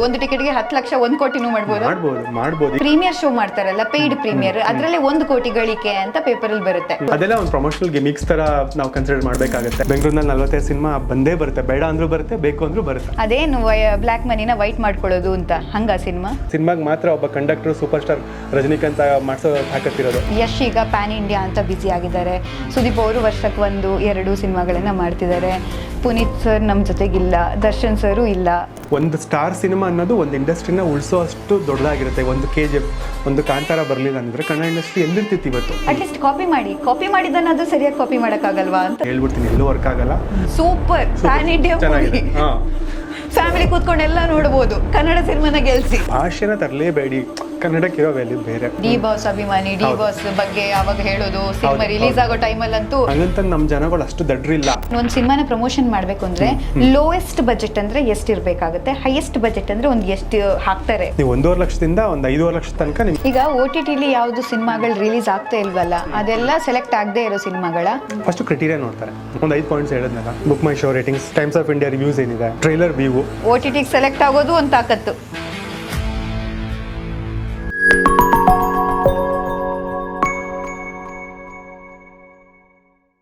ಒಂದು ಟಿಕೆಟ್ಗೆ 10 ಲಕ್ಷ 1 ಕೋಟಿನೂ ಮಾಡ್ಬೋದು. ಪ್ರೀಮಿಯರ್ ಶೋ ಮಾಡ್ತಾರಲ್ಲ, ಪೇಯ್ಡ್ ಪ್ರೀಮಿಯರ್, ಅದರಲ್ಲಿ 1 ಕೋಟಿ ಗಳಿಕೆ ಅಂತ ಪೇಪರ್ ಅಲ್ಲಿ ಬರುತ್ತೆ. ಅದೆಲ್ಲ ಒಂದು ಪ್ರಮೋಷನಲ್ ಗಿಮಿಕ್ಸ್ ತರ ನಾವು ಕನ್ಸಿಡರ್ ಮಾಡಬೇಕಾಗುತ್ತೆ. ಬೆಂಗಳೂರಿನಲ್ಲಿ 45 ಸಿನಿಮಾ ಬಂದೇ ಬರುತ್ತೆ, ಬೇಡ ಅಂದ್ರೂ ಬರುತ್ತೆ, ಬೇಕು ಅಂದ್ರೂ ಬರುತ್ತೆ. ಅದೇನು ಬ್ಲಾಕ್ ಮನಿನ ವೈಟ್ ಮಾಡ್ಕೊಳ್ಳೋದು ಅಂತ ಹಂಗ ಸಿನಿಮಾಗ್ ಮಾತ್ರ ಒಬ್ಬ ಕಂಡಕ್ಟರ್ ಸೂಪರ್ ಸ್ಟಾರ್ ರಜನಿಕಾಂತ್ ಮಾಡಿಸೋ ಹಾಕತ್ತಿರೋದು. ಯಶ್ ಈಗ ಪ್ಯಾನ್ ಇಂಡಿಯಾ ಅಂತ ಬ್ಯುಸಿ ಆಗಿದ್ದಾರೆ. ಸುದೀಪ್ ಅವರು ವರ್ಷಕ್ಕೆ 1-2 ಸಿನಿಮಾಗಳನ್ನ ಮಾಡ್ತಿದ್ದಾರೆ. ಪುನೀತ್ ಸರ್ ನಮ್ಮ ಜೊತೆಗಿಲ್ಲ, ದರ್ಶನ್ ಸರು ಇಲ್ಲ. ಒಂದು ಸ್ಟಾರ್ ಸಿನಿಮಾ ಅನ್ನೋದು ಒಂದು ಇಂಡಸ್ಟ್ರಿನ ಉಳಿಸೋ ಅಷ್ಟು ದೊಡ್ಡದಾಗಿರುತ್ತೆ. ಒಂದು KGF, ಒಂದು ಕಾಂತಾರ ಬರಲಿಲ್ಲ ಅಂದ್ರೆ ಕನ್ನಡ ಇಂಡಸ್ಟ್ರಿ ಎಲ್ಲಿರ್ತಿತ್ತು ಇವತ್ತು? ಅಟ್ಲೀಸ್ಟ್ ಕಾಪಿ ಮಾಡಿದ್ದನ್ನಾದ್ರೂ ಸರಿಯಾಗಿ ಕಾಪಿ ಮಾಡೋಕ್ಕಾಗಲ್ವಾ ಅಂತ ಹೇಳ್ಬಿಡ್ತೀನಿ. ಎಲ್ಲೂ ವರ್ಕ್ ಆಗಲ್ಲ. ಸೂಪರ್ ಪ್ಯಾನ್ ಇಂಡಿಯಾ ಫ್ಯಾಮಿಲಿ ಕೂತ್ಕೊಂಡು ಎಲ್ಲ ನೋಡ್ಬೋದು. ಕನ್ನಡ ಸಿನಿಮಾನ ಗೆಲ್ಸಿ. ಭಾಷೆನ ತರಲೇಬೇಡಿ, ಕನ್ನಡಕ್ಕೆ ಇರೋ ವ್ಯಾಲ್ಯೂ ಬೇರೆ. ಡಿ ಬಾಸ್ ಅಭಿಮಾನಿ, ಡಿ ಬಾಸ್ ಬಗ್ಗೆ ಅವಾಗ ಹೇಳೋದು, ಸಿನಿಮಾ ರಿಲೀಸ್ ಆಗೋ ಟೈಮಲ್ಲಂತೂ ಹಂಗಂತ ನಮ್ಮ ಜನಗಳು ಅಷ್ಟು ದಡ್ರಿಲ್ಲ. ಒಂದು ಸಿನಿಮಾನ ಪ್ರಮೋಷನ್ ಮಾಡಬೇಕು ಅಂದ್ರೆ ಲೋಯೆಸ್ಟ್ ಬಜೆಟ್ ಅಂದ್ರೆ ಎಷ್ಟು ಇರಬೇಕಾಗುತ್ತೆ, ಹೈಯೆಸ್ಟ್ ಬಜೆಟ್ ಅಂದ್ರೆ ಒಂದು ಎಷ್ಟು ಹಾಕ್ತಾರೆ? ನೀವು 1.5 ಲಕ್ಷದಿಂದ ಒಂದು 5.5 ಲಕ್ಷ ತನಕ. ಈಗ OTTಲಿ ಯಾವ್ದು ಸಿನಿಮಾಗಳು ರಿಲೀಸ್ ಆಗ್ತಾ ಇಲ್ವಲ್ಲ, ಅದೆಲ್ಲ ಸೆಲೆಕ್ಟ್ ಆಗದೆ ಇರೋ ಸಿನಿಮಾಗಳ ಫಸ್ಟ್ ಕ್ರೈಟೀರಿಯಾ ನೋಡ್ತಾರೆ. ಒಂದು 5 ಪಾಯಿಂಟ್ಸ್ ಹೇಳಿದ್ನಲ್ಲ, Book My Show ratings, times of India reviews ಏನಿದೆ, ಟ್ರೈಲರ್ ವ್ಯೂ. OTTಗೆ ಸೆಲೆಕ್ಟ್ ಆಗೋದು ಒಂದು ತಾಕತ್ತು.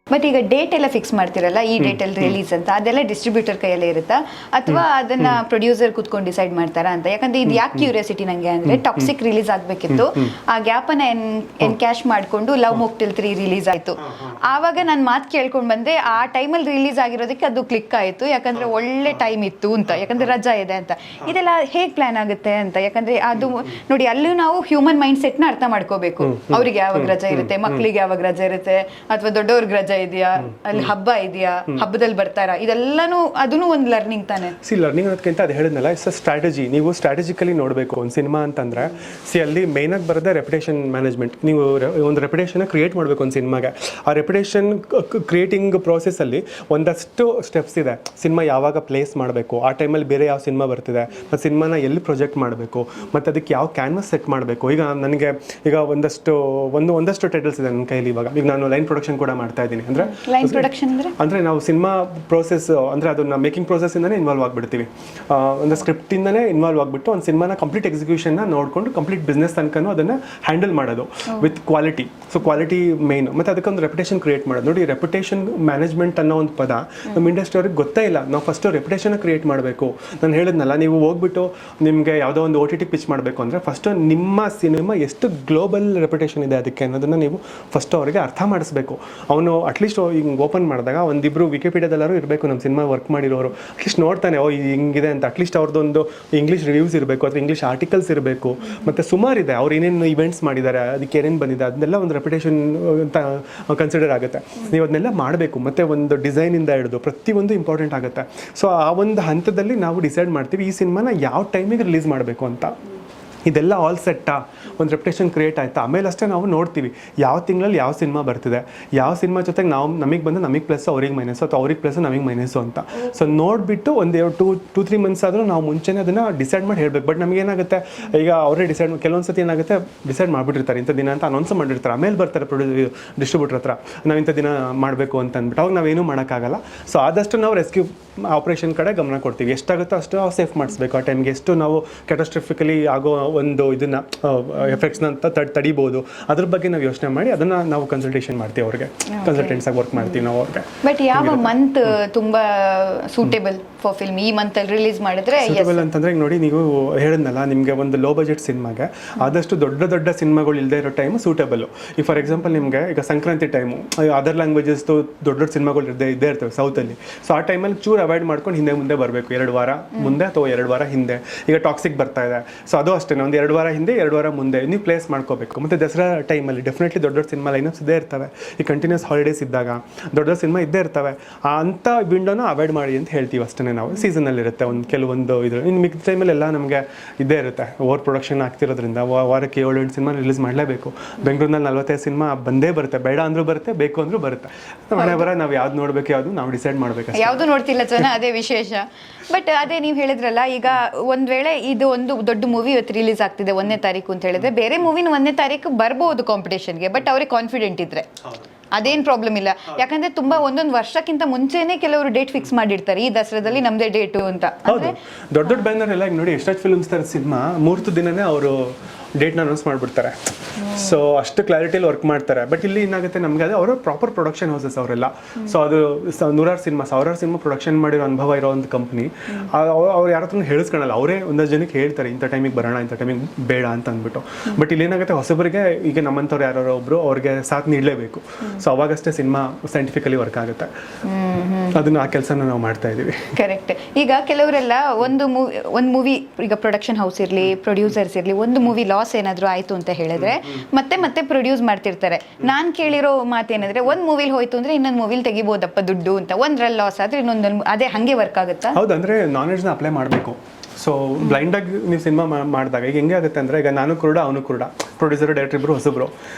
ಬಟ್ ಈಗ ಡೇಟ್ ಎಲ್ಲ ಫಿಕ್ಸ್ ಮಾಡ್ತಿರಲ್ಲ, ಈ ಡೇಟ್ ಅಲ್ಲಿ ರಿಲೀಸ್ ಅಂತ, ಅದೆಲ್ಲ ಡಿಸ್ಟ್ರಿಬ್ಯೂಟರ್ ಕೈಯಲ್ಲೇ ಇರುತ್ತಾ ಅಥವಾ ಅದನ್ನ ಪ್ರೊಡ್ಯೂಸರ್ ಕೂತ್ಕೊಂಡು ಡಿಸೈಡ್ ಮಾಡ್ತಾರಾ ಅಂತ? ಯಾಕಂದ್ರೆ ಇದು ಯಾಕೆ ಕ್ಯೂರಿಯಾಸಿಟಿ ನಂಗೆ ಅಂದ್ರೆ, ಟಾಕ್ಸಿಕ್ ರಿಲೀಸ್ ಆಗ್ಬೇಕಿತ್ತು, ಆ ಗ್ಯಾಪ್ ಅನ್ನ ಎನ್ಕ್ಯಾಶ್ ಮಾಡ್ಕೊಂಡು ಲವ್ ಮೊಕ್ಟೆಲ್ 3 ರಿಲೀಸ್ ಆಯ್ತು. ಆವಾಗ ನಾನು ಮಾತು ಕೇಳ್ಕೊಂಡು ಬಂದೆ, ಆ ಟೈಮಲ್ಲಿ ರಿಲೀಸ್ ಆಗಿರೋದಕ್ಕೆ ಅದು ಕ್ಲಿಕ್ ಆಯ್ತು, ಯಾಕಂದ್ರೆ ಒಳ್ಳೆ ಟೈಮ್ ಇತ್ತು ಅಂತ, ಯಾಕಂದ್ರೆ ರಜಾ ಇದೆ ಅಂತ. ಇದೆಲ್ಲ ಹೇಗೆ ಪ್ಲಾನ್ ಆಗುತ್ತೆ ಅಂತ? ಯಾಕಂದ್ರೆ ಅದು ನೋಡಿ, ಅಲ್ಲೂ ನಾವು ಹ್ಯೂಮನ್ ಮೈಂಡ್ ಸೆಟ್ ನ ಅರ್ಥ ಮಾಡ್ಕೋಬೇಕು. ಅವ್ರಿಗೆ ಯಾವಾಗ ರಜಾ ಇರುತ್ತೆ, ಮಕ್ಳಿಗೆ ಯಾವಾಗ ರಜಾ ಇರುತ್ತೆ, ಅಥವಾ ದೊಡ್ಡವ್ರಿಗೆ ರಜಾ ಇದೆಯಾ, ಅಲ್ಲಿ ಹಬ್ಬ ಇದೆಯಾ, ಹಬ್ಬದಲ್ಲಿ ಬರ್ತಾರಾ, ಇದೆಲ್ಲಾನು ಅದನ್ನು ಒಂದು ಲರ್ನಿಂಗ್ ತಾನೆ. ಲರ್ನಿಂಗ್ ಅನ್ನೋದಕ್ಕಿಂತ ಅದು ಹೇಳಿದ್ನಲ್ಲ, ಇಟ್ಸ್ ಅ ಸ್ಟ್ರಾಟಜಿ. ನೀವು ಸ್ಟ್ರಾಟಜಿಕಲಿ ನೋಡಬೇಕು ಒಂದು ಸಿನಿಮಾ ಅಂತಂದ್ರೆ. ಅಲ್ಲಿ ಮೇನ್ ಆಗಿ ಬರೋದೇ ರೆಪ್ಯುಟೇಷನ್ ಮ್ಯಾನೇಜ್ಮೆಂಟ್. ನೀವು ಒಂದು ರೆಪ್ಯುಟೇಷನ್ ಕ್ರಿಯೇಟ್ ಮಾಡಬೇಕು ಒಂದು ಸಿನಿಮಾಗೆ. ಆ ರೆಪ್ಯುಟೇಷನ್ ಕ್ರಿಯೇಟಿಂಗ್ ಪ್ರೋಸೆಸ್ ಅಲ್ಲಿ ಒಂದಷ್ಟು ಸ್ಟೆಪ್ಸ್ ಇದೆ. ಸಿನಿಮಾ ಯಾವಾಗ ಪ್ಲೇಸ್ ಮಾಡಬೇಕು, ಆ ಟೈಮಲ್ಲಿ ಬೇರೆ ಯಾವ ಸಿನಿಮಾ ಬರ್ತಿದೆ, ಮತ್ತು ಸಿನಿಮಾನ ಎಲ್ಲಿ ಪ್ರೊಜೆಕ್ಟ್ ಮಾಡಬೇಕು, ಮತ್ತು ಅದಕ್ಕೆ ಯಾವ ಕ್ಯಾನ್ವಸ್ ಸೆಟ್ ಮಾಡಬೇಕು. ಈಗ ನನಗೆ ಈಗ ಒಂದಷ್ಟು ಟೈಟಲ್ಸ್ ಇದೆ ನನ್ನ ಕೈಲಿ. ಈಗ ನಾನು ಲೈನ್ ಪ್ರೊಡಕ್ಷನ್ ಕೂಡ ಮಾಡ್ತಾ ಇದ್ದೀನಿ. ಅಂದ್ರೆ ನಾವು ಸಿನಿಮಾ ಪ್ರೋಸೆಸ್ ಅಂದ್ರೆ ಅದನ್ನ ಮೇಕಿಂಗ್ ಪ್ರೋಸೆಸ್ ಇಂದಾನೆ ಇನ್ವಾಲ್ವ್ ಆಗ್ಬಿಡ್ತೀವಿ. ಒಂದು ಸ್ಕ್ರಿಪ್ಟ್ ಇಂದಾನೆ ಇನ್ವಾಲ್ವ್ ಆಗ್ಬಿಟ್ಟು ಒಂದು ಸಿನಿಮಾನ ಕಂಪ್ಲೀಟ್ ಎಕ್ಸಿಕ್ಯೂಷನ್ ನ ನೋಡ್ಕೊಂಡು ಕಂಪ್ಲೀಟ್ ಬಿಸ್ನೆಸ್ ತನಕನೂ ಅದನ್ನ ಹ್ಯಾಂಡಲ್ ಮಾಡೋದು with quality. So quality main. ಮತ್ತೆ ಅದಕ್ಕೆ ಒಂದು ರೆಪ್ಯುಟೇಷನ್ ಕ್ರಿಯೇಟ್ ಮಾಡೋದು. ನೋಡಿ, ರೆಪ್ಯುಟೇಷನ್ ಮ್ಯಾನೇಜ್ಮೆಂಟ್ ಅನ್ನೋ ಒಂದು ಪದ ನಮ್ಮ ಇಂಡಸ್ಟ್ರಿ ಅವ್ರಿಗೆ ಗೊತ್ತೇ ಇಲ್ಲ. ನಾವು ಫಸ್ಟ್ ರೆಪ್ಯುಟೇಷನ್ ಕ್ರಿಯೇಟ್ ಮಾಡಬೇಕು. ನಾನು ಹೇಳಿದ್ನಲ್ಲ, ನೀವು ಹೋಗ್ಬಿಟ್ಟು ನಿಮಗೆ ಯಾವುದೋ ಒಂದು OTT ಪಿಚ್ ಮಾಡಬೇಕು ಅಂದ್ರೆ ಫಸ್ಟ್ ನಿಮ್ಮ ಸಿನಿಮಾ ಎಷ್ಟು ಗ್ಲೋಬಲ್ ರೆಪ್ಯುಟೇಷನ್ ಇದೆ ಅದಕ್ಕೆ ಅನ್ನೋದನ್ನ ನೀವು ಫಸ್ಟ್ ಅವರಿಗೆ ಅರ್ಥ ಮಾಡಿಸ್ಬೇಕು. ಅವನು ಅಟ್ಲೀಸ್ಟ್ ಹಿಂಗೆ ಓಪನ್ ಮಾಡಿದಾಗ ಒಂದಿಬ್ರು ವಿಕಿಪೀಡಿಯಾದಲ್ಲಾರು ಇರಬೇಕು, ನಮ್ಮ ಸಿನಿಮಾ ವರ್ಕ್ ಮಾಡಿರೋರು. ಅಟ್ಲೀಸ್ಟ್ ನೋಡ್ತಾನೆ, ಹಿಂಗಿದೆ ಅಂತ. ಅಟ್ಲೀಸ್ಟ್ ಅವ್ರದ್ದೊಂದು ಇಂಗ್ಲೀಷ್ ರಿವ್ಯೂಸ್ ಇರಬೇಕು, ಅಥವಾ ಇಂಗ್ಲೀಷ್ ಆರ್ಟಿಕಲ್ಸ್ ಇರಬೇಕು. ಮತ್ತು ಸುಮಾರಿದೆ, ಅವ್ರು ಏನೇನು ಇವೆಂಟ್ಸ್ ಮಾಡಿದ್ದಾರೆ, ಅದಕ್ಕೆ ಏನೇನು ಬಂದಿದೆ, ಅದನ್ನೆಲ್ಲ ಒಂದು ರೆಪ್ಯುಟೇಷನ್ ಅಂತ ಕನ್ಸಿಡರ್ ಆಗುತ್ತೆ. ನೀವು ಅದನ್ನೆಲ್ಲ ಮಾಡಬೇಕು. ಮತ್ತು ಒಂದು ಡಿಸೈನಿಂದ ಹಿಡಿದು ಪ್ರತಿಯೊಂದು ಇಂಪಾರ್ಟೆಂಟ್ ಆಗುತ್ತೆ. ಸೊ ಆ ಒಂದು ಹಂತದಲ್ಲಿ ನಾವು ಡಿಸೈಡ್ ಮಾಡ್ತೀವಿ ಈ ಸಿನಿಮಾನ ಯಾವ ಟೈಮಿಗೆ ರಿಲೀಸ್ ಮಾಡಬೇಕು ಅಂತ. ಇದೆಲ್ಲ ಆಲ್ ಸೆಟ್ಟಾ, ಒಂದು ರೆಪ್ಯುಟೇಷನ್ ಕ್ರಿಯೇಟ್ ಆಯಿತಾ, ಆಮೇಲೆ ಅಷ್ಟೇ ನಾವು ನೋಡ್ತೀವಿ ಯಾವ ತಿಂಗಳಲ್ಲಿ ಯಾವ ಸಿನಿಮಾ ಬರ್ತಿದೆ, ಯಾವ ಸಿನಿಮಾ ಜೊತೆಗೆ ನಮಗೆ ಬಂದು ನಮಗೆ ಪ್ಲಸ್ ಅವ್ರಿಗೆ ಮೈನಸ್, ಅಥವಾ ಅವ್ರಿಗೆ ಪ್ಲಸ್ ನಮಗೆ ಮೈನಸ್ಸು ಅಂತ. ಸೊ ನೋಡಿಬಿಟ್ಟು ಒಂದು 2-3 ಮಂತ್ಸ್ ಆದರೂ ನಾವು ಮುಂಚೆನೇ ಅದನ್ನು ಡಿಸೈಡ್ ಮಾಡಿ ಹೇಳಬೇಕು. ಬಟ್ ನಮಗೇನಾಗುತ್ತೆ, ಈಗ ಅವರೇ ಕೆಲವೊಂದು ಸತಿ ಏನಾಗುತ್ತೆ, ಡಿಸೈಡ್ ಮಾಡಿಬಿಟ್ಟಿರ್ತಾರೆ ಇಂಥ ದಿನ ಅಂತ ಅನೌನ್ಸ್ ಮಾಡಿರ್ತಾರೆ. ಆಮೇಲೆ ಬರ್ತಾರೆ ಡಿಸ್ಟ್ರಿಬ್ಯೂಟರ್ ಹತ್ರ, ನಾವು ಇಂಥ ದಿನ ಮಾಡಬೇಕು ಅಂತ ಅಂದ್ಬಿಟ್ಟು. ಅವಾಗ ನಾವೇನೂ ಮಾಡೋಕ್ಕಾಗಲ್ಲ. ಸೊ ಆದಷ್ಟು ನಾವು ರೆಸ್ಕ್ಯೂ ಆಪ್ರೇಷನ್ ಕಡೆ ಗಮನ ಕೊಡ್ತೀವಿ. ಎಷ್ಟಾಗುತ್ತೋ ಅಷ್ಟು ಸೇಫ್ ಮಾಡಿಸ್ಬೇಕು. ಆ ಟೈಮ್ಗೆ ಎಷ್ಟು ನಾವು ಕ್ಯಾಟಾಸ್ಟ್ರಫಿಕಲಿ ಆಗೋ ಒಂದು ಇದನ್ನ ಎಫೆಕ್ಟ್ಸ್ನ ಅಂತ ತಡಿಬೋದು, ಅದ್ರ ಬಗ್ಗೆ ನಾವು ಯೋಚನೆ ಮಾಡಿ ಅದನ್ನ ನಾವು ಕನ್ಸಲ್ಟೇಷನ್ ಮಾಡ್ತೀವಿ. ಅವ್ರಿಗೆ ಕನ್ಸಲ್ಟೆಂಟ್ಸ್ ಆಗಿ ವರ್ಕ್ ಮಾಡ್ತೀವಿ ನಾವು ಅವ್ರಿಗೆ. ಬಟ್ ಯಾವ ಮಂತ್ ತುಂಬಾ ಸೂಟೇಬಲ್ ಫಾರ್ ಫಿಲ್ಮ್? ಈ ಮಂತ್ ಅಲ್ಲಿ ರಿಲೀಸ್ ಮಾಡಿದ್ರೆ ಸೂಟೇಬಲ್ ಅಂತಂದ್ರೆ, ಈಗ ನೋಡಿ, ನೀವು ಹೇಳಿದ್ನಲ್ಲ, ನಿಮಗೆ ಒಂದು ಲೋ ಬಜೆಟ್ ಸಿನಿಮಾಗೆ ಆದಷ್ಟು ದೊಡ್ಡ ಸಿನಿಮಾಗಳು ಇಲ್ಲದೆ ಇರೋ ಟೈಮ್ ಸೂಟೇಬಲ್. ಈಗ ಫಾರ್ ಎಕ್ಸಾಂಪಲ್ ನಿಮಗೆ ಈಗ ಸಂಕ್ರಾಂತಿ ಟೈಮು, ಅದರ್ ಲ್ಯಾಂಗ್ವೇಜಸ್ ದೊಡ್ಡ ಸಿನಿಮಾಗಳು ಇದ್ದೇ ಇರ್ತವೆ ಸೌತಲ್ಲಿ. ಸೊ ಆ ಟೈಮಲ್ಲಿ ಚೂರು ಅವಾಯ್ಡ್ ಮಾಡ್ಕೊಂಡು ಹಿಂದೆ ಮುಂದೆ ಬರಬೇಕು, 2 ವಾರ ಮುಂದೆ ಅಥವಾ 2 ವಾರ ಹಿಂದೆ. ಈಗ ಟಾಕ್ಸಿಕ್ ಬರ್ತಾ ಇದೆ, ಸೊ ಅದು ಅಷ್ಟೇ, ಒಂದು 2 ವಾರ ಹಿಂದೆ 2 ವಾರ ಮುಂದೆ ನೀವು ಪ್ಲೇಸ್ ಮಾಡ್ಕೋಬೇಕು. ಮತ್ತು ದಸರಾ ಟೈಮಲ್ಲಿ ಡೆಫಿನೆಟ್ಲಿ ದೊಡ್ಡ ಸಿನಿಮಾ ಲೈನಪ್ಸ್ ಇದ್ದೇ ಇರ್ತವೆ. ಈ ಕಂಟಿನ್ಯೂಸ್ ಹಾಲಿಡೇಸ್ ಇದ್ದಾಗ ದೊಡ್ಡ ಸಿನಿಮಾ ಇದ್ದೇ ಇರ್ತವೆ. ಅಂಥ ವಿಂಡೋನ ಅವಾಯ್ಡ್ ಮಾಡಿ ಅಂತ ಹೇಳ್ತೀವಿ ಅಷ್ಟೇ ನಾವು. ಸೀಸನಲ್ಲಿ ಇರುತ್ತೆ ಒಂದು ಕೆಲವೊಂದು ಇದು. ಇನ್ನು ಮಿಕ್ಕಿದ ಟೈಮಲ್ಲೆಲ್ಲ ನಮಗೆ ಇದ್ದೇ ಇರುತ್ತೆ. ಓವರ್ ಪ್ರೊಡಕ್ಷನ್ ಆಗ್ತಿರೋದ್ರಿಂದ ವಾರಕ್ಕೆ 7-8 ಸಿನಿಮಾ ರಿಲೀಸ್ ಮಾಡಲೇಬೇಕು. ಬೆಂಗಳೂರಿನಲ್ಲಿ 45 ಸಿನಿಮಾ ಬಂದೇ ಬರುತ್ತೆ, ಬೇಡ ಅಂದ್ರೂ ಬರುತ್ತೆ, ಬೇಕು ಅಂದ್ರೂ ಬರುತ್ತೆ. ಮನೆ ಬರ ನಾವು ಯಾವ್ದು ನೋಡಬೇಕು, ಯಾವುದು ನಾವು ಡಿಸೈಡ್ ಮಾಡಬೇಕು. ಯಾವುದು ನೋಡ್ತಿಲ್ಲ ಜನ, ಅದೇ ವಿಶೇಷ. ಬಟ್ ಅದೇ ನೀವು ಹೇಳಿದ್ರಲ್ಲ, ಈಗ ಒಂದ್ ವೇಳೆ ಇದು ಒಂದು ದೊಡ್ಡ ಮೂವಿ ಇವತ್ತು ರಿಲೀಸ್ ಆಗ್ತಿದೆ 1ನೇ ತಾರೀಕು ಅಂತ ಹೇಳಿದ್ರೆ, ಬೇರೆ ಮೂವಿನ 1ನೇ ತಾರೀಕು ಬರ್ಬೋದು ಕಾಂಪಿಟೇಷನ್ಗೆ, ಬಟ್ ಅವ್ರಿಗೆ ಕಾನ್ಫಿಡೆಂಟ್ ಇದ್ರೆ ಅದೇನ್ ಪ್ರಾಬ್ಲಮ್ ಇಲ್ಲ. ಯಾಕಂದ್ರೆ ತುಂಬಾ ಒಂದೊಂದು ವರ್ಷಕ್ಕಿಂತ ಮುಂಚೆನೆ ಕೆಲವರು ಡೇಟ್ ಫಿಕ್ಸ್ ಮಾಡಿರ್ತಾರೆ, ಈ ದಸರಾದಲ್ಲಿ ನಮ್ದೇ ಡೇಟು ಅಂತ. ಹೌದು, ದೊಡ್ಡ ದೊಡ್ಡ ಬ್ಯಾನರ್ ಎಲ್ಲ ಈಗ ನೋಡಿ ಎಷ್ಟೊತ್ತು ಫಿಲ್ಮ್ಸ್ ತರ ಸಿನಿಮಾ ಮುಹೂರ್ತ ದಿನನೇ ಅವರು ಡೇಟ್ನ ಅನೌನ್ಸ್ ಮಾಡಿಬಿಡ್ತಾರೆ. ಸೊ ಅಷ್ಟು ಕ್ಲಾರಿಟಿಯಲ್ಲಿ ವರ್ಕ್ ಮಾಡ್ತಾರೆ. ಬಟ್ ಇಲ್ಲಿ ಏನಾಗುತ್ತೆ ನಮಗೆ ಅದು ಅವರು ಪ್ರಾಪರ್ ಪ್ರೊಡಕ್ಷನ್ ಹೌಸಸ್ ಅವರೆಲ್ಲ. ಸೊ ಅದು ನೂರಾರು ಸಿನಿಮಾ ಸಾವಿರಾರು ಸಿನಿಮಾ ಪ್ರೊಡಕ್ಷನ್ ಮಾಡಿರೋ ಅನುಭವ ಇರೋ ಒಂದು ಕಂಪ್ನಿ. ಅವ್ರು ಯಾರ ಹತ್ರ ಹೇಳಿಸ್ಕೊಳಲ್ಲ, ಅವರೇ ಒಂದಷ್ಟು ಜನಕ್ಕೆ ಹೇಳ್ತಾರೆ ಇಂಥ ಟೈಮಿಗೆ ಬರೋಣ, ಇಂಥ ಟೈಮಿಗೆ ಬೇಡ ಅಂತ ಅಂದ್ಬಿಟ್ಟು. ಬಟ್ ಇಲ್ಲಿ ಏನಾಗುತ್ತೆ ಹೊಸಬರಿಗೆ ಈಗ ನಮ್ಮಂಥವ್ರು ಯಾರೋ ಒಬ್ರು ಅವ್ರಿಗೆ ಸಾಥ್ ನೀಡಲೇಬೇಕು. ಸೊ ಅವಾಗಷ್ಟೇ ಸಿನಿಮಾ ಸೈಂಟಿಫಿಕಲಿ ವರ್ಕ್ ಆಗುತ್ತೆ. ಅದನ್ನ ಆ ಕೆಲಸನ ನಾವು ಮಾಡ್ತಾ ಇದೀವಿ. ಕರೆಕ್ಟ್. ಈಗ ಕೆಲವರೆಲ್ಲ ಒಂದು ಮೂವಿ ಈಗ ಪ್ರೊಡಕ್ಷನ್ ಹೌಸ್ ಇರಲಿ, ಪ್ರೊಡ್ಯೂಸರ್ಸ್ ಇರಲಿ, ಒಂದು ಮೂವಿ ಲಾಸ್ ಏನಾದರೂ ಆಯಿತು ಅಂತ ಹೇಳಿದ್ರೆ ಮತ್ತೆ ಪ್ರೊಡ್ಯೂಸ್ ಮಾಡ್ತಿರ್ತಾರೆ. ನಾನು ಕೇಳಿರೋ ಮಾತೇನಂದ್ರೆ ಒಂದು ಮೂವಿಲಿ ಹೋಯ್ತು ಅಂದ್ರೆ ಇನ್ನೊಂದು ಮೂವಿಲಿ ತೆಗಿಬೋದಪ್ಪ ದುಡ್ಡು ಅಂತ. ಒಂದ್ರಲ್ಲಿ ಲಾಸ್ ಆದ್ರೆ ಇನ್ನೊಂದಲ್ಲಿ ಅದೇ ಹಂಗೆ ವರ್ಕ್ ಆಗುತ್ತಾ? ಹೌದು, ಅಂದ್ರೆ ನಾಲೆಡ್ಜ್ನ ಅಪ್ಲೈ ಮಾಡಬೇಕು. ಸೊ ಬ್ಲೈಂಡಾಗಿ ನೀವು ಸಿನಿಮಾ ಮಾಡಿದಾಗ ಈಗ ಹೆಂಗೆ ಆಗುತ್ತೆ ಅಂದರೆ, ಈಗ ನಾನು ಕುರುಡ ಅವನು ಕುರುಡ, ಪ್ರೊಡ್ಯೂಸರ್ ಡೈರೆಕ್ಟರ್ ಇಬ್ಬರು ಹೊಸಬ್ರು,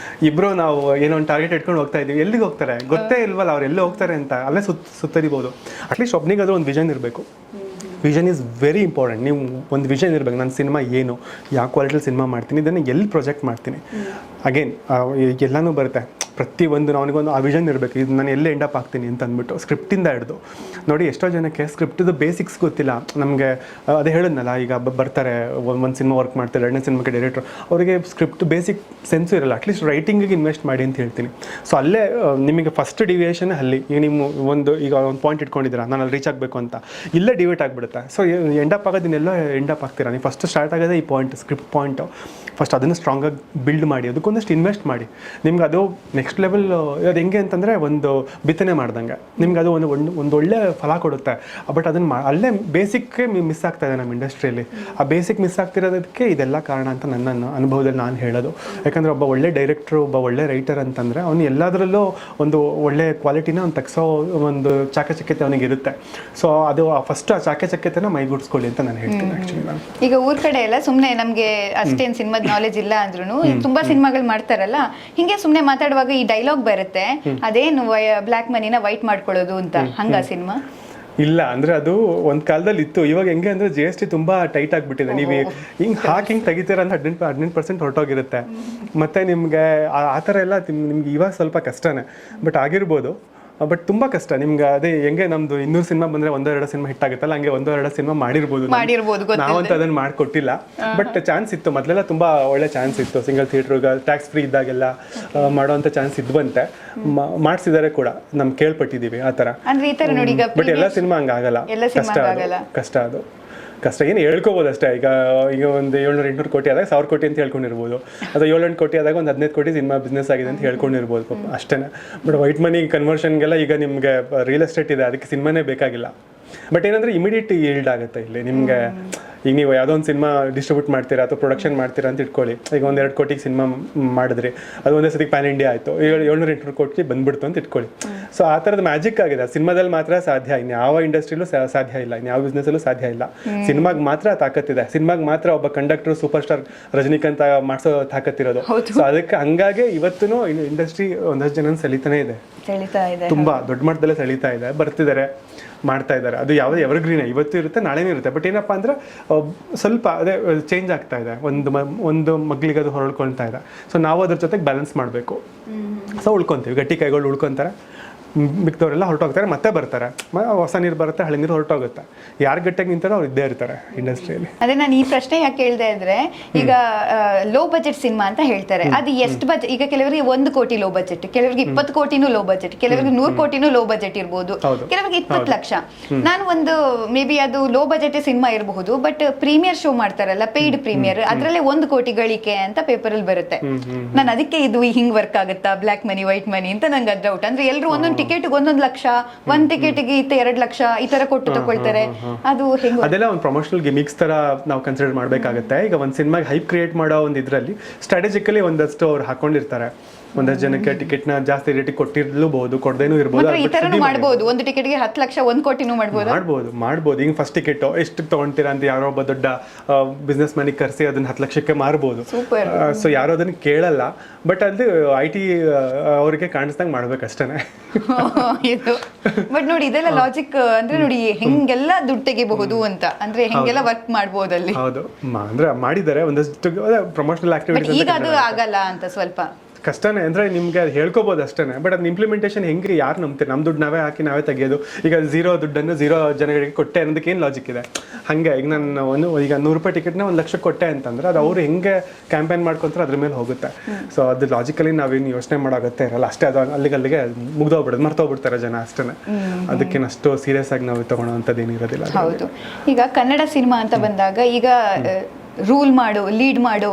ಇಬ್ಬರು ನಾವು ಏನೋ ಒಂದು ಟಾರ್ಗೆಟ್ ಇಟ್ಕೊಂಡು ಹೋಗ್ತಾ ಇದ್ದೀವಿ. ಎಲ್ಲಿಗೆ ಹೋಗ್ತಾರೆ ಗೊತ್ತೇ ಇಲ್ವಲ್ಲ, ಅವ್ರು ಎಲ್ಲಿ ಹೋಗ್ತಾರೆ ಅಂತ ಅಲ್ಲೇ ಸುತ್ತರಿಬೋದು. ಅಟ್ಲೀಸ್ಟ್ ಒಬ್ಬನಿಗೆ ಅದು ಒಂದು ವಿಷನ್ ಇರಬೇಕು. Vision is very important. ನೀವು ಒಂದು ವಿಷನ್ ಇರಬೇಕು, ನನ್ನ ಸಿನಿಮಾ ಏನು, ಯಾವ ಕ್ವಾಲಿಟಿಲಿ ಸಿನಿಮಾ ಮಾಡ್ತೀನಿ, ಇದನ್ನು ಎಲ್ಲಿ ಪ್ರೊಜೆಕ್ಟ್ ಮಾಡ್ತೀನಿ. ಅಗೇನ್ ಎಲ್ಲನೂ ಬರುತ್ತೆ, ಪ್ರತಿಯೊಂದು ಅವನಿಗೊಂದು ಆ ವಿಷನ್ ಇರಬೇಕು. ಇದು ನಾನು ಎಲ್ಲಿ ಎಂಡಪ್ ಆಗ್ತೀನಿ ಅಂತ ಅಂದ್ಬಿಟ್ಟು ಸ್ಕ್ರಿಪ್ಟಿಂದ ಹಿಡಿದು ನೋಡಿ. ಎಷ್ಟೋ ಜನಕ್ಕೆ ಸ್ಕ್ರಿಪ್ಟಿದು ಬೇಸಿಕ್ಸ್ ಗೊತ್ತಿಲ್ಲ. ನಮಗೆ ಅದೇ ಹೇಳಿದ್ನಲ್ಲ, ಈಗ ಬರ್ತಾರೆ ಒಂದು ಸಿನಿಮಾ ವರ್ಕ್ ಮಾಡ್ತಾರೆ, ಎರಡನೇ ಸಿನಿಮಾಕ್ಕೆ ಡೈರೆಕ್ಟ್ರು, ಅವರಿಗೆ ಸ್ಕ್ರಿಪ್ಟ್ ಬೇಸಿಕ್ ಸೆನ್ಸು ಇರಲ್ಲ. ಅಟ್ಲೀಸ್ಟ್ ರೈಟಿಂಗಿಗೆ ಇನ್ವೆಸ್ಟ್ ಮಾಡಿ ಅಂತ ಹೇಳ್ತೀನಿ. ಸೊ ಅಲ್ಲೇ ನಿಮಗೆ ಫಸ್ಟ್ ಡಿವಿಯೇಷನ್ ಅಲ್ಲಿ. ಈಗ ನೀವು ಈಗ ಒಂದು ಪಾಯಿಂಟ್ ಇಟ್ಕೊಂಡಿದ್ದೀರಾ, ನಾನು ಅಲ್ಲಿ ರೀಚ್ ಆಗಬೇಕು ಅಂತ, ಇಲ್ಲೇ ಡಿವೇಟ್ ಆಗಿಬಿಡುತ್ತೆ. ಸೊ ಎಂಡಪ್ ಆಗೋದಿನ್ನೆಲ್ಲ ಎಂಡಪ್ ಆಗ್ತೀರಾ. ನೀವು ಫಸ್ಟ್ ಸ್ಟಾರ್ಟ್ ಆಗೋದೇ ಈ ಪಾಯಿಂಟ್, ಸ್ಕ್ರಿಪ್ಟ್ ಪಾಯಿಂಟು. ಫಸ್ಟ್ ಅದನ್ನು ಸ್ಟ್ರಾಂಗಾಗಿ ಬಿಲ್ಡ್ ಮಾಡಿ, ಅದಕ್ಕೊಂದಷ್ಟು ಇನ್ವೆಸ್ಟ್ ಮಾಡಿ. ನಿಮ್ಗೆ ಅದು ನೆಕ್ಸ್ಟ್ ಲೆವೆಲ್ ಅದು ಹೆಂಗೆ ಅಂತಂದರೆ, ಒಂದು ಬಿತ್ತನೆ ಮಾಡ್ದಂಗೆ ನಿಮ್ಗೆ ಅದು ಒಂದು ಒಳ್ಳೆ ಫಲ ಕೊಡುತ್ತೆ. ಬಟ್ ಅದನ್ನು ಅಲ್ಲೇ ಬೇಸಿಕ್ಗೆ ಮಿಸ್ ಆಗ್ತಾ ಇದೆ ನಮ್ಮ ಇಂಡಸ್ಟ್ರಿಯಲ್ಲಿ. ಆ ಬೇಸಿಕ್ ಮಿಸ್ ಆಗ್ತಿರೋದಕ್ಕೆ ಇದೆಲ್ಲ ಕಾರಣ ಅಂತ ನನ್ನ ಅನುಭವದಲ್ಲಿ ನಾನು ಹೇಳೋದು. ಯಾಕಂದರೆ ಒಬ್ಬ ಒಳ್ಳೆ ಡೈರೆಕ್ಟ್ರು, ಒಬ್ಬ ಒಳ್ಳೆ ರೈಟರ್ ಅಂತಂದರೆ ಅವನು ಎಲ್ಲದರಲ್ಲೂ ಒಂದು ಒಳ್ಳೆ ಕ್ವಾಲಿಟಿನ ಅವ್ನು ತೆಗ್ಸೋ ಒಂದು ಚಾಕಚಕ್ಯತೆ ಅವನಿಗಿರುತ್ತೆ. ಸೊ ಅದು ಫಸ್ಟ್ ಆ ಚಾಕಚಕ್ಯತೆನ ಮೈಗೂಡಿಸ್ಕೊಳ್ಳಿ ಅಂತ ನಾನು ಹೇಳ್ತೀನಿ. ಆ್ಯಕ್ಚುಲಿ ನಾನು ಈಗ ಊರ್ ಕಡೆ ಎಲ್ಲ ಸುಮ್ಮನೆ ನಮಗೆ ಅಷ್ಟೇನು ಸಿನಿಮಾದ ನಾಲೆಜ್ ಇಲ್ಲ ಅಂದ್ರೂ ತುಂಬಾ ಸಿನಿಮಾಗಳು ಮಾಡ್ತಾರಲ್ಲ, ಹಿಂಗೆ ಸುಮ್ಮನೆ ಮಾತಾಡುವಾಗ ಈ ಡೈಲಾಗ್ ಬರುತ್ತೆ, ಅದೇನು ಬ್ಲ್ಯಾಕ್ ಮನಿನ ವೈಟ್ ಮಾಡ್ಕೊಳ್ಳೋದು ಅಂತ, ಹಂಗ ಸಿನಿಮಾ ಇಲ್ಲ ಅಂದ್ರೆ ಅದು ಒಂದ್ ಕಾಲದಲ್ಲಿ ಇತ್ತು. ಇವಾಗ ಹೆಂಗೆ ಅಂದ್ರೆ GST ತುಂಬಾ ಟೈಟ್ ಆಗಿಬಿಟ್ಟಿದೆ. ನೀವು ಹಿಂಗೆ ತೆಗಿತೀರ ಅಂತ 18% ಹೊರಟೋಗಿರುತ್ತೆ. ಮತ್ತೆ ನಿಮ್ಗೆ ಆ ಥರ ಎಲ್ಲ ನಿಮ್ಗೆ ಇವಾಗ ಸ್ವಲ್ಪ ಕಷ್ಟನೇ, ಬಟ್ ಆಗಿರ್ಬೋದು. ಬಟ್ ತುಂಬ ಕಷ್ಟ ನಿಮ್ಗೆ. ಅದೇ ಹೆಂಗೆ ನಮ್ದು 200 ಸಿನಿಮಾ ಬಂದರೆ 1-2 ಸಿನಿಮಾ ಹಿಟ್ ಆಗುತ್ತಲ್ಲ, ಹಂಗೆ 1-2 ಸಿನಿಮಾ ಮಾಡಿರ್ಬೋದು. ನಾವಂತ ಅದನ್ನು ಮಾಡಿಕೊಟ್ಟಿಲ್ಲ, ಬಟ್ ಚಾನ್ಸ್ ಇತ್ತು. ಮೊದಲೆಲ್ಲ ತುಂಬ ಒಳ್ಳೆ ಚಾನ್ಸ್ ಇತ್ತು. ಸಿಂಗಲ್ ಥಿಯೇಟ್ರಿಗೆ ಟ್ಯಾಕ್ಸ್ ಫ್ರೀ ಇದ್ದಾಗೆಲ್ಲ ಮಾಡೋವಂಥ ಚಾನ್ಸ್ ಇದ್ವಂತೆ, ಮಾಡಿಸಿದ್ದಾರೆ ಕೂಡ, ನಮ್ಗೆ ಕೇಳ್ಪಟ್ಟಿದ್ದೀವಿ ಆ ಥರ. ಬಟ್ ಎಲ್ಲ ಸಿನಿಮಾ ಹಂಗಾಗಲ್ಲ, ಕಷ್ಟ ಅದು ಕಷ್ಟ. ಏನು ಹೇಳ್ಕೋಬೋದು ಅಷ್ಟೇ. ಈಗ ಒಂದು 700-800 ಕೋಟಿ ಆದಾಗ 1000 ಕೋಟಿ ಅಂತ ಹೇಳ್ಕೊಂಡಿರ್ಬೋದು, ಅಥವಾ 7-8 ಕೋಟಿ ಆದಾಗ ಒಂದು 15 ಕೋಟಿ ಸಿನಿಮಾ ಬಿಸ್ನೆಸ್ ಆಗಿದೆ ಅಂತ ಹೇಳ್ಕೊಂಡಿರ್ಬೋದು ಪಾಪ, ಅಷ್ಟೇ. ಬಟ್ ವೈಟ್ ಮನಿ ಕನ್ವರ್ಷನ್ಗೆಲ್ಲ ಈಗ ನಿಮಗೆ ರಿಯಲ್ ಎಸ್ಟೇಟ್ ಇದೆ, ಅದಕ್ಕೆ ಸಿನಿಮಾನೇ ಬೇಕಾಗಿಲ್ಲ. ಬಟ್ ಏನಂದರೆ ಇಮಿಡಿಯೇಟ್ ಈಲ್ಡ್ ಆಗುತ್ತೆ ಇಲ್ಲಿ ನಿಮಗೆ. ಈಗ ನೀವು ಯಾವುದೋ ಒಂದು ಸಿನಿಮಾ ಡಿಸ್ಟ್ರಿಬ್ಯೂಟ್ ಮಾಡ್ತೀರಾ ಅಥವಾ ಪ್ರೊಡಕ್ಷನ್ ಮಾಡ್ತೀರಾ ಅಂತ ಇಟ್ಕೊಳ್ಳಿ. ಈಗ 1-2 ಕೋಟಿಗೆ ಸಿನಿಮಾ ಮಾಡಿದ್ರಿ, ಅದು ಒಂದೇ ಸತಿಗೆ ಪ್ಯಾನ್ ಇಂಡಿಯಾ ಆಯಿತು, 700-800 ಕೋಟಿಗೆ ಬಂದ್ಬಿಡ್ತು ಅಂತ ಇಟ್ಕೊಳ್ಳಿ. ಸೊ ಆ ಥರದ ಮ್ಯಾಜಿಕ್ ಆಗಿದೆ. ಸಿನಿಮಾದಲ್ಲಿ ಮಾತ್ರ ಸಾಧ್ಯ, ಇನ್ಯಾವ ಇಂಡಸ್ಟ್ರಿಲೂ ಸಾಧ್ಯ ಇಲ್ಲ, ಇನ್ಯಾವ ಬಿಸ್ನೆಸ್ಸಲ್ಲೂ ಸಾಧ್ಯ ಇಲ್ಲ. ಸಿನಿಮಾಗೆ ಮಾತ್ರ ತಾಕತ್ತಿದೆ, ಸಿನಿಮಾಗೆ ಮಾತ್ರ ಒಬ್ಬ ಕಂಡಕ್ಟರ್ ಸೂಪರ್ ಸ್ಟಾರ್ ರಜನಿಕಾಂತ್ ಮಾಡಿಸೋ ತಾಕತ್ತಿರೋದು. ಸೊ ಅದಕ್ಕೆ ಹಂಗಾಗಿ ಇವತ್ತು ಇಂಡಸ್ಟ್ರಿ ಒಂದಷ್ಟು ಜನ ಸೆಳೀತಾನೆ ಇದೆ, ತುಂಬಾ ದೊಡ್ಡ ಮಟ್ಟದಲ್ಲೇ ಸೆಳೀತಾ ಇದೆ, ಬರ್ತಿದ್ದಾರೆ, ಮಾಡ್ತಾ ಇದ್ದಾರೆ. ಅದು ಯಾವುದೇ ಎವರ್ಗ್ರೀನ್ ಇವತ್ತು ಇರುತ್ತೆ, ನಾಳೆನೂ ಇರುತ್ತೆ. ಬಟ್ ಏನಪ್ಪ ಅಂದ್ರೆ ಸ್ವಲ್ಪ ಅದೇ ಚೇಂಜ್ ಆಗ್ತಾ ಇದೆ, ಒಂದು ಮಗ್ಲಿಗೆ ಅದು ಹೊರಳ್ಕೊಳ್ತಾ ಇದೆ. ಸೊ ನಾವು ಅದ್ರ ಜೊತೆಗೆ ಬ್ಯಾಲೆನ್ಸ್ ಮಾಡಬೇಕು. ಸೊ ಉಳ್ಕೊತೀವಿ, ಗಟ್ಟಿ ಕೈಗಳು ಉಳ್ಕೊತಾರೆ, ಮಿಕ್ದವರೆಲ್ಲ ಹೊರಟೋಗ್ತಾರೆ, ಮತ್ತೆ ಬರ್ತಾರೆ, ಹೊಸ ನೀರು ಬರುತ್ತೆ, ಹಳೆ ನೀರು ಹೊರಟೋಗುತ್ತೆ. ಯಾರು ಗಟ್ಟಿಯಾಗಿ ನಿಂತಾರೋ ಅವ್ರು ಇದ್ದೇ ಇರ್ತಾರೆ ಇಂಡಸ್ಟ್ರಿಯಲ್ಲಿ. ಅದೇ ನಾನು ಈ ಪ್ರಶ್ನೆ ಯಾಕೆ ಕೇಳಿದೆ ಅಂದ್ರೆ, ಈಗ ಲೋ ಬಜೆಟ್ ಸಿನಿಮಾ ಅಂತ ಹೇಳ್ತಾರೆ, ಅದು ಎಷ್ಟು ಬಜೆಟ್? ಈಗ ಕೆಲವರಿಗೆ 1 ಕೋಟಿ ಲೋ ಬಜೆಟ್, ಕೆಲವರಿಗೆ 20 ಕೋಟಿನೂ ಲೋ ಬಜೆಟ್, ಕೆಲವರಿಗೆ 100 ಕೋಟಿನೂ ಲೋ ಬಜೆಟ್ ಇರ್ಬೋದು, ಕೆಲವರಿಗೆ 20 ಲಕ್ಷ. ನಾನು ಒಂದು ಮೇ ಬಿ ಅದು ಲೋ ಬಜೆಟ್ ಸಿನಿಮಾ ಇರಬಹುದು, ಬಟ್ ಪ್ರೀಮಿಯರ್ ಶೋ ಮಾಡ್ತಾರಲ್ಲ, ಪೇಯ್ಡ್ ಪ್ರೀಮಿಯರ್, ಅದರಲ್ಲೇ 1 ಕೋಟಿ ಗಳಿಕೆ ಅಂತ ಪೇಪರ್ ಅಲ್ಲಿ ಬರುತ್ತೆ. ನಾನು ಅದಕ್ಕೆ ಇದು ಹಿಂಗ್ ವರ್ಕ್ ಆಗುತ್ತಾ, ಬ್ಲ್ಯಾಕ್ ಮನಿ ವೈಟ್ ಮನಿ ಅಂತ ನಂಗೆ ಅದು ಡೌಟ್. ಅಂದ್ರೆ ಎಲ್ಲರೂ ಒಂದೊಂದು ಟಿಕೆಟ್ 1 ಲಕ್ಷ, 1 ಟಿಕೆಟ್ಗೆ 2 ಲಕ್ಷ ಈ ತರ ಕೊಟ್ಟು ತಗೊಳ್ತಾರೆ. ಅದು ಹೆಂಗ್? ಅದೆಲ್ಲ ಒಂದು ಪ್ರಮೋಷನಲ್ ಗಿಮಿಕ್ಸ್ ತರ ನಾವು ಕನ್ಸಿಡರ್ ಮಾಡಬೇಕಾಗುತ್ತೆ. ಈಗ ಒಂದು ಸಿನಿಮಾಗೆ ಹೈಪ್ ಕ್ರಿಯೇಟ್ ಮಾಡೋ ಒಂದು ಇದರಲ್ಲಿ ಸ್ಟ್ರಾಟಜಿಕಲಿ ಒಂದಷ್ಟು ಅವ್ರು ಹಾಕೊಂಡಿರ್ತಾರೆ. ಒಂದಷ್ಟು ಜನಕ್ಕೆ ಟಿಕೆಟ್ನ ಜಾಸ್ತಿ ರೇಟಿಗೆ ಕೊಟ್ಟಿರಲೂಬಹುದು, ಕೊಡದೇನೂ ಇರ್ಬೋದು. ಒಂದು ಟಿಕೆಟ್ಗೆ 10 ಲಕ್ಷ 1 ಕೋಟಿನೂ ಮಾಡ್ಬೋದು. ಈಗ ಫಸ್ಟ್ ಟಿಕೆಟ್ ಎಷ್ಟು ತಗೊಂತೀರಾ ಅಂತ ಯಾರೋ ಒಬ್ಬ ದೊಡ್ಡ ಬಿಸ್ನೆಸ್ ಮನಿ ಕರೆಸಿ ಅದನ್ನ 10 ಲಕ್ಷಕ್ಕೆ ಮಾರ್ಬೋದು. ಸೊ ಯಾರು ಅದನ್ನ ಕೇಳಲ್ಲ, ಬಟ್ ಅದು IT ಅವ್ರಿಗೆ ಕಾಣಿಸ್ದಂಗೆ ಮಾಡ್ಬೇಕಷ್ಟೇ. ಬಟ್ ನೋಡಿ, ಇದೆಲ್ಲ ಲಾಜಿಕ್ ಅಂದ್ರೆ ನೋಡಿ ಹೆಂಗೆಲ್ಲ ದುಡ್ಡು ತೆಗಿಬಹುದು ಅಂತ, ಅಂದ್ರೆ ಹೆಂಗೆಲ್ಲ ವರ್ಕ್ ಮಾಡಬಹುದು ಅಲ್ಲಿ. ಹೌದು, ಅಂದ್ರೆ ಮಾಡಿದ್ದಾರೆ ಒಂದಷ್ಟು ಪ್ರಮೋಷನಲ್ ಆಕ್ಟಿವಿಟೀಸ್. ಈಗ ಅದು ಆಗಲ್ಲ ಅಂತ ಸ್ವಲ್ಪ ಕಷ್ಟನೇ ಅಂದರೆ ನಿಮಗೆ ಅದು ಹೇಳ್ಕೊಬೋದು ಅಷ್ಟೇ, ಬಟ್ ಅದನ್ನ ಇಂಪ್ಲಿಮೆಂಟೇಷನ್ ಹೆಂಗೆ ಯಾರು ನಂಬ್ತೀರಿ? ನಮ್ಮ ದುಡ್ಡು ನಾವೇ ಹಾಕಿ ನಾವೇ ತೆಗೆಯೋದು. ಈಗ 0 ದುಡ್ಡನ್ನು 0 ಜನಗಳಿಗೆ ಕೊಟ್ಟೆ ಅನ್ನೋದಕ್ಕೆ ಏನು ಲಾಜಿಕ್ ಇದೆ? ಹಾಗೆ ಈಗ ನಾನು ಈಗ 100 ರೂಪಾಯಿ ಟಿಕೆಟ್ನ 1 ಲಕ್ಷ ಕೊಟ್ಟೆ ಅಂತಂದ್ರೆ ಅದು ಅವ್ರು ಹೆಂಗೆ ಕ್ಯಾಂಪೇನ್ ಮಾಡ್ಕೊಂತಾರೆ ಅದ್ರ ಮೇಲೆ ಹೋಗುತ್ತೆ. ಸೊ ಅದು ಲಾಜಿಕಲಿ ನಾವೇನು ಯೋಚನೆ ಮಾಡೋಗುತ್ತೆ ಇರಲ್ಲ, ಅಷ್ಟೇ. ಅದು ಅಲ್ಲಿಗೆ ಮುಗ್ದೋಗ್ಬಿಡೋದು, ಮರ್ತೋಗ್ಬಿಡ್ತಾರೆ ಜನ ಅಷ್ಟೇ. ಅದಕ್ಕೇನು ಅಷ್ಟು ಸೀರಿಯಸ್ ಆಗಿ ನಾವು ತಗೊಳ್ಳೋವಂಥದ್ದು ಏನಿರೋದಿಲ್ಲ. ಹೌದು. ಈಗ ಕನ್ನಡ ಸಿನಿಮಾ ಅಂತ ಬಂದಾಗ ಈಗ ರೂಲ್ ಮಾಡು, ಲೀಡ್ ಮಾಡು,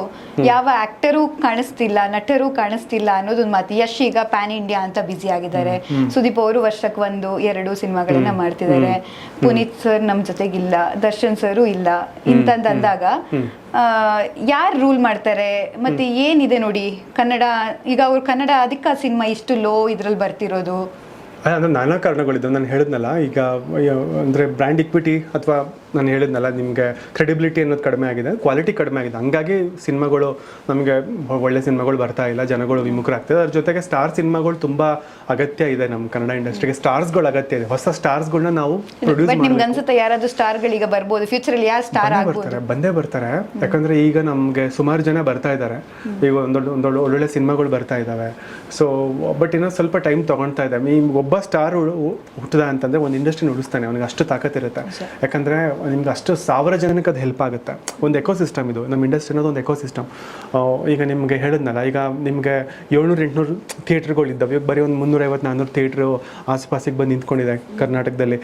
ಯಾವ ಆಕ್ಟರು ಕಾಣಿಸ್ತಿಲ್ಲ, ನಟರು ಕಾಣಿಸ್ತಿಲ್ಲ ಅನ್ನೋದೊಂದು ಮಾತು. ಯಶ್ ಈಗ ಪ್ಯಾನ್ ಇಂಡಿಯಾ ಅಂತ ಬ್ಯುಸಿ ಆಗಿದ್ದಾರೆ. ಸುದೀಪ್ ಅವರು ವರ್ಷಕ್ಕೆ 1-2 ಸಿನಿಮಾಗಳನ್ನ ಮಾಡ್ತಿದ್ದಾರೆ. ಪುನೀತ್ ಸರ್ ನಮ್ಮ ಜೊತೆಗಿಲ್ಲ, ದರ್ಶನ್ ಸರು ಇಲ್ಲ. ಇಂತಂದಾಗ ಯಾರು ರೂಲ್ ಮಾಡ್ತಾರೆ? ಮತ್ತೆ ಏನಿದೆ ನೋಡಿ ಕನ್ನಡ, ಈಗ ಅವ್ರು ಕನ್ನಡ ಅದಕ್ಕೆ ಸಿನಿಮಾ ಇಷ್ಟು ಲೋ ಇದ್ರಲ್ಲಿ ಬರ್ತಿರೋದು? ಅಂದರೆ ನಾನಾ ಕಾರಣಗಳಿದ್ದಾವೆ. ನಾನು ಹೇಳಿದ್ನಲ್ಲ, ಈಗ ಅಂದರೆ ಬ್ರ್ಯಾಂಡ್ ಇಕ್ವಿಟಿ ಅಥವಾ ನಾನು ಹೇಳಿದ್ನಲ್ಲ ನಿಮಗೆ ಕ್ರೆಡಿಬಿಲಿಟಿ ಅನ್ನೋದು ಕಡಿಮೆ ಆಗಿದೆ, ಕ್ವಾಲಿಟಿ ಕಡಿಮೆ ಆಗಿದೆ. ಹಂಗಾಗಿ ಸಿನಿಮಾಗಳು ನಮಗೆ ಒಳ್ಳೆ ಸಿನಿಮಾಗಳು ಬರ್ತಾ ಇಲ್ಲ, ಜನಗಳು ವಿಮುಖರಾಗ್ತದೆ. ಅದ್ರ ಜೊತೆಗೆ ಸ್ಟಾರ್ ಸಿನಿಮಾಗಳು ತುಂಬ ಅಗತ್ಯ ಇದೆ ನಮ್ಮ ಕನ್ನಡ ಇಂಡಸ್ಟ್ರಿಗೆ. ಸ್ಟಾರ್ಸ್ಗಳು ಅಗತ್ಯ ಇದೆ, ಹೊಸ ಸ್ಟಾರ್ಸ್ಗಳನ್ನ ನಾವು ಪ್ರೊಡ್ಯೂಸ್ ಮಾಡಿ. ನಿಮ್ಗೆ ಅನ್ಸುತ್ತೆ ಯಾರಾದ್ರೂ ಸ್ಟಾರ್ಗಳು ಈಗ ಬರ್ಬೋದು ಫ್ಯೂಚರಲ್ಲಿ? ಯಾರು ಸ್ಟಾರ್ ಆಗ್ಬೋದು? ಬಂದೇ ಬರ್ತಾರೆ. ಯಾಕಂದರೆ ಈಗ ನಮಗೆ ಸುಮಾರು ಜನ ಬರ್ತಾ ಇದ್ದಾರೆ, ಈಗ ಒಂದೊಳ್ಳೆ ಒಳ್ಳೊಳ್ಳೆ ಸಿನಿಮಾಗಳು ಬರ್ತಾ ಇದ್ದಾವೆ. ಸೊ ಬಟ್ ಇನ್ನೂ ಸ್ವಲ್ಪ ಟೈಮ್ ತೊಗೊಳ್ತಾ ಇದೆ. ಒಬ್ಬ ಸ್ಟಾರ್ ಹುಟ್ಟದ ಅಂತಂದರೆ ಒಂದು ಇಂಡಸ್ಟ್ರಿನ ಉಳಿಸ್ತಾನೆ, ಅವನಿಗೆ ಅಷ್ಟು ತಾಕತ್ತಿರುತ್ತೆ. ಯಾಕಂದರೆ ನಿಮ್ಗೆ ಅಷ್ಟು 1000 ಜನಕ್ಕೆ ಅದು ಹೆಲ್ಪ್ ಆಗುತ್ತೆ. ಒಂದು ಎಕೋಸಿಸ್ಟಮ್ ಇದು, ನಮ್ಮ ಇಂಡಸ್ಟ್ರಿ ಅನ್ನೋದು ಒಂದು ಎಕೋಸಿಸ್ಟಮ್. ಈಗ ನಿಮಗೆ ಹೇಳಿದ್ನಲ್ಲ, ಈಗ ನಿಮಗೆ 700-800 ಥಿಯೇಟ್ರ್ಗಳು ಇದ್ದಾವೆ. ಈಗ ಬರೀ ಒಂದು 350-400 ಥಿಯೇಟ್ರು ಆಸುಪಾಸಿಗೆ ಬಂದು ನಿಂತ್ಕೊಂಡಿದೆ ಕರ್ನಾಟಕದಲ್ಲಿ,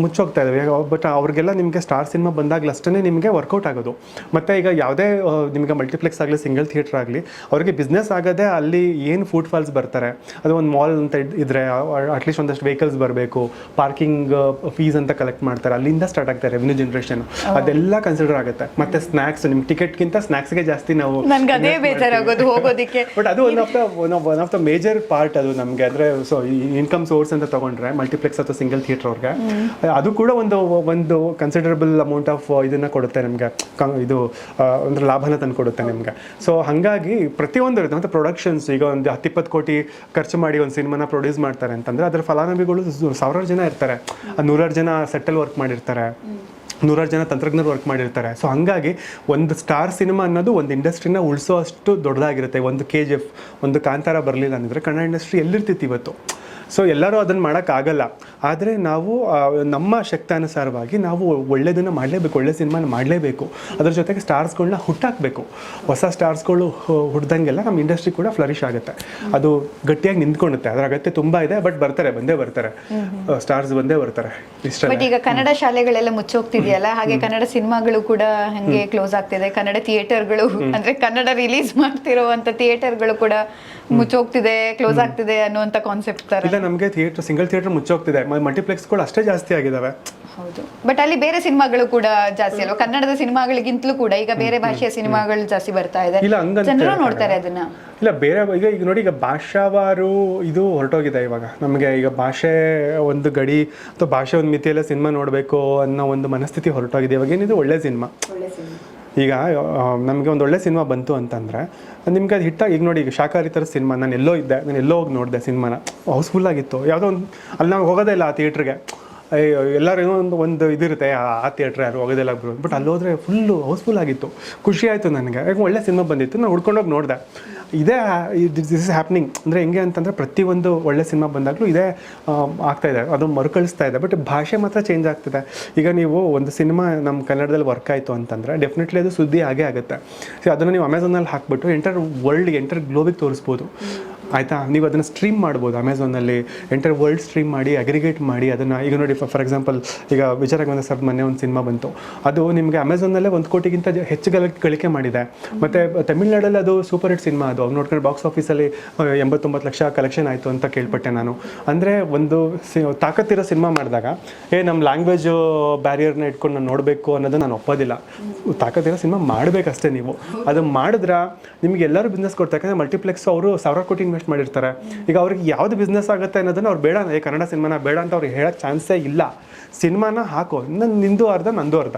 ಮುಚ್ಚೋಗ್ತಾ ಇದ್ದಾವೆ. ಬಟ್ ಅವ್ರಿಗೆಲ್ಲ ನಿಮಗೆ ಸ್ಟಾರ್ ಸಿನಿಮಾ ಬಂದಾಗಲೂ ಅಷ್ಟೇ ನಿಮಗೆ ವರ್ಕೌಟ್ ಆಗೋದು. ಮತ್ತು ಈಗ ಯಾವುದೇ ನಿಮಗೆ ಮಲ್ಟಿಪ್ಲೆಕ್ಸ್ ಆಗಲಿ, ಸಿಂಗಲ್ ಥಿಯೇಟ್ರ್ ಆಗಲಿ, ಅವ್ರಿಗೆ ಬಿಸ್ನೆಸ್ ಆಗೋದೇ ಅಲ್ಲಿ ಏನು ಫುಟ್ ಫಾಲ್ಸ್ ಬರ್ತಾರೆ. ಅದು ಒಂದು ಮಾಲ್ ಅಂತ ಇದ್ದರೆ ಅಟ್ಲೀಸ್ಟ್ ಒಂದಷ್ಟು ವೆಹಿಕಲ್ಸ್ ಬರಬೇಕು, ಪಾರ್ಕಿಂಗ್ ಫೀಸ್ ಅಂತ ಕಲೆಕ್ಟ್ ಮಾಡ್ತಾರೆ, ಅಲ್ಲಿಂದ ಸ್ಟಾರ್ಟ್ ಆಗ್ತಾರೆ ರೆವೆನ್ಯೂ ಜನರೇಷನ್. ಅದೆಲ್ಲ ಕನ್ಸಿಡರ್ ಆಗುತ್ತೆ. ಮತ್ತೆ ಸ್ನ್ಯಾಕ್ಸ್, ನಿಮ್ಮ ಟಿಕೆಟ್ಗಿಂತ ಸ್ನ್ಯಾಕ್ಸ್ಗೆ ಜಾಸ್ತಿ ನಾವು ಹೋಗೋದಕ್ಕೆ. ಬಟ್ ಅದು one of the major part ಅದು ನಮಗೆ. ಅಂದರೆ ಸೊ ಇನ್ಕಮ್ ಸೋರ್ಸ್ ಅಂತ ತಗೊಂಡ್ರೆ ಮಲ್ಟಿಪ್ಲೆಕ್ಸ್ ಅಥವಾ ಸಿಂಗಲ್ ಥಿಯೇಟರ್ ಅವ್ರಿಗೆ ಅದು ಕೂಡ ಒಂದು ಕನ್ಸಿಡರಬಲ್ ಅಮೌಂಟ್ ಆಫ್ ಇದನ್ನು ಕೊಡುತ್ತೆ ನಮಗೆ, ಇದು ಒಂದು ಲಾಭನ ತಂದು ಕೊಡುತ್ತೆ ನಿಮಗೆ. ಸೊ ಹಾಗಾಗಿ ಪ್ರತಿಯೊಂದು ಇರುತ್ತೆ. ಮತ್ತು ಪ್ರೊಡಕ್ಷನ್ಸ್, ಈಗ ಒಂದು 10-20 ಕೋಟಿ ಖರ್ಚು ಮಾಡಿ ಒಂದು ಸಿನಿಮಾನ ಪ್ರೊಡ್ಯೂಸ್ ಮಾಡ್ತಾರೆ ಅಂತಂದರೆ ಅದರ ಫಲಾನುಭವಿಗಳು 1000 ಜನ ಇರ್ತಾರೆ. 100 ಜನ ಸೆಟ್ಟಲ್ಲಿ ವರ್ಕ್ ಮಾಡಿರ್ತಾರೆ, 100 ಜನ ತಂತ್ರಜ್ಞರು ವರ್ಕ್ ಮಾಡಿರ್ತಾರೆ. ಸೊ ಹಾಗಾಗಿ ಒಂದು ಸ್ಟಾರ್ ಸಿನಿಮಾ ಅನ್ನೋದು ಒಂದು ಇಂಡಸ್ಟ್ರಿನ ಉಳಿಸೋ ಅಷ್ಟು ದೊಡ್ಡದಾಗಿರುತ್ತೆ. ಒಂದು KGF, ಒಂದು ಕಾಂತಾರ ಬರಲಿಲ್ಲ ಅಂದರೆ ಕನ್ನಡ ಇಂಡಸ್ಟ್ರಿ ಎಲ್ಲಿರ್ತಿತ್ತು ಇವತ್ತು? ಸೊ ಎಲ್ಲರೂ ಅದನ್ನು ಮಾಡೋಕ್ಕಾಗಲ್ಲ. ಆದರೆ ನಾವು ನಮ್ಮ ಶಕ್ತಾನುಸಾರವಾಗಿ ನಾವು ಒಳ್ಳೆಯದನ್ನು ಮಾಡಲೇಬೇಕು, ಒಳ್ಳೆ ಸಿನಿಮಾನ ಮಾಡಲೇಬೇಕು. ಅದ್ರ ಜೊತೆಗೆ ಸ್ಟಾರ್ಸ್ಗಳನ್ನ ಹುಟ್ಟಾಕಬೇಕು. ಹೊಸ ಸ್ಟಾರ್ಸ್ಗಳು ಹುಟ್ಟಿದಂಗೆಲ್ಲ ನಮ್ಮ ಇಂಡಸ್ಟ್ರಿ ಕೂಡ ಫ್ಲರಿಶ್ ಆಗುತ್ತೆ, ಅದು ಗಟ್ಟಿಯಾಗಿ ನಿಂತ್ಕೊಳ್ಳುತ್ತೆ. ಅದರ ಅಗತ್ಯ ತುಂಬ ಇದೆ. ಬಟ್ ಬಂದೇ ಬರ್ತಾರೆ ಸ್ಟಾರ್ಸ್, ಬಂದೇ ಬರ್ತಾರೆ. ಇಷ್ಟ. ಬಟ್ ಈಗ ಕನ್ನಡ ಶಾಲೆಗಳೆಲ್ಲ ಮುಚ್ಚೋಗ್ತಿದೆಯಲ್ಲ, ಹಾಗೆ ಕನ್ನಡ ಸಿನಿಮಾಗಳು ಕೂಡ ಹಂಗೆ ಕ್ಲೋಸ್ ಆಗ್ತಿದೆ. ಕನ್ನಡ ಥಿಯೇಟರ್ಗಳು ಅಂದರೆ ಕನ್ನಡ ರಿಲೀಸ್ ಮಾಡ್ತಿರುವಂಥ ಥಿಯೇಟರ್ಗಳು ಕೂಡ ಮುಚ್ಚೋಗ್ತಿದೆ, ಕ್ಲೋಸ್ ಆಗ್ತಿದೆ ಅನ್ನುವಂಥ ಕಾನ್ಸೆಪ್ಟ್ ತರ. ಇಲ್ಲ, ನಮಗೆ ಥಿಯೇಟರ್, ಸಿಂಗಲ್ ಥಿಯೇಟರ್ ಮುಚ್ಚೋಗ್ತಿದೆ, ಮಲ್ಟಿಪ್ಲೆಕ್ಸ್ಗಳು ಅಷ್ಟೇ ಜಾಸ್ತಿ ಆಗಿದ್ದಾವೆ. ಹೌದು, ಬಟ್ ಅಲ್ಲಿ ಬೇರೆ ಸಿನಿಮಾಗಳು ಕೂಡ ಜಾಸ್ತಿ ಅಲ್ವಾ? ಕನ್ನಡದ ಸಿನಿಮಾಗಳಿಗಿಂತಲೂ ಕೂಡ ಈಗ ಬೇರೆ ಭಾಷೆಯ ಸಿನಿಮಾಗಳು ಜಾಸ್ತಿ ಬರ್ತಾ ಇದೆ, ಜನರು ನೋಡ್ತಾರೆ ಅದನ್ನ. ಇಲ್ಲ ಬೇರೆ ಈಗ ನೋಡಿ, ಈಗ ಭಾಷಾವಾರು ಇದು ಹೊರಟೋಗಿದೆ ಇವಾಗ ನಮಗೆ. ಈಗ ಭಾಷೆ ಒಂದು ಗಡಿ ಅಥವಾ ಭಾಷೆ ಒಂದು ಮಿತಿಯೆಲ್ಲ ಸಿನಿಮಾ ನೋಡಬೇಕು ಅನ್ನೋ ಒಂದು ಮನಸ್ಥಿತಿ ಹೊರಟೋಗಿದೆ. ಇವಾಗ ಏನಿದೆ, ಒಳ್ಳೆ ಸಿನಿಮಾ. ಈಗ ನಮಗೆ ಒಂದು ಒಳ್ಳೆ ಸಿನಿಮಾ ಬಂತು ಅಂತಂದರೆ ನಿಮ್ಗೆ ಅದು ಹಿಟ್ಟಾಗಿ, ಈಗ ನೋಡಿ, ಈಗ ಶಾಕಾಹಾರಿ ಥರ ಸಿನಿಮಾ ನಾನು ಎಲ್ಲೋ ಹೋಗಿ ನೋಡಿದೆ ಸಿನಿಮಾನ, ಹೌಸ್ಫುಲ್ ಆಗಿತ್ತು. ಯಾವುದೋ ಒಂದು ಅಲ್ಲಿ ನಾವು ಹೋಗೋದೇ ಇಲ್ಲ ಆ ಥಿಯೇಟ್ರಿಗೆ. ಎಲ್ಲರೂ ಏನೋ ಒಂದು ಇದಿರುತ್ತೆ, ಆ ಥಿಯೇಟ್ರ್ ಯಾರು ಹೋಗೋದಿಲ್ಲ ಬರೋ. ಬಟ್ ಅಲ್ಲಿ ಹೋದರೆ ಫುಲ್ಲು ಹೌಸ್ಫುಲ್ ಆಗಿತ್ತು, ಖುಷಿ ಆಯಿತು ನನಗೆ. ಈಗ ಒಳ್ಳೆ ಸಿನಿಮಾ ಬಂದಿತ್ತು, ನಾನು ಹುಡ್ಕೊಂಡೋಗಿ ನೋಡಿದೆ. ಇದೇ ದಿಸ್ ಇಸ್ ಹ್ಯಾಪ್ನಿಂಗ್. ಅಂದರೆ ಹೆಂಗೆ ಅಂತಂದರೆ ಪ್ರತಿಯೊಂದು ಒಳ್ಳೆ ಸಿನಿಮಾ ಬಂದಾಗಲೂ ಇದೇ ಆಗ್ತಾಯಿದೆ, ಅದು ಮರುಕಳಿಸ್ತಾ ಇದೆ. ಬಟ್ ಭಾಷೆ ಮಾತ್ರ ಚೇಂಜ್ ಆಗ್ತಿದೆ. ಈಗ ನೀವು ಒಂದು ಸಿನಿಮಾ ನಮ್ಮ ಕನ್ನಡದಲ್ಲಿ ವರ್ಕ್ ಆಯಿತು ಅಂತಂದರೆ ಡೆಫಿನೆಟ್ಲಿ ಅದು ಸುದ್ದಿ ಆಗೇ ಆಗುತ್ತೆ. ಸೊ ಅದನ್ನು ನೀವು ಅಮೆಝಾನಲ್ಲಿ ಹಾಕ್ಬಿಟ್ಟು ಎಂಟರ್ ಗ್ಲೋಬಿಗೆ ತೋರಿಸ್ಬೋದು, ಆಯಿತಾ? ನೀವು ಅದನ್ನು ಸ್ಟ್ರೀಮ್ ಮಾಡ್ಬೋದು ಅಮೆಝಾನಲ್ಲಿ, ಎಂಟರ್ ವರ್ಲ್ಡ್ ಸ್ಟ್ರೀಮ್ ಮಾಡಿ, ಅಗ್ರಿಗೇಟ್ ಮಾಡಿ ಅದನ್ನು. ಈಗ ನೋಡಿ, ಫಾರ್ ಎಕ್ಸಾಂಪಲ್ ಈಗ ವಿಜಯ ರಾಘವೇಂದ್ರ ಸರ್ ಮೊನ್ನೆ ಒಂದು ಸಿನಿಮಾ ಬಂತು, ಅದು ನಿಮಗೆ ಅಮೆಝಾನಲ್ಲೇ 1 ಕೋಟಿಗಿಂತ ಹೆಚ್ಚು ಗಳಿಕೆ ಮಾಡಿದೆ. ಮತ್ತು ತಮಿಳ್ನಾಡಲ್ಲಿ ಅದು ಸೂಪರ್ ಹಿಟ್ ಸಿನಿಮಾ. ಅದು ನೋಡ್ಕೊಂಡು ಬಾಕ್ಸ್ ಆಫೀಸಲ್ಲಿ 89 ಲಕ್ಷ ಕಲೆಕ್ಷನ್ ಆಯಿತು ಅಂತ ಕೇಳ್ಪಟ್ಟೆ ನಾನು. ಅಂದರೆ ಒಂದು ತಾಕತ್ತಿರೋ ಸಿನಿಮಾ ಮಾಡಿದಾಗ ನಮ್ಮ ಲ್ಯಾಂಗ್ವೇಜ್ ಬ್ಯಾರಿಯರ್ನ ಇಟ್ಕೊಂಡು ನಾನು ನೋಡಬೇಕು ಅನ್ನೋದು ನಾನು ಒಪ್ಪೋದಿಲ್ಲ. ತಾಕತ್ತಿರೋ ಸಿನಿಮಾ ಮಾಡಬೇಕಷ್ಟೇ. ನೀವು ಅದು ಮಾಡಿದ್ರೆ ನಿಮ್ಗೆ ಎಲ್ಲರೂ ಬಿಸ್ನೆಸ್ ಕೊಡ್ತಾರೆ. ಯಾಕಂದರೆ ಮಲ್ಟಿಪ್ಲೆಕ್ಸ್ ಅವರು 1000 ಕೋಟಿ ಇನ್ವೆಸ್ಟ್ ಮಾಡಿರ್ತಾರೆ. ಈಗ ಅವ್ರಿಗೆ ಯಾವ್ದು ಬಿಸ್ನೆಸ್ ಆಗುತ್ತೆ ಅನ್ನೋದನ್ನ ಅವ್ರು ಬೇಡ, ಕನ್ನಡ ಸಿನಿಮಾನ ಬೇಡ ಅಂತ ಅವ್ರಿಗೆ ಹೇಳೋಕ್ಕೆ ಚಾನ್ಸೇ ಇಲ್ಲ. ಸಿನಿಮಾನ ಹಾಕೋ, ನಿಂದು ಅರ್ಧ ನಂದು ಅರ್ಧ,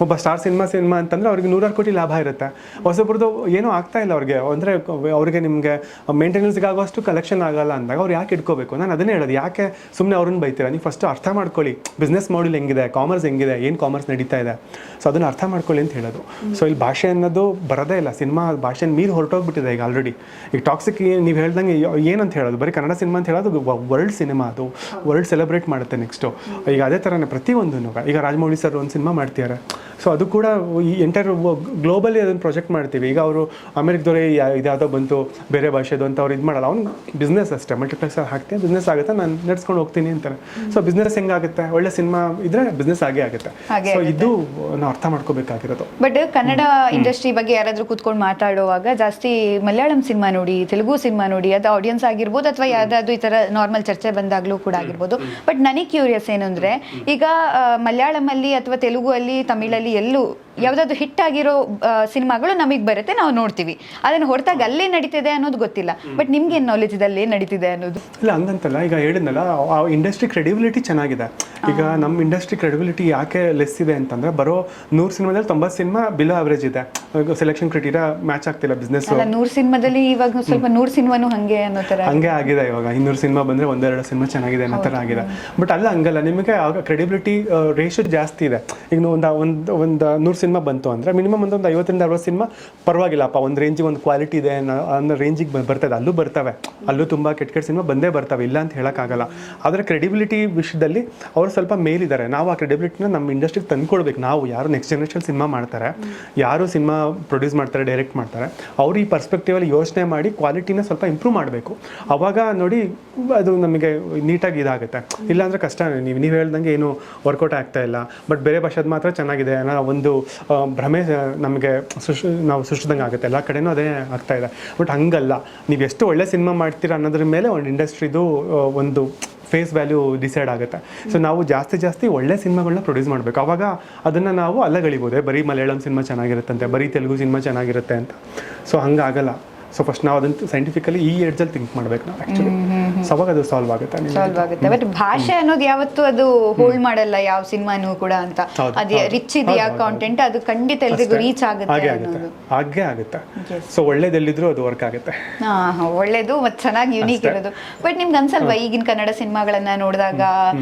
ಒಬ್ಬ ಸ್ಟಾರ್ ಸಿನಿಮಾ ಅಂತಂದರೆ ಅವ್ರಿಗೆ 100 ಕೋಟಿ ಲಾಭ ಇರುತ್ತೆ. ಹೊಸಬ್ರದ್ದು ಏನೂ ಆಗ್ತಾ ಇಲ್ಲ ಅವ್ರಿಗೆ, ಅಂದರೆ ಅವ್ರಿಗೆ ನಿಮಗೆ ಮೇಂಟೆನೆನ್ಸ್ಗೆ ಆಗೋಷ್ಟು ಕಲೆಕ್ಷನ್ ಆಗಲ್ಲ ಅಂದಾಗ ಅವ್ರು ಯಾಕೆ ಇಟ್ಕೋಬೇಕು? ನಾನು ಅದನ್ನೇ ಹೇಳೋದು, ಯಾಕೆ ಸುಮ್ಮನೆ ಅವ್ರನ್ನ ಬೈತೀರಾ? ನೀವು ಫಸ್ಟು ಅರ್ಥ ಮಾಡ್ಕೊಳ್ಳಿ, ಬಿಸ್ನೆಸ್ ಮಾಡೆಲ್ ಹೆಂಗಿದೆ, ಕಾಮರ್ಸ್ ಹೆಂಗಿದೆ, ಏನು ಕಾಮರ್ಸ್ ನಡೀತಾ ಇದೆ, ಸೊ ಅದನ್ನು ಅರ್ಥ ಮಾಡ್ಕೊಳ್ಳಿ ಅಂತ ಹೇಳೋದು. ಸೊ ಇಲ್ಲಿ ಭಾಷೆ ಅನ್ನೋದು ಬರೋದೇ ಇಲ್ಲ, ಸಿನಿಮಾ ಭಾಷೆ ಮೀರಿ ಹೊರಟೋಗ್ಬಿಟ್ಟಿದೆ ಈಗ ಆಲ್ರೆಡಿ. ಈಗ ಟಾಕ್ಸಿಕ್ ನೀವು ಹೇಳ್ದಂಗೆ ಏನಂತ ಹೇಳೋದು, ಬರೀ ಕನ್ನಡ ಸಿನಿಮಾ ಅಂತ ಹೇಳೋದು ವರ್ಲ್ಡ್ ಸಿನಿಮಾ, ಅದು ವರ್ಲ್ಡ್ ಸೆಲೆಬ್ರೇಟ್ ಮಾಡುತ್ತೆ ನೆಕ್ಸ್ಟು. ಈಗ ಅದೇ ಥರನೇ ಪ್ರತಿಯೊಂದು, ಈಗ ರಾಜಮೌಳಿ ಸರ್ ಒಂದು ಸಿನಿಮಾ ಮಾಡ್ತಿದ್ದಾರೆ, ಸೊ ಅದು ಕೂಡ ಈ ಎಂಟೈರ್ ಗ್ಲೋಬಲಿ ಅದನ್ನು ಪ್ರೊಜೆಕ್ಟ್ ಮಾಡ್ತೀವಿ. ಈಗ ಅವರು ಅಮೆರಿಕದವರೇ ಇದ್ಯಾವುದೋ ಬಂತು ಬೇರೆ ಭಾಷೆದು ಅಂತ ಅವ್ರು ಇದು ಮಾಡಲ್ಲ, ಅವ್ನು ಬಿಸ್ನೆಸ್ ಅಷ್ಟೇ, ಮಲ್ಟಿಪ್ಲೆಕ್ಸಲ್ಲಿ ಹಾಕ್ತೀನಿ ಬಿಸ್ನೆಸ್ ಆಗುತ್ತೆ, ನಾನು ನಡ್ಸ್ಕೊಂಡು ಹೋಗ್ತೀನಿ ಅಂತಾರೆ. ಸೊ ಬಿಸ್ನೆಸ್ ಹೆಂಗಾಗುತ್ತೆ? ಒಳ್ಳೆ ಸಿನಿಮಾ ಇದ್ರೆ ಬಿಸ್ನೆಸ್ ಆಗೇ ಆಗುತ್ತೆ. ಸೊ ಇದು ನಾವು ಅರ್ಥ ಮಾಡ್ಕೋಬೇಕಾಗಿರೋದು. ಬಟ್ ಕನ್ನಡ ಇಂಡಸ್ಟ್ರಿ ಬಗ್ಗೆ ಯಾರಾದರೂ ಕೂತ್ಕೊಂಡು ಮಾತಾಡುವಾಗ ಜಾಸ್ತಿ ಮಲಯಾಳಂ ಸಿನಿಮಾ ನೋಡಿ, ತೆಲುಗು ಸಿನಿಮಾ ನೋಡಿ, ಅದು ಆಡಿಯನ್ಸ್ ಆಗಿರ್ಬೋದು ಅಥವಾ ಯಾವುದಾದ್ರು ಈ ಥರ ನಾರ್ಮಲ್ ಚರ್ಚೆ ಬಂದಾಗಲೂ ಕೂಡ ಆಗಿರ್ಬೋದು. ಬಟ್ ನನಗೆ ಕ್ಯೂರಿಯಸ್ ಏನು ಅಂದರೆ, ಈಗ ಮಲಯಾಳಮಲ್ಲಿ ಅಥವಾ ತೆಲುಗು ಅಲ್ಲಿ, ತಮಿಳಲ್ಲಿ ಎಲ್ಲೂ ಯಾವುದಾದ್ರು ಹಿಟ್ ಆಗಿರೋ ಸಿನಿಮಾಗಳು ನಮಗೆ ಬರುತ್ತೆ, ನಾವು ನೋಡ್ತೀವಿ. ಅದನ್ನು ಹೊರತಾಗ ಅಲ್ಲೇ ನಡೀತಿದೆ ಅನ್ನೋದು ಗೊತ್ತಿಲ್ಲ. ಬಟ್ ನಿಮ್ಗೆ ಏನು ನಾಲೆಜ್ ಇದೆ ಅಲ್ಲೇ ನಡೀತಿದೆ ಅನ್ನೋದು? ಇಲ್ಲ ಹಂಗಂತಲ್ಲ, ಈಗ ಹೇಳಿದ್ನಲ್ಲ ಆ ಇಂಡಸ್ಟ್ರಿ ಕ್ರೆಡಿಬಿಲಿಟಿ ಚೆನ್ನಾಗಿದೆ. ಈಗ ನಮ್ಮ ಇಂಡಸ್ಟ್ರಿ ಕ್ರೆಡಿಬಿಲಿಟಿ ಯಾಕೆ ಲೆಸ್ ಇದೆ ಅಂತಂದ್ರೆ, ಬರೋ 100 ಸಿನಿಮಾದಲ್ಲಿ 90 ಸಿನಿಮಾ ಬಿಲೋ ಅವರೇಜ್ ಇದೆ. ಸೆಲೆಕ್ಷನ್ ಕ್ರೈಟೀರಿಯಾ ಮ್ಯಾಚ್ ಆಗ್ತಿಲ್ಲ ಬಿಸ್ನೆಸ್. 100 ಸಿನಿಮಾದಲ್ಲಿ ಇವಾಗ ಸ್ವಲ್ಪ 100 ಸಿನಿಮಾನು ಹಂಗೆ ಅನ್ನೋ ಥರ ಹಂಗೆ ಆಗಿದೆ. ಇವಾಗ 200 ಸಿನಿಮಾ ಬಂದರೆ 1-2 ಸಿನಿಮಾ ಚೆನ್ನಾಗಿದೆ ಅನ್ನೋ ಥರ ಆಗಿದೆ. ಬಟ್ ಅಲ್ಲ ಹಂಗಲ್ಲ, ನಿಮಗೆ ಆಗ ಕ್ರೆಡಿಬಿಲಿಟಿ ರೇಷಿಯೋ ಜಾಸ್ತಿ ಇದೆ. ಈಗ ಒಂದು 100 ಸಿನಿಮಾ ಬಂತು ಅಂದರೆ ಮಿನಿಮಮ್ ಒಂದು 50-60 ಸಿನಿಮಾ ಪರವಾಗಿಲ್ಲಪ್ಪ, ಒಂದು ರೇಂಜಿಗೆ ಒಂದು ಕ್ವಾಲಿಟಿ ಇದೆ ಅನ್ನೋ ರೇಂಜಿಗೆ ಬರ್ತದೆ. ಅಲ್ಲೂ ಬರ್ತವೆ, ಅಲ್ಲೂ ತುಂಬ ಕೆಟ್ಟ ಸಿನಿಮಾ ಬಂದೇ ಬರ್ತವೆ, ಇಲ್ಲ ಅಂತ ಹೇಳೋಕ್ಕಾಗಲ್ಲ. ಆದರೆ ಕ್ರೆಡಿಬಿಲಿಟಿ ವಿಷಯದಲ್ಲಿ ಅವರು ಸ್ವಲ್ಪ ಮೇಲಿದ್ದಾರೆ. ನಾವು ಆ ಕ್ರೆಡಿಬಿಲಿಟಿನ ನಮ್ಮ ಇಂಡಸ್ಟ್ರಿಗೆ ತಂದ್ಕೊಡ್ಬೇಕು. ನಾವು ಯಾರು ನೆಕ್ಸ್ಟ್ ಜನರೇಷನ್ ಸಿನಿಮಾ ಮಾಡ್ತಾರೆ, ಯಾರು ಸಿನಿಮಾ ಪ್ರೊಡ್ಯೂಸ್ ಮಾಡ್ತಾರೆ, ಡೈರೆಕ್ಟ್ ಮಾಡ್ತಾರೆ, ಅವರು ಈ ಪರ್ಸ್ಪೆಕ್ಟಿವಲ್ಲಿ ಯೋಚನೆ ಮಾಡಿ ಕ್ವಾಲಿಟಿನ ಸ್ವಲ್ಪ ಇಂಪ್ರೂವ್ ಮಾಡಬೇಕು. ಅವಾಗ ನೋಡಿ ಅದು ನಮಗೆ ನೀಟಾಗಿ ಇದಾಗುತ್ತೆ. ಇಲ್ಲಾಂದರೆ ಕಷ್ಟ. ನೀವು ಹೇಳ್ದಂಗೆ ಏನು ವರ್ಕೌಟ್ ಆಗ್ತಾ ಇಲ್ಲ. ಬಟ್ ಬೇರೆ ಭಾಷೆದು ಮಾತ್ರ ಚೆನ್ನಾಗಿದೆ ಅನ್ನೋ ಒಂದು ಭ್ರಮೆ ನಮಗೆ ನಾವು ಸೃಷ್ಟಿದಂಗೆ ಆಗುತ್ತೆ. ಎಲ್ಲ ಕಡೆನೂ ಅದೇ ಆಗ್ತಾ ಇದೆ. ಬಟ್ ಹಂಗಲ್ಲ, ನೀವು ಎಷ್ಟು ಒಳ್ಳೆ ಸಿನಿಮಾ ಮಾಡ್ತೀರಾ ಅನ್ನೋದ್ರ ಮೇಲೆ ಒಂದು ಇಂಡಸ್ಟ್ರಿದು ಒಂದು ಫೇಸ್ ವ್ಯಾಲ್ಯೂ ಡಿಸೈಡ್ ಆಗುತ್ತೆ. ಸೊ ನಾವು ಜಾಸ್ತಿ ಒಳ್ಳೆ ಸಿನಿಮಾಗಳನ್ನ ಪ್ರೊಡ್ಯೂಸ್ ಮಾಡಬೇಕು. ಆವಾಗ ಅದನ್ನು ನಾವು ಅಲ್ಲಗಳಿಬೋದೆ, ಬರೀ ಮಲಯಾಳಂ ಸಿನಿಮಾ ಚೆನ್ನಾಗಿರುತ್ತಂತೆ, ಬರೀ ತೆಲುಗು ಸಿನಿಮಾ ಚೆನ್ನಾಗಿರುತ್ತೆ ಅಂತ. ಸೊ ಹಂಗಾಗಲ್ಲ. ಸೊ ಫಸ್ಟ್ ನಾವು ಅದನ್ನು ಸೈಂಟಿಫಿಕಲಿ ಈ ಎಡ್ಜಲ್ಲಿ ಥಿಂಕ್ ಮಾಡ್ಬೇಕು ನಾವು ಆ್ಯಕ್ಚುಲಿ. ಸೊ ಅವಾಗ ಅದು ಸಾಲ್ವ್ ಆಗುತ್ತೆ. ಬಟ್ ಭಾಷೆ ಅನ್ನೋದು ಯಾವತ್ತೂ ಅದು ಹೋಲ್ಡ್ ಮಾಡಲ್ಲ ಯಾವ ಸಿನಿಮಾನು ಕೂಡ ಅಂತ. ಅದು ರಿಚ್ ಇದೆಯಾ ಕಾಂಟೆಂಟ್, ಅದು ಖಂಡಿತ ಎಲ್ರಿಗೂ ರೀಚ್ ಆಗುತ್ತೆ. ಹಾಗೆ ಆಗುತ್ತೆ. ಸೊ ಒಳ್ಳೇದೆಲ್ಲಿದ್ರು ಅದು ವರ್ಕ್ ಆಗುತ್ತೆ. ಒಳ್ಳೇದು ಮತ್ತು ಚೆನ್ನಾಗಿ ಯುನೀಕ್ ಇರೋದು. ಬಟ್ ನಿಮ್ಗೆ ಅನ್ಸಲ್ವಾ ಈಗಿನ ಕನ್ನಡ ಸಿನಿಮಾಗಳನ್ನ ನೋಡಿದಾಗ,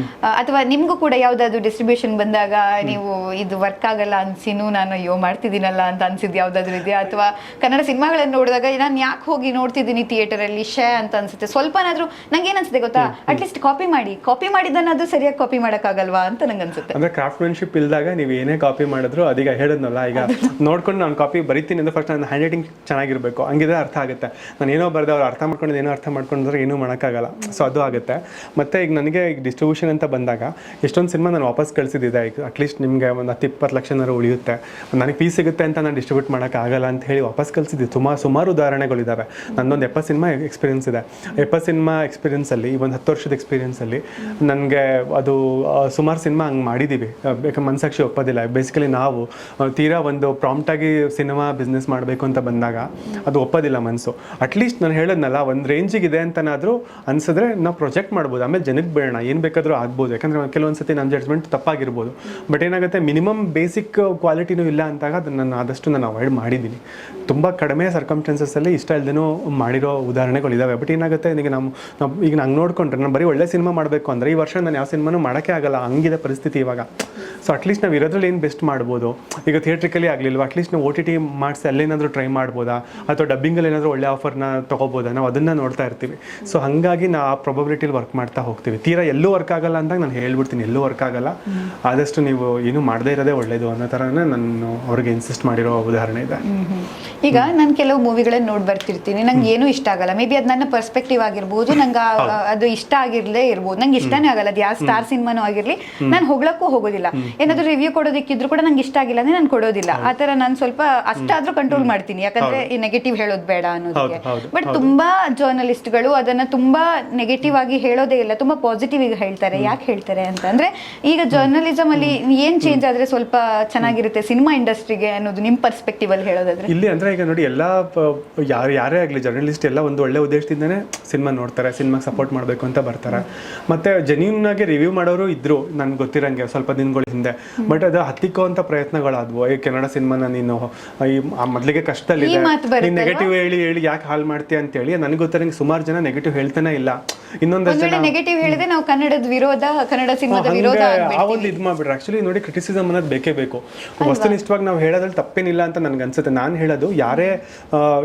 ಅಥವಾ ನಿಮ್ಗೂ ಕೂಡ ಯಾವ್ದಾದ್ರು ಡಿಸ್ಟ್ರಿಬ್ಯೂಷನ್ ಬಂದಾಗ ನೀವು ಇದು ವರ್ಕ್ ಆಗಲ್ಲ ಅನ್ಸಿನೂ ನಾನು ಅಯ್ಯೋ ಮಾಡ್ತಿದ್ದೀನಲ್ಲ ಅಂತ ಅನ್ಸಿದ್ದು ಯಾವ್ದಾದ್ರು ಇದೆಯಾ? ಅಥವಾ ಕನ್ನಡ ಸಿನಿಮಾಗಳನ್ನ ನೋಡಿದಾಗ ನಾನು ಯಾಕೆ ಹೋಗಿ ನೋಡ್ತಿದ್ದೀನಿ ಥಿಯೇಟರಲ್ಲಿ ಅಂತ ಅನ್ಸುತ್ತೆ ಸ್ವಲ್ಪನಾದ್ರೂ? ನಂಗೆ ಏನ್ ಅನ್ಸುತ್ತೆ ಗೊತ್ತಾ, ಅಟ್ಲೀಸ್ಟ್ ಕಾಪಿ ಮಾಡಿದ್ದನ್ನದು ಸರಿಯಾಗಿ ಕಾಪಿ ಮಾಡೋಕ್ಕಾಗಲ್ವಾ ಅಂತ ನಂಗೆ ಅನ್ಸುತ್ತೆ. ಅಂದ್ರೆ ಕ್ರಾಫ್ಟ್ಮನ್ಶಿಪ್ ಇಲ್ದಾಗ ನೀವು ಏನೇ ಕಾಪಿ ಮಾಡಿದ್ರು, ಅದೀಗ ಹೇಳಿದ್ನಲ್ಲ, ಈಗ ನೋಡ್ಕೊಂಡು ನಾನು ಕಾಪಿ ಬರೀತೀನಿ ಅಂದ್ರೆ ಫಸ್ಟ್ ನನ್ನ ಹ್ಯಾಂಡ್ ರೈಟಿಂಗ್ ಚೆನ್ನಾಗಿರ್ಬೇಕು, ಹಂಗಿದ್ರೆ ಅರ್ಥ ಆಗುತ್ತೆ. ನಾನು ಏನೋ ಬರ್ದೆ ಅವ್ರು ಅರ್ಥ ಮಾಡ್ಕೊಂಡು ಏನೋ ಅರ್ಥ ಮಾಡ್ಕೊಂಡ್ರೆ ಏನೂ ಮಾಡೋಕ್ಕಾಗಲ್ಲ. ಸೊ ಅದು ಆಗುತ್ತೆ. ಮತ್ತೆ ಈಗ ನನಗೆ ಈಗ ಡಿಸ್ಟ್ರಿಬ್ಯೂಷನ್ ಅಂತ ಬಂದಾಗ ಎಷ್ಟೊಂದು ಸಿನಿಮಾ ನಾನು ವಾಪಸ್ ಕಳಿಸಿದ್ದೆ. ಈಗ ಅಟ್ಲೀಸ್ಟ್ ನಿಮಗೆ ಒಂದು 10-20 ಲಕ್ಷನಾರು ಉಳಿಯುತ್ತೆ, ನನಗೆ ಫೀಸ್ ಸಿಗುತ್ತೆ ಅಂತ ನಾನು ಡಿಸ್ಟ್ರಿಬ್ಯೂಟ್ ಮಾಡೋಕ್ಕಾಗಲ್ಲ ಅಂತ ಹೇಳಿ ವಾಪಸ್ ಕಳಿಸಿದ್ದೆ. ಸುಮಾರು ಉದಾಹರಣೆಗಳಿದ್ದಾವೆ. ನನ್ನೊಂದು 70 ಸಿನಿಮಾ ಎಕ್ಸ್ಪೀರಿಯನ್ಸ್ ಇದೆ. 70 ಸಿನಿಮಾ ಎಕ್ಸ್ಪೀರಿಯನ್ಸಲ್ಲಿ, ಒಂದು 10 ವರ್ಷದ ಎಕ್ಸ್ಪೀರಿಯನ್ಸಲ್ಲಿ ನನಗೆ ಅದು ಸುಮಾರು ಸಿನಿಮಾ ಹಂಗೆ ಮಾಡಿದ್ದೀವಿ. ಯಾಕೆ ಮನಸಾಕ್ಷಿ ಒಪ್ಪೋದಿಲ್ಲ. ಬೇಸಿಕಲಿ ನಾವು ತೀರಾ ಒಂದು ಪ್ರಾಂಪ್ಟಾಗಿ ಸಿನಿಮಾ ಬಿಸ್ನೆಸ್ ಮಾಡಬೇಕು ಅಂತ ಬಂದಾಗ ಅದು ಒಪ್ಪೋದಿಲ್ಲ ಮನಸ್ಸು. ಅಟ್ಲೀಸ್ಟ್ ನಾನು ಹೇಳೋದ್ನಲ್ಲ, ಒಂದು ರೇಂಜಿಗಿದೆ ಅಂತನಾದರೂ ಅನ್ಸಿದ್ರೆ ನಾವು ಪ್ರೊಜೆಕ್ಟ್ ಮಾಡ್ಬೋದು. ಆಮೇಲೆ ಜನಕ್ಕೆ ಬೇಡ, ಏನು ಬೇಕಾದರೂ ಆಗ್ಬೋದು. ಯಾಕಂದರೆ ಕೆಲವೊಂದು ಸತಿ ನಮ್ಮ ಜಡ್ಜ್ಮೆಂಟ್ ತಪ್ಪಾಗಿರ್ಬೋದು. ಬಟ್ ಏನಾಗುತ್ತೆ, ಮಿನಿಮಮ್ ಬೇಸಿಕ್ ಕ್ವಾಲಿಟಿನೂ ಇಲ್ಲ ಅಂತಾಗ ಅದನ್ನು ನಾನು ಆದಷ್ಟು ನಾನು ಅವಾಯ್ಡ್ ಮಾಡಿದ್ದೀನಿ. ತುಂಬ ಕಡಿಮೆ ಸರ್ಕಮ್ಸ್ಟೆನ್ಸಸ್ಸಲ್ಲಿ ಇಷ್ಟ ಇಲ್ಲದೇನೂ ಮಾಡಿರೋ ಉದಾಹರಣೆಗಳಿದ್ದಾವೆ. ಬಟ್ ಏನಾಗುತ್ತೆ, ಈಗ ಈಗ ನಂಗೆ ನೋಡ್ಕೊಂಡ್ರೆ ನಾನು ಬರೀ ಒಳ್ಳೆ ಸಿನಿಮಾ ಮಾಡಬೇಕು ಅಂದರೆ ಈ ವರ್ಷ ನಾನು ಯಾವ ಸಿನಿಮಾನೂ ಮಾಡೋಕ್ಕೆ ಆಗಲ್ಲ, ಹಂಗಿದೆ ಪರಿಸ್ಥಿತಿ ಇವಾಗ. ಸೊ ಅಟ್ಲೀಸ್ಟ್ ನಾವು ಇರೋದ್ರಲ್ಲಿ ಏನು ಬೆಸ್ಟ್ ಮಾಡ್ಬೋದು. ಈಗ ಥಿಯೇಟ್ರಿಕಲಿ ಆಗಲಿಲ್ವ, ಅಟ್ಲೀಸ್ಟ್ ನಾವು OTT ಮಾಡಿಸಿ ಅಲ್ಲೇನಾದರೂ ಟ್ರೈ ಮಾಡ್ಬೋದಾ, ಅಥವಾ ಡಬ್ಬಿಂಗಲ್ಲಿ ಏನಾದರೂ ಒಳ್ಳೆ ಆಫರ್ನ ತೊಗೋಬೋದಾ, ನಾವು ಅದನ್ನು ನೋಡ್ತಾ ಇರ್ತೀವಿ. ಸೊ ಹಾಗಾಗಿ ನಾವು ಆ ಪ್ರೊಬಬಿಲಿಟಿಲಿ ವರ್ಕ್ ಮಾಡ್ತಾ ಹೋಗ್ತೀವಿ. ತೀರಾ ಎಲ್ಲೂ ವರ್ಕ್ ಆಗಲ್ಲ ಅಂದಾಗ ನಾನು ಹೇಳ್ಬಿಡ್ತೀನಿ, ಎಲ್ಲೂ ವರ್ಕ್ ಆಗಲ್ಲ, ಆದಷ್ಟು ನೀವು ಏನು ಮಾಡದೇ ಇರೋದೇ ಒಳ್ಳೇದು ಅನ್ನೋ ಥರನೇ ನಾನು ಅವ್ರಿಗೆ ಇನ್ಸಿಸ್ಟ್ ಮಾಡಿರೋ ಉದಾಹರಣೆ ಇದೆ. ಈಗ ನಾನು ಕೆಲವು ಮೂವಿಗಳನ್ನ ನೋಡಿ ಬರ್ತಿರ್ತೀನಿ, ನಂಗೆ ಏನೂ ಇಷ್ಟ ಆಗಲ್ಲ. ಮೇ ಬಿ ಅದು ನನ್ನ ಪರ್ಸ್ಪೆಕ್ಟಿವ್ ಆಗಿರ್ಬೋದು, ನಂಗೆ ಅದು ಇಷ್ಟ ಆಗಿರ್ಲೇ ಇರ್ಬೋದು, ನಂಗೆ ಇಷ್ಟನೇ ಆಗಲ್ಲ. ಅದು ಯಾವ ಸ್ಟಾರ್ ಸಿನಿಮಾನೂ ಆಗಿರಲಿ, ನಾನು ಹೊಗಳಕ್ಕೂ ಹೋಗೋದಿಲ್ಲ. ಏನಾದರೂ ರಿವ್ಯೂ ಕೊಡೋದಕ್ಕಿದ್ರು ಕೂಡ ನಂಗೆ ಇಷ್ಟ ಆಗಿಲ್ಲ ಅಂದ್ರೆ ನಾನು ಕೊಡೋದಿಲ್ಲ. ಆ ಥರ ನಾನು ಸ್ವಲ್ಪ ಅಷ್ಟಾದ್ರೂ ಕಂಟ್ರೋಲ್ ಮಾಡ್ತೀನಿ, ಯಾಕಂದ್ರೆ ಈ ನೆಗೆಟಿವ್ ಹೇಳೋದು ಬೇಡ ಅನ್ನೋದಕ್ಕೆ. ಬಟ್ ತುಂಬಾ ಜರ್ನಲಿಸ್ಟ್ಗಳು ಅದನ್ನ ತುಂಬಾ ನೆಗೆಟಿವ್ ಆಗಿ ಹೇಳೋದೇ ಇಲ್ಲ, ತುಂಬಾ ಪಾಸಿಟಿವ್ ಆಗಿ ಹೇಳ್ತಾರೆ. ಯಾಕೆ ಹೇಳ್ತಾರೆ ಅಂತಂದ್ರೆ, ಈಗ ಜರ್ನಲಿಸಮ್ ಅಲ್ಲಿ ಏನ್ ಚೇಂಜ್ ಆದ್ರೆ ಸ್ವಲ್ಪ ಚೆನ್ನಾಗಿರುತ್ತೆ ಸಿನಿಮಾ ಇಂಡಸ್ಟ್ರಿಗೆ ಅನ್ನೋದು ನಿಮ್ ಪರ್ಸ್ಪೆಕ್ಟಿವ್ ಅಲ್ಲಿ ಹೇಳೋದಾದ್ರೆ? ಇಲ್ಲಿ ಅಂದ್ರೆ ಈಗ ನೋಡಿ, ಎಲ್ಲ ಯಾರೇ ಆಗಲಿ ಜರ್ನಲಿಸ್ಟ್ ಎಲ್ಲ ಒಂದು ಒಳ್ಳೆ ಉದ್ದೇಶದಿಂದನೇ ಸಿನಿಮಾ ನೋಡ್ತಾರೆ, ಸಿನಿಮಾಗೆ ಸಪೋರ್ಟ್ ಮಾಡಬೇಕು ಅಂತ ಬರ್ತಾರೆ. ಮತ್ತು ಜೆನ್ಯೂನ್ ಆಗಿ ರಿವ್ಯೂ ಮಾಡೋರು ಇದ್ರು ನನ್ಗೆ ಗೊತ್ತಿರಂಗೆ ಸ್ವಲ್ಪ ದಿನಗಳ ಹಿಂದೆ. ಬಟ್ ಅದು ಹತ್ತಿಕ್ಕೋ ಅಂತ ಪ್ರಯತ್ನಗಳಾದ್ವು. ಈ ಕನ್ನಡ ಸಿನಿಮಾನ ನೀನು ಈ ಮೊದಲಿಗೆ ಕಷ್ಟದಲ್ಲಿದೆ, ನೀನು ನೆಗೆಟಿವ್ ಹೇಳಿ ಹೇಳಿ ಯಾಕೆ ಹಾಳು ಮಾಡ್ತೀಯ ಅಂತೇಳಿ. ನನಗೆ ಗೊತ್ತಿರಂಗೆ ಸುಮಾರು ಜನ ನೆಗೆಟಿವ್ ಹೇಳ್ತಾನೆ ಇಲ್ಲ. ಇನ್ನೊಂದಷ್ಟು ಜನ ನೆಗೆಟಿವ್ ಹೇಳಿದ್ರೆ ನಾವು ಕನ್ನಡದ ವಿರೋಧ, ಕನ್ನಡ ಸಿನಿಮಾದ ವಿರೋಧ ಆ ಒಂದು ಇದು ಮಾಡ್ಬಿಡ್ರಿ. ಆಕ್ಚುಲಿ ನೋಡಿ, ಕ್ರಿಟಿಸಿಸಮ್ ಅನ್ನೋದು ಬೇಕೇ ಬೇಕು. ವಸ್ತುನಿಷ್ಠವಾಗಿ ನಾವು ಹೇಳೋದ್ರಲ್ಲಿ ತಪ್ಪೇನಿಲ್ಲ ಅಂತ ನನ್ಗೆ ಅನ್ಸುತ್ತೆ. ನಾನು ಹೇಳೋದು ಯಾರೇ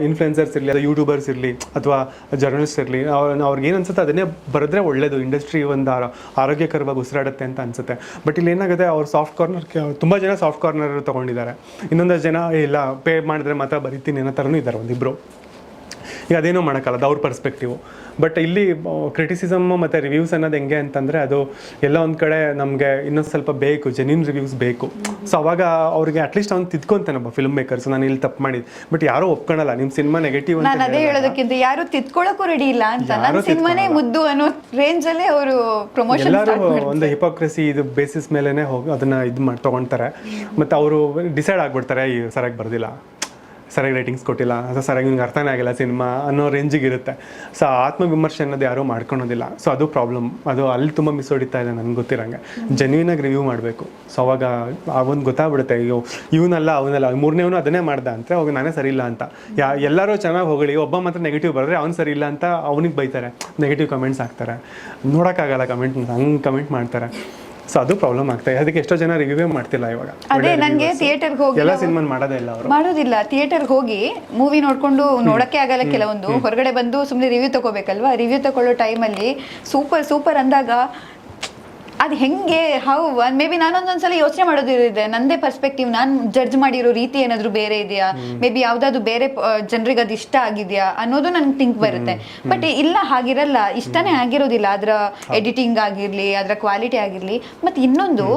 ಇನ್ಫ್ಲುಯೆನ್ಸರ್ಸ್ ಇರಲಿ, ಅಥವಾ ಯೂಟ್ಯೂಬರ್ಸ್ ಇರಲಿ, ಅಥವಾ ಜರ್ನಲಿಸ್ಟ್ ಇರಲಿ, ಅವ್ರಿಗೆ ಏನು ಅನ್ಸುತ್ತೆ ಅದನ್ನೇ ಬರೆದ್ರೆ ಒಳ್ಳೇದು. ಇಂಡಸ್ಟ್ರಿ ಒಂದು ಆರೋಗ್ಯಕರವಾಗಿ ಉಸಿರಾಡುತ್ತೆ ಅಂತ ಅನ್ಸುತ್ತೆ. ಬಟ್ ಇಲ್ಲಿ ಏನಾಗುತ್ತೆ, ಅವ್ರು ಸಾಫ್ಟ್ ಕಾರ್ನರ್, ತುಂಬ ಜನ ಸಾಫ್ಟ್ ಕಾರ್ನರ್ ತೊಗೊಂಡಿದ್ದಾರೆ. ಇನ್ನೊಂದಷ್ಟು ಜನ ಇಲ್ಲ ಪೇ ಮಾಡಿದ್ರೆ ಮಾತ್ರ ಬರಿತೀನಿ ಅನ್ನೋ ಥರನೂ ಇದ್ದಾರೆ ಒಂದಿಬ್ಬರು. ಈಗ ಅದೇನೋ ಮಾಡೋಕ್ಕಲ್ಲ, ಅದು ಅವ್ರ ಪರ್ಸ್ಪೆಕ್ಟಿವ್. ಬಟ್ ಇಲ್ಲಿ ಕ್ರಿಟಿಸಿಸಮ್ ಮತ್ತು ರಿವ್ಯೂಸ್ ಅನ್ನೋದು ಹೆಂಗೆ ಅಂತಂದರೆ, ಅದು ಎಲ್ಲ ಒಂದು ಕಡೆ ನಮಗೆ ಇನ್ನೊಂದು ಸ್ವಲ್ಪ ಬೇಕು, ಜೆನ್ಯೂನ್ ರಿವ್ಯೂಸ್ ಬೇಕು. ಸೊ ಅವಾಗ ಅವ್ರಿಗೆ ಅಟ್ಲೀಸ್ಟ್ ಅವ್ನು ತಿದ್ಕೊಂತಾನೆ ಒಬ್ಬ ಫಿಲ್ಮ್ ಮೇಕರ್ಸ್, ನಾನು ಇಲ್ಲಿ ತಪ್ಪು ಮಾಡಿದ್ದು. ಬಟ್ ಯಾರೂ ಒಪ್ಕೊಳ್ಳಲ್ಲ ನಿಮ್ಮ ಸಿನಿಮಾ ನೆಗೆಟಿವ್ ಅಂತ. ನಾನು ಅದೇ ಹೇಳೋದಕ್ಕಿಂತ ಯಾರು ತಿದ್ಕೊಳ್ಳೋಕ್ಕೂ ರೆಡಿ ಇಲ್ಲ ಅಂತ. ನನ್ನ ಸಿನಿಮಾನೇ ಮುದ್ದು ಅನ್ನೋ ರೇಂಜಲ್ಲೇ ಅವರು ಪ್ರಮೋಷನ್ ಎಲ್ಲರೂ ಒಂದು ಹಿಪೋಕ್ರಸಿ ಇದು ಬೇಸಿಸ್ ಮೇಲೇ ಹೋಗಿ ಅದನ್ನು ಇದು ಮಾಡಿ ತೊಗೊಳ್ತಾರೆ. ಮತ್ತು ಅವರು ಡಿಸೈಡ್ ಆಗಿಬಿಡ್ತಾರೆ, ಈ ಸರಿಯಾಗಿ ಬರ್ದಿಲ್ಲ, ಸರಿಯಾಗಿ ರೇಟಿಂಗ್ಸ್ ಕೊಟ್ಟಿಲ್ಲ, ಅಥವಾ ಸರಿಯಾಗಿ ನಿಮ್ಗೆ ಅರ್ಥನೇ ಆಗಿಲ್ಲ ಸಿನಿಮಾ ಅನ್ನೋ ರೇಂಜಿಗೆ ಇರುತ್ತೆ. ಸೊ ಆತ್ಮವಿಮರ್ಶೆ ಅನ್ನೋದು ಯಾರೂ ಮಾಡ್ಕೊಳೋದಿಲ್ಲ. ಸೊ ಅದು ಪ್ರಾಬ್ಲಮ್. ಅದು ಅಲ್ಲಿ ತುಂಬ ಮಿಸ್ ಹೊಡಿತಾ ಇದೆ ನನಗೆ ಗೊತ್ತಿರಂಗೆ. ಜೆನ್ಯೂನಾಗಿ ರಿವ್ಯೂ ಮಾಡಬೇಕು. ಸೊ ಅವಾಗ ಅವನು ಗೊತ್ತಾಗ್ಬಿಡುತ್ತೆ, ಇವನಲ್ಲ ಅವನಲ್ಲ, ಮೂರನೇವನು ಅದನ್ನೇ ಮಾಡ್ದ ಅಂತ ಅವಾಗ ನಾನೇ ಸರಿ ಇಲ್ಲ ಅಂತ. ಎಲ್ಲರೂ ಚೆನ್ನಾಗಿ ಹೋಗಲಿ, ಒಬ್ಬ ಮಾತ್ರ ನೆಗೆಟಿವ್ ಬರೆದ್ರೆ ಅವ್ನು ಸರಿ ಇಲ್ಲ ಅಂತ ಅವನಿಗೆ ಬೈತಾರೆ, ನೆಗೆಟಿವ್ ಕಮೆಂಟ್ಸ್ ಹಾಕ್ತಾರೆ. ನೋಡೋಕ್ಕಾಗಲ್ಲ ಕಮೆಂಟ್, ಹಂಗೆ ಕಮೆಂಟ್ ಮಾಡ್ತಾರೆ. ಸೊ ಅದು ಪ್ರಾಬ್ಲಮ್ ಆಗ್ತಾ ಇದೆ. ಅದಕ್ಕೆ ಎಷ್ಟೋ ಜನ ರಿವ್ಯೂ ಮಾಡ್ತಿಲ್ಲ ಇವಾಗ. ಅದೇ ನನಗೆ ಥಿಯೇಟರ್ಗೆ ಹೋಗಿ ಎಲ್ಲ ಸಿನಿಮಾ ಮಾಡೋದೇ ಇಲ್ಲ, ಅವರು ಮಾಡೋದಿಲ್ಲ. ಥಿಯೇಟರ್ಗೆ ಹೋಗಿ ಮೂವಿ ನೋಡ್ಕೊಂಡು ನೋಡಕ್ಕೆ ಆಗಲ್ಲ ಕೆಲವೊಂದು, ಹೊರಗಡೆ ಬಂದು ಸುಮ್ಮನೆ ರಿವ್ಯೂ ತಗೋಬೇಕಲ್ವಾ. ರಿವ್ಯೂ ತಗೊಳ್ಳೋ ಟೈಮಲ್ಲಿ ಸೂಪರ್ ಅಂದಾಗ ಅದು ಹೆಂಗೆ ಮೇ ಬಿ ನಾನೊಂದೊಂದ್ಸಲ ಯೋಚನೆ ಮಾಡೋದಿದೆ, ನಂದೇ ಪರ್ಸ್ಪೆಕ್ಟಿವ್, ನಾನು ಜಡ್ಜ್ ಮಾಡಿರೋ ರೀತಿ ಏನಾದರೂ ಬೇರೆ ಇದೆಯಾ, ಮೇ ಬಿ ಯಾವುದಾದ್ರು ಬೇರೆ ಜನರಿಗೆ ಅದು ಇಷ್ಟ ಆಗಿದೆಯಾ ಅನ್ನೋದು ನನ್ಗೆ ಥಿಂಕ್ ಬರುತ್ತೆ. ಬಟ್ ಇಲ್ಲ, ಹಾಗಿರಲ್ಲ, ಇಷ್ಟನೇ ಆಗಿರೋದಿಲ್ಲ. ಅದರ ಎಡಿಟಿಂಗ್ ಆಗಿರಲಿ, ಅದರ ಕ್ವಾಲಿಟಿ ಆಗಿರಲಿ. ಮತ್ತು ಇನ್ನೊಂದು,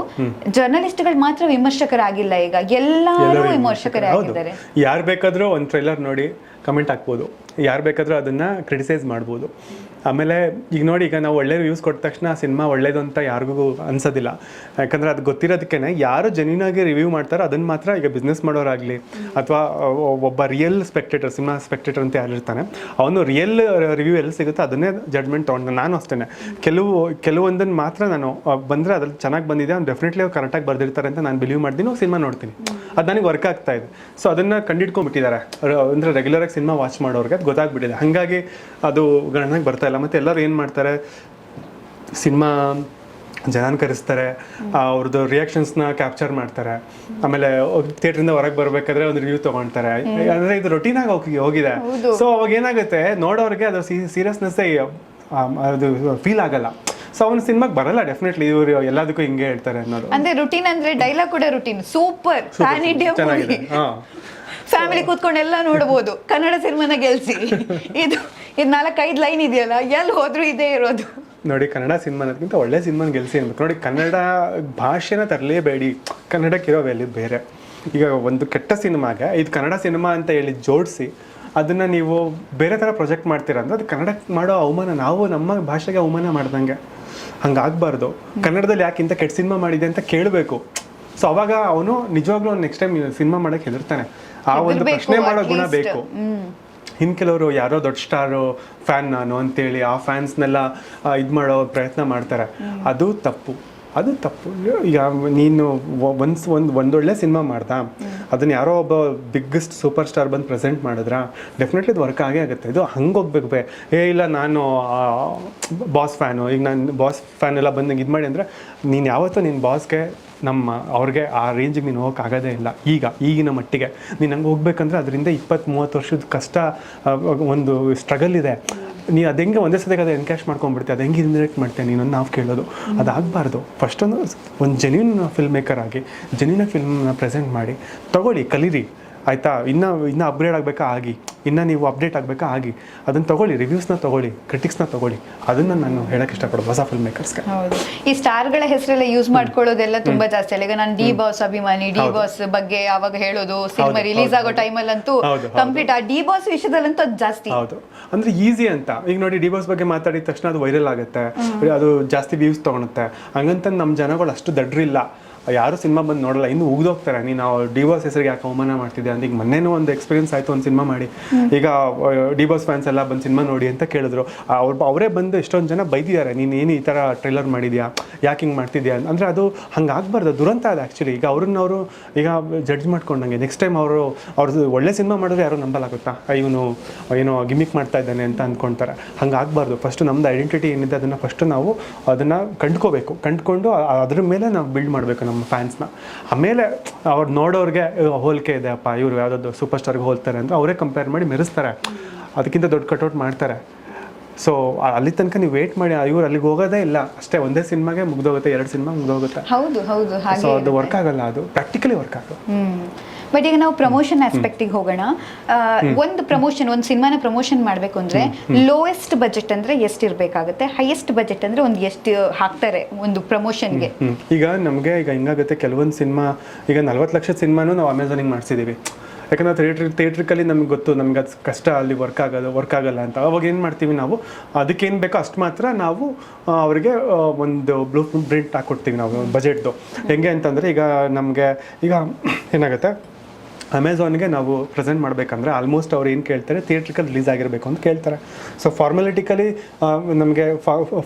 ಜರ್ನಲಿಸ್ಟ್ಗಳು ಮಾತ್ರ ವಿಮರ್ಶಕರಾಗಿಲ್ಲ, ಈಗ ಎಲ್ಲರೂ ವಿಮರ್ಶಕರೇ ಆಗಿದ್ದಾರೆ. ಯಾರು ಬೇಕಾದರೂ ಒಂದು ಟ್ರೈಲರ್ ನೋಡಿ ಕಮೆಂಟ್ ಹಾಕ್ಬೋದು, ಯಾರು ಬೇಕಾದರೂ ಅದನ್ನು ಕ್ರಿಟಿಸೈಸ್ ಮಾಡ್ಬೋದು. ಆಮೇಲೆ ಈಗ ನೋಡಿ, ಈಗ ನಾವು ಒಳ್ಳೆ ರಿವ್ಯೂಸ್ ಕೊಟ್ಟ ತಕ್ಷಣ ಆ ಸಿನಿಮಾ ಒಳ್ಳೇದು ಅಂತ ಯಾರಿಗೂ ಅನ್ಸೋದಿಲ್ಲ. ಯಾಕಂದರೆ ಅದು ಗೊತ್ತಿರೋದಕ್ಕೆ ಯಾರು ಜೆನ್ಯೂನಾಗಿ ರಿವ್ಯೂ ಮಾಡ್ತಾರೋ ಅದನ್ನು ಮಾತ್ರ, ಈಗ ಬಿಸ್ನೆಸ್ ಮಾಡೋರಾಗಲಿ ಅಥವಾ ಒಬ್ಬ ರಿಯಲ್ ಸ್ಪೆಕ್ಟೇಟರ್, ಸಿನಿಮಾ ಸ್ಪೆಕ್ಟೇಟರ್ ಅಂತ ಯಾರಿರ್ತಾನೆ, ಅವನು ರಿಯಲ್ ರಿವ್ಯೂ ಎಲ್ಲಿ ಸಿಗುತ್ತೆ ಅದನ್ನೇ ಜಡ್ಜ್ಮೆಂಟ್ ತೊಗೊಂಡು. ನಾನು ಅಷ್ಟೇ ಕೆಲವೊಂದನ್ನು ಮಾತ್ರ ನಾನು ಬಂದರೆ ಅದ್ರಲ್ಲಿ ಚೆನ್ನಾಗಿ ಬಂದಿದೆ, ಅವ್ನು ಡೆಫಿನೆಟ್ಲಿ ಅವ್ರು ಕರೆಕ್ಟಾಗಿ ಬರ್ದಿರ್ತಾರೆ ಅಂತ ನಾನು ಬಿಲೀವ್ ಮಾಡ್ತೀನಿ, ಸಿನಿಮಾ ನೋಡ್ತೀನಿ, ಅದು ನನಗೆ ವರ್ಕ್ ಆಗ್ತಾ ಇದೆ. ಸೊ ಅದನ್ನು ಕಂಡಿಡ್ಕೊಂಡ್ಬಿಟ್ಟಿದ್ದಾರೆ, ಅಂದರೆ ರೆಗ್ಯುಲರಾಗಿ ಸಿನಿಮಾ ವಾಚ್ ಮಾಡೋರಿಗೆ ಅದು ಗೊತ್ತಾಗ್ಬಿಟ್ಟಿದೆ. ಹಾಗಾಗಿ ಅದು ಗಣನೆಗೆ ಬರ್ತಾ ಇಲ್ಲ. ಮತ್ತು ಎಲ್ಲರೂ ಏನು ಮಾಡ್ತಾರೆ, ಸಿನಿಮಾ ಜನ ಕರೆಸ್ತಾರೆ, ಅವ್ರದ್ದು ರಿಯಾಕ್ಷನ್ಸ್ನ ಕ್ಯಾಪ್ಚರ್ ಮಾಡ್ತಾರೆ, ಆಮೇಲೆ ಥಿಯೇಟ್ರಿಂದ ಹೊರಗೆ ಬರಬೇಕಾದ್ರೆ ಒಂದು ರಿವ್ಯೂ ತೊಗೊಳ್ತಾರೆ. ಅಂದರೆ ಇದು ರೊಟೀನಾಗಿ ಹೋಗಿದೆ. ಸೊ ಅವಾಗ ಏನಾಗುತ್ತೆ, ನೋಡೋರಿಗೆ ಅದ್ರ ಸೀರಿಯಸ್ನೆಸ್ಸೇ ಅದು ಫೀಲ್ ಆಗಲ್ಲ. ಸೊ ಅವನ ಸಿನಿಮಾಗೆ ಬರಲ್ಲ ಡೆಫಿನೆಟ್ಲಿ, ಇವರು ಎಲ್ಲದಕ್ಕೂ ಹಿಂಗೆ ಹೇಳ್ತಾರೆ ಅನ್ನೋದು. ಅಂದ್ರೆ ರುಟೀನ್ ಅಂದ್ರೆ ಡೈಲಾಗ್ ಕೂಡ routine, super PAN India movie, family ಕೂತ್ಕೊಂಡು ಎಲ್ಲ ನೋಡ್ಬೋದು. ಕನ್ನಡ ಸಿನಿಮಾನ ಗೆಲ್ಸಿ. ಇದು 4-5 ಲೈನ್ ಇದೆಯಲ್ಲ, ಎಲ್ಲಿ ಹೋದ್ರು ಇದೇ ಇರೋದು. ನೋಡಿ, ಕನ್ನಡ ಸಿನಿಮಾ ಅನ್ನೋದಕ್ಕಿಂತ ಒಳ್ಳೆ ಸಿನಿಮಾನ ಗೆಲ್ಸಿ ಅನ್ಬೇಕು. ನೋಡಿ, ಕನ್ನಡ ಭಾಷೆನ ತರಲೇಬೇಡಿ, ಕನ್ನಡಕ್ಕಿರೋ ವ್ಯಾಲ್ಯೂ ಬೇರೆ. ಈಗ ಒಂದು ಕೆಟ್ಟ ಸಿನಿಮಾಗೆ ಇದು ಕನ್ನಡ ಸಿನಿಮಾ ಅಂತ ಹೇಳಿ ಜೋಡಿಸಿ ಅದನ್ನು ನೀವು ಬೇರೆ ಥರ ಪ್ರೊಜೆಕ್ಟ್ ಮಾಡ್ತೀರಾ ಅಂದರೆ ಅದು ಕನ್ನಡಕ್ಕೆ ಮಾಡೋ ಅವಮಾನ, ನಾವು ನಮ್ಮ ಭಾಷೆಗೆ ಅವಮಾನ ಮಾಡ್ದಂಗೆ. ಹಂಗಾಗಬಾರ್ದು. ಕನ್ನಡದಲ್ಲಿ ಯಾಕೆ ಇಂಥ ಕೆಟ್ಟ ಸಿನಿಮಾ ಮಾಡಿದೆ ಅಂತ ಕೇಳಬೇಕು. ಸೊ ಅವಾಗ ಅವನು ನಿಜವಾಗ್ಲೂ ನೆಕ್ಸ್ಟ್ ಟೈಮ್ ಸಿನಿಮಾ ಮಾಡೋಕ್ಕೆ ಹೆದರ್ತಾನೆ. ಆ ಒಂದು ಪ್ರಶ್ನೆ ಮಾಡೋ ಗುಣ ಬೇಕು. ಇನ್ನು ಕೆಲವರು ಯಾರೋ ದೊಡ್ಡ ಸ್ಟಾರು ಫ್ಯಾನ್ ನಾನು ಅಂತೇಳಿ ಆ ಫ್ಯಾನ್ಸ್ನೆಲ್ಲ ಇದು ಮಾಡೋ ಪ್ರಯತ್ನ ಮಾಡ್ತಾರೆ. ಅದು ತಪ್ಪು. ಈಗ ನೀನು ಒಂದೊಳ್ಳೆ ಸಿನಿಮಾ ಮಾಡ್ದ, ಅದನ್ನು ಯಾರೋ ಒಬ್ಬ ಬಿಗ್ಗೆಸ್ಟ್ ಸೂಪರ್ ಸ್ಟಾರ್ ಬಂದು ಪ್ರೆಸೆಂಟ್ ಮಾಡಿದ್ರ ಡೆಫಿನೆಟ್ಲಿ ಇದು ವರ್ಕ್ ಆಗೇ ಆಗುತ್ತೆ. ಇದು ಹಂಗೆ ಹೋಗ್ಬೇಕು. ಇಲ್ಲ ನಾನು ಬಾಸ್ ಫ್ಯಾನು, ಈಗ ನಾನು ಬಾಸ್ ಫ್ಯಾನ್ ಎಲ್ಲ ಬಂದು ಇದು ಮಾಡಿ ಅಂದರೆ, ನೀನು ಯಾವತ್ತೂ ನಿನ್ನ ಬಾಸ್ಗೆ ಅವ್ರಿಗೆ ಆ ರೇಂಜಿಗೆ ನೀನು ಹೋಗೋಕ್ಕಾಗೋದೇ ಇಲ್ಲ. ಈಗಿನ ಮಟ್ಟಿಗೆ ನೀನು ಹಂಗೆ ಹೋಗ್ಬೇಕಂದ್ರೆ ಅದರಿಂದ 20-30 ವರ್ಷದ ಕಷ್ಟ, ಒಂದು ಸ್ಟ್ರಗಲ್ ಇದೆ. ನೀನು ಅದು ಹೆಂಗೆ ಒಂದೇ ಸತಿಗೆ ಅದು ಎನ್ಕ್ಯಾಶ್ ಮಾಡ್ಕೊಂಡ್ಬಿಡ್ತೀವಿ, ಅದು ಹೆಂಗೆ ಇನ್ವೆಸ್ಟ್ ಮಾಡ್ತೇನೆ ನೀನು ನಾವು ಕೇಳೋದು. ಅದಾಗಬಾರ್ದು. ಒಂದು ಜೆನ್ಯೂನ್ ಫಿಲ್ಮ್ ಮೇಕರ್ ಆಗಿ ಜೆನ್ಯೂನಾಗಿ ಫಿಲ್ಮ್ನ ಪ್ರೆಸೆಂಟ್ ಮಾಡಿ ತೊಗೊಳ್ಳಿ, ಕಲೀರಿ, ಆಯಿತಾ. ಇನ್ನೂ ಅಪ್ಗ್ರೇಡ್ ಆಗಬೇಕಾ ಆಗಿ, ಇನ್ನು ನೀವು ಅಪ್ಡೇಟ್ ಆಗಬೇಕಾ ಆಗಿ, ಅದನ್ನು ತೊಗೊಳ್ಳಿ, ರಿವ್ಯೂಸ್ನ ತೊಗೊಳ್ಳಿ, ಕ್ರಿಟಿಕ್ಸ್ನ ತೊಗೊಳ್ಳಿ. ಅದನ್ನು ನಾನು ಹೇಳೋಕ್ಕೆ ಇಷ್ಟಪಡೋದು ಹೊಸ ಫಿಲ್ಮ್ ಮೇಕರ್ಸ್ಗೆ. ಹೌದು, ಈ ಸ್ಟಾರ್ಗಳ ಹೆಸರೆಲ್ಲ ಯೂಸ್ ಮಾಡ್ಕೊಳ್ಳೋದೆಲ್ಲ ತುಂಬ ಜಾಸ್ತಿ ಅಲ್ಲ. ಈಗ ನಾನು ಡಿ ಬಾಸ್ ಅಭಿಮಾನಿ, ಡಿ ಬಾಸ್ ಬಗ್ಗೆ ಯಾವಾಗ ಹೇಳೋದು, ಸಿನಿಮಾ ರಿಲೀಸ್ ಆಗೋ ಟೈಮಲ್ಲಂತೂ ಕಂಪ್ಲೀಟ್ ಆ ಡಿ ಬಾಸ್ ವಿಷಯದಲ್ಲಂತೂ ಅದು ಜಾಸ್ತಿ. ಹೌದು, ಅಂದರೆ ಈಸಿ ಅಂತ. ಈಗ ನೋಡಿ, ಡಿ ಬಾಸ್ ಬಗ್ಗೆ ಮಾತಾಡಿದ ತಕ್ಷಣ ಅದು ವೈರಲ್ ಆಗುತ್ತೆ, ಅದು ಜಾಸ್ತಿ ವ್ಯೂಸ್ ತೊಗೊಳುತ್ತೆ. ಹಂಗಂತ ನಮ್ಮ ಜನಗಳು ಅಷ್ಟು ದಡ್ರಿಲ್ಲ. ಯಾರು ಸಿನಿಮಾ ಬಂದು ನೋಡಲ್ಲ, ಇನ್ನು ಉಗ್ದೋಗ್ತಾರೆ. ನೀನು ಡಿವೋರ್ಸ್ ಹೆಸರಿಗೆ ಯಾಕೆ ಅವಮಾನ ಮಾಡ್ತಿದ್ದೆ ಅಂತ. ಈಗ ಮೊನ್ನೆನೂ ಒಂದು ಎಕ್ಸ್ಪೀರಿಯನ್ಸ್ ಆಯಿತು, ಒಂದು ಸಿನಿಮಾ ಮಾಡಿ. ಈಗ ಡಿವೋರ್ಸ್ ಫ್ಯಾನ್ಸ್ ಎಲ್ಲ ಬಂದು ಸಿನಿಮಾ ನೋಡಿ ಅಂತ ಕೇಳಿದ್ರು. ಅವರೇ ಬಂದು ಎಷ್ಟೊಂದು ಜನ ಬೈದಿದ್ದಾರೆ, ನೀನು ಏನು ಈ ಥರ ಟ್ರೈಲರ್ ಮಾಡಿದ್ಯಾ, ಯಾಕೆ ಹಿಂಗೆ ಮಾಡ್ತಿದ್ಯಾ ಅಂದರೆ. ಅದು ಹಂಗೆ ಆಗಬಾರ್ದು, ದುರಂತ ಅದು ಆ್ಯಕ್ಚುಲಿ. ಈಗ ಅವ್ರನ್ನವರು ಈಗ ಜಡ್ಜ್ ಮಾಡ್ಕೊಂಡಂಗೆ ನೆಕ್ಸ್ಟ್ ಟೈಮ್ ಅವ್ರದ್ದು ಒಳ್ಳೆ ಸಿನಿಮಾ ಮಾಡಿದ್ರೆ ಯಾರು ನಂಬಲಾಗುತ್ತಾ, ಇವನು ಏನೋ ಗಿಮಿಕ್ ಮಾಡ್ತಾ ಇದ್ದಾನೆ ಅಂತ ಅಂದ್ಕೊಳ್ತಾರೆ. ಹಂಗೆ ಆಗಬಾರ್ದು. ಫಸ್ಟು ನಮ್ಮದು ಐಡೆಂಟಿಟಿ ಏನಿದೆ ಅದನ್ನು ಫಸ್ಟು ನಾವು ಅದನ್ನು ಕಂಡುಕೊಂಡು ಅದ್ರ ಮೇಲೆ ನಾವು ಬಿಲ್ಡ್ ಮಾಡಬೇಕು ನಮ್ಮ ಫ್ಯಾನ್ಸ್ನ. ಆಮೇಲೆ ಅವ್ರು ನೋಡೋರಿಗೆ ಹೋಲಿಕೆ ಇದೆ ಅಪ್ಪ, ಇವರು ಯಾವುದಾದ್ರು ಸೂಪರ್ ಸ್ಟಾರ್ಗೆ ಹೋಲ್ತಾರೆ ಅಂದರೆ ಅವರೇ ಕಂಪೇರ್ ಮಾಡಿ ಮೆರೆಸ್ತಾರೆ, ಅದಕ್ಕಿಂತ ದೊಡ್ಡ ಕಟ್ಔಟ್ ಮಾಡ್ತಾರೆ. ಸೊ ಅಲ್ಲಿ ತನಕ ನೀವು ವೇಟ್ ಮಾಡಿ, ಇವ್ರು ಅಲ್ಲಿಗೆ ಹೋಗೋದೇ ಇಲ್ಲ ಅಷ್ಟೇ. ಒಂದೇ ಸಿನಿಮಾಗೆ ಮುಗ್ದೋಗುತ್ತೆ, 2 ಸಿನಿಮಾ ಮುಗ್ದೋಗುತ್ತೆ. ಹೌದು ಹೌದು. ಸೊ ಅದು ವರ್ಕ್ ಆಗಲ್ಲ, ಅದು ಪ್ರಾಕ್ಟಿಕಲಿ ವರ್ಕ್ ಆಗಲ್ಲ. ಬಟ್ ಈಗ ನಾವು ಪ್ರಮೋಷನ್ ಆಸ್ಪೆಕ್ಟಿಗೆ ಹೋಗೋಣ. ಒಂದು ಸಿನಿಮಾನ ಪ್ರಮೋಷನ್ ಮಾಡಬೇಕು ಅಂದರೆ ಲೋಯೆಸ್ಟ್ ಬಜೆಟ್ ಅಂದರೆ ಎಷ್ಟು ಇರಬೇಕಾಗುತ್ತೆ, ಹೈಯೆಸ್ಟ್ ಬಜೆಟ್ ಅಂದರೆ ಒಂದು ಎಷ್ಟು ಹಾಕ್ತಾರೆ ಒಂದು ಪ್ರಮೋಷನ್ಗೆ? ಈಗ ನಮಗೆ ಈಗ ಹಿಂಗಾಗುತ್ತೆ, ಕೆಲವೊಂದು ಸಿನಿಮಾ ಈಗ 40 ಲಕ್ಷದ ಸಿನಿಮಾನು ನಾವು ಅಮೆಝಾನಿಗೆ ಮಾಡಿಸಿದ್ದೀವಿ. ಯಾಕಂದರೆ ಥಿಯೇಟ್ರಿಕಲ್ಲಿ ನಮ್ಗೆ ಗೊತ್ತು, ನಮ್ಗೆ ಅದು ಕಷ್ಟ, ಅಲ್ಲಿ ವರ್ಕ್ ಆಗಲ್ಲ ಅಂತ. ಅವಾಗ ಏನು ಮಾಡ್ತೀವಿ ನಾವು, ಅದಕ್ಕೇನು ಬೇಕೋ ಅಷ್ಟು ಮಾತ್ರ ನಾವು ಅವರಿಗೆ ಒಂದು ಬ್ಲೂ ಪ್ರಿಂಟ್ ಹಾಕ್ಕೊಡ್ತೀವಿ ನಾವು ಬಜೆಟ್ದು. ಹೆಂಗೆ ಅಂತಂದರೆ ಈಗ ನಮಗೆ ಈಗ ಏನಾಗುತ್ತೆ, ಅಮೆಝಾನ್ಗೆ ನಾವು ಪ್ರೆಸೆಂಟ್ ಮಾಡಬೇಕಂದ್ರೆ ಆಲ್ಮೋಸ್ಟ್ ಅವ್ರು ಏನು ಕೇಳ್ತಾರೆ, ಥಿಯೇಟ್ರಿಕಲ್ ರಿಲೀಸ್ ಆಗಿರಬೇಕು ಅಂತ ಕೇಳ್ತಾರೆ. ಸೊ ಫಾರ್ಮಾಲಿಟಿಕಲಿ ನಮಗೆ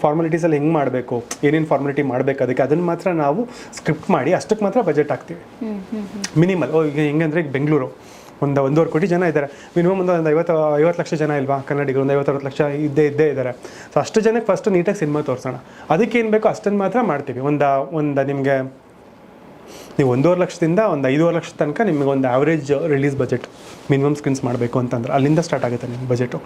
ಫಾರ್ಮಾಲಿಟೀಸಲ್ಲಿ ಹೆಂಗೆ ಮಾಡಬೇಕು, ಏನೇನು ಫಾರ್ಮಾಲಿಟಿ ಮಾಡಬೇಕು, ಅದನ್ನು ಮಾತ್ರ ನಾವು ಸ್ಕ್ರಿಪ್ಟ್ ಮಾಡಿ ಅಷ್ಟಕ್ಕೆ ಮಾತ್ರ ಬಜೆಟ್ ಹಾಕ್ತೀವಿ ಮಿನಿಮಲ್. ಈಗ ಹೆಂಗಂದರೆ ಈಗ ಬೆಂಗಳೂರು 1.5 ಕೋಟಿ ಜನ ಇದ್ದಾರೆ, ಮಿನಿಮಮ್ ಒಂದು 50 ಲಕ್ಷ ಜನ ಇಲ್ವಾ ಕನ್ನಡಿಗರು, ಒಂದು 50-60 ಲಕ್ಷ ಇದ್ದೇ ಇದ್ದಾರೆ. ಸೊ ಅಷ್ಟು ಜನಕ್ಕೆ ಫಸ್ಟು ನೀಟಾಗಿ ಸಿನಿಮಾ ತೋರಿಸೋಣ, ಅದಕ್ಕೇನು ಬೇಕೋ ಅಷ್ಟನ್ನು ಮಾತ್ರ ಮಾಡ್ತೀವಿ. ಒಂದು ನಿಮಗೆ ನೀವು 1.5 ಲಕ್ಷದಿಂದ ಒಂದು 5.5 ಲಕ್ಷ ತನಕ ನಿಮಗೆ ಒಂದು average release budget minimum screens ಮಾಡಬೇಕು ಅಂತಂದ್ರೆ ಅಲ್ಲಿಂದ ಸ್ಟಾರ್ಟ್ ಆಗುತ್ತೆ ನಿಮ್ಮ ಬಜೆಟು.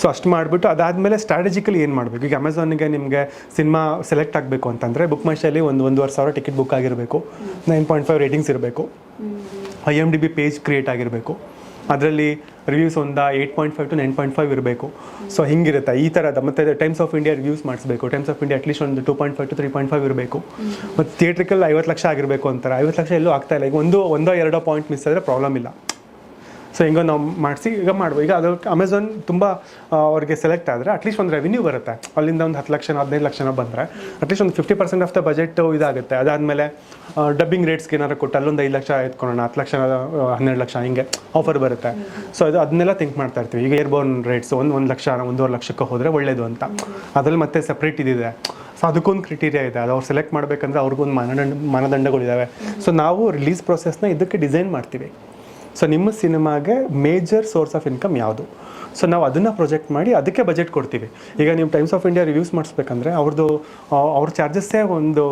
ಸೊ ಅಷ್ಟು ಮಾಡಿಬಿಟ್ಟು ಅದಾದಮೇಲೆ ಸ್ಟ್ರಾಟಜಿಕಲಿ ಏನು ಮಾಡಬೇಕು. ಈಗ ಅಮೆಝಾನಿಗೆ ನಿಮಗೆ ಸಿನಿಮಾ ಸೆಲೆಕ್ಟ್ ಆಗಬೇಕು ಅಂತಂದರೆ ಬುಕ್ ಮೈ ಶೈಲಿ 1,500 ಟಿಕೆಟ್ ಬುಕ್ ಆಗಿರಬೇಕು, 9.5 ರೇಟಿಂಗ್ಸ್ ಇರಬೇಕು, IMDb ಪೇಜ್ ಕ್ರಿಯೇಟ್ ಆಗಿರಬೇಕು, ಅದರಲ್ಲಿ ರಿವ್ಯೂಸ್ ಒಂದು 8.5 to 9.5 ಇರಬೇಕು. ಸೊ ಹಿಂಗಿರುತ್ತೆ ಈ ಥರದ. ಮತ್ತು ಟೈಮ್ಸ್ ಆಫ್ ಇಂಡಿಯಾ ರಿವ್ಯೂಸ್ ಮಾಡಿಸ್ಬೇಕು, ಟೈಮ್ಸ್ ಆಫ್ ಇಂಡಿಯಾ ಅಟ್ಲೀಸ್ಟ್ ಒಂದು 2.5 to 3.5 ಇರಬೇಕು. ಮತ್ತು ಥಿಯೇಟ್ರಿಕಲ್ 50 ಲಕ್ಷ ಆಗಿರಬೇಕು ಅಂತಾರೆ. 50 ಲಕ್ಷ ಎಲ್ಲೂ ಆಗ್ತಾಯಿಲ್ಲ. ಈಗ ಒಂದೋ ಎರಡೋ ಪಾಯಿಂಟ್ ಮಿಸ್ ಆದರೆ ಪ್ರಾಬ್ಲಮ್ ಇಲ್ಲ. ಸೊ ಹಿಂಗೋ ನಾವು ಮಾಡಿಸಿ ಈಗ ಮಾಡ್ಬೋದು. ಈಗ ಅದು ಅಮೆಝಾನ್ ತುಂಬ ಅವ್ರಿಗೆ ಸೆಲೆಕ್ಟ್ ಆದರೆ ಅಟ್ಲೀಸ್ಟ್ ಒಂದು ರೆವಿನ್ಯೂ ಬರುತ್ತೆ, ಅಲ್ಲಿಂದ ಒಂದು 10 ಲಕ್ಷ 15 ಲಕ್ಷ ಬಂದರೆ ಅಟ್ಲೀಸ್ಟ್ ಒಂದು 50% ಆಫ್ ದ ಬಜೆಟ್ ಇದಾಗುತ್ತೆ. ಅದಾದಮೇಲೆ ಡಬ್ಬಿಂಗ್ ರೇಟ್ಸ್ಗೆ ಏನಾರು ಕೊಟ್ಟು ಅಲ್ಲೊಂದು 5 ಲಕ್ಷ ಎತ್ಕೊಳ್ಳೋಣ, 10 ಲಕ್ಷ 12 ಲಕ್ಷ ಹಿಂಗೆ ಆಫರ್ ಬರುತ್ತೆ. ಸೊ ಅದನ್ನೆಲ್ಲ ಥಿಂಕ್ ಮಾಡ್ತಾ ಇರ್ತೀವಿ. ಈಗ ಏರ್ಬೋರ್ನ್ ರೇಟ್ಸ್ 1 ಲಕ್ಷ 1.5 ಲಕ್ಷಕ್ಕೆ ಹೋದರೆ ಒಳ್ಳೇದು ಅಂತ. ಅದರಲ್ಲಿ ಮತ್ತೆ ಸಪ್ರೇಟ್ ಇದಿದೆ. ಸೊ ಅದಕ್ಕೊಂದು ಕ್ರಿಟೀರಿಯಾ ಇದೆ, ಅದು ಅವ್ರು ಸೆಲೆಕ್ಟ್ ಮಾಡಬೇಕಂದ್ರೆ ಅವ್ರಿಗೊಂದು ಮಾನದಂಡಗಳಿದ್ದಾವೆ. ಸೊ ನಾವು ರಿಲೀಸ್ ಪ್ರೊಸೆಸ್ನ ಇದಕ್ಕೆ ಡಿಸೈನ್ ಮಾಡ್ತೀವಿ. ಸೊ ನಿಮ್ಮ ಸಿನಿಮಾಗೆ ಮೇಜರ್ ಸೋರ್ಸ್ ಆಫ್ ಇನ್ಕಮ್ ಯಾವುದು, ಸೊ ನಾವು ಅದನ್ನು ಪ್ರೊಜೆಕ್ಟ್ ಮಾಡಿ ಅದಕ್ಕೆ ಬಜೆಟ್ ಕೊಡ್ತೀವಿ. ಈಗ ನೀವು ಟೈಮ್ಸ್ ಆಫ್ ಇಂಡಿಯಾ ರಿವ್ಯೂಸ್ ಮಾಡಿಸ್ಬೇಕಂದ್ರೆ ಅವ್ರ ಚಾರ್ಜಸ್ಸೇ ಒಂದು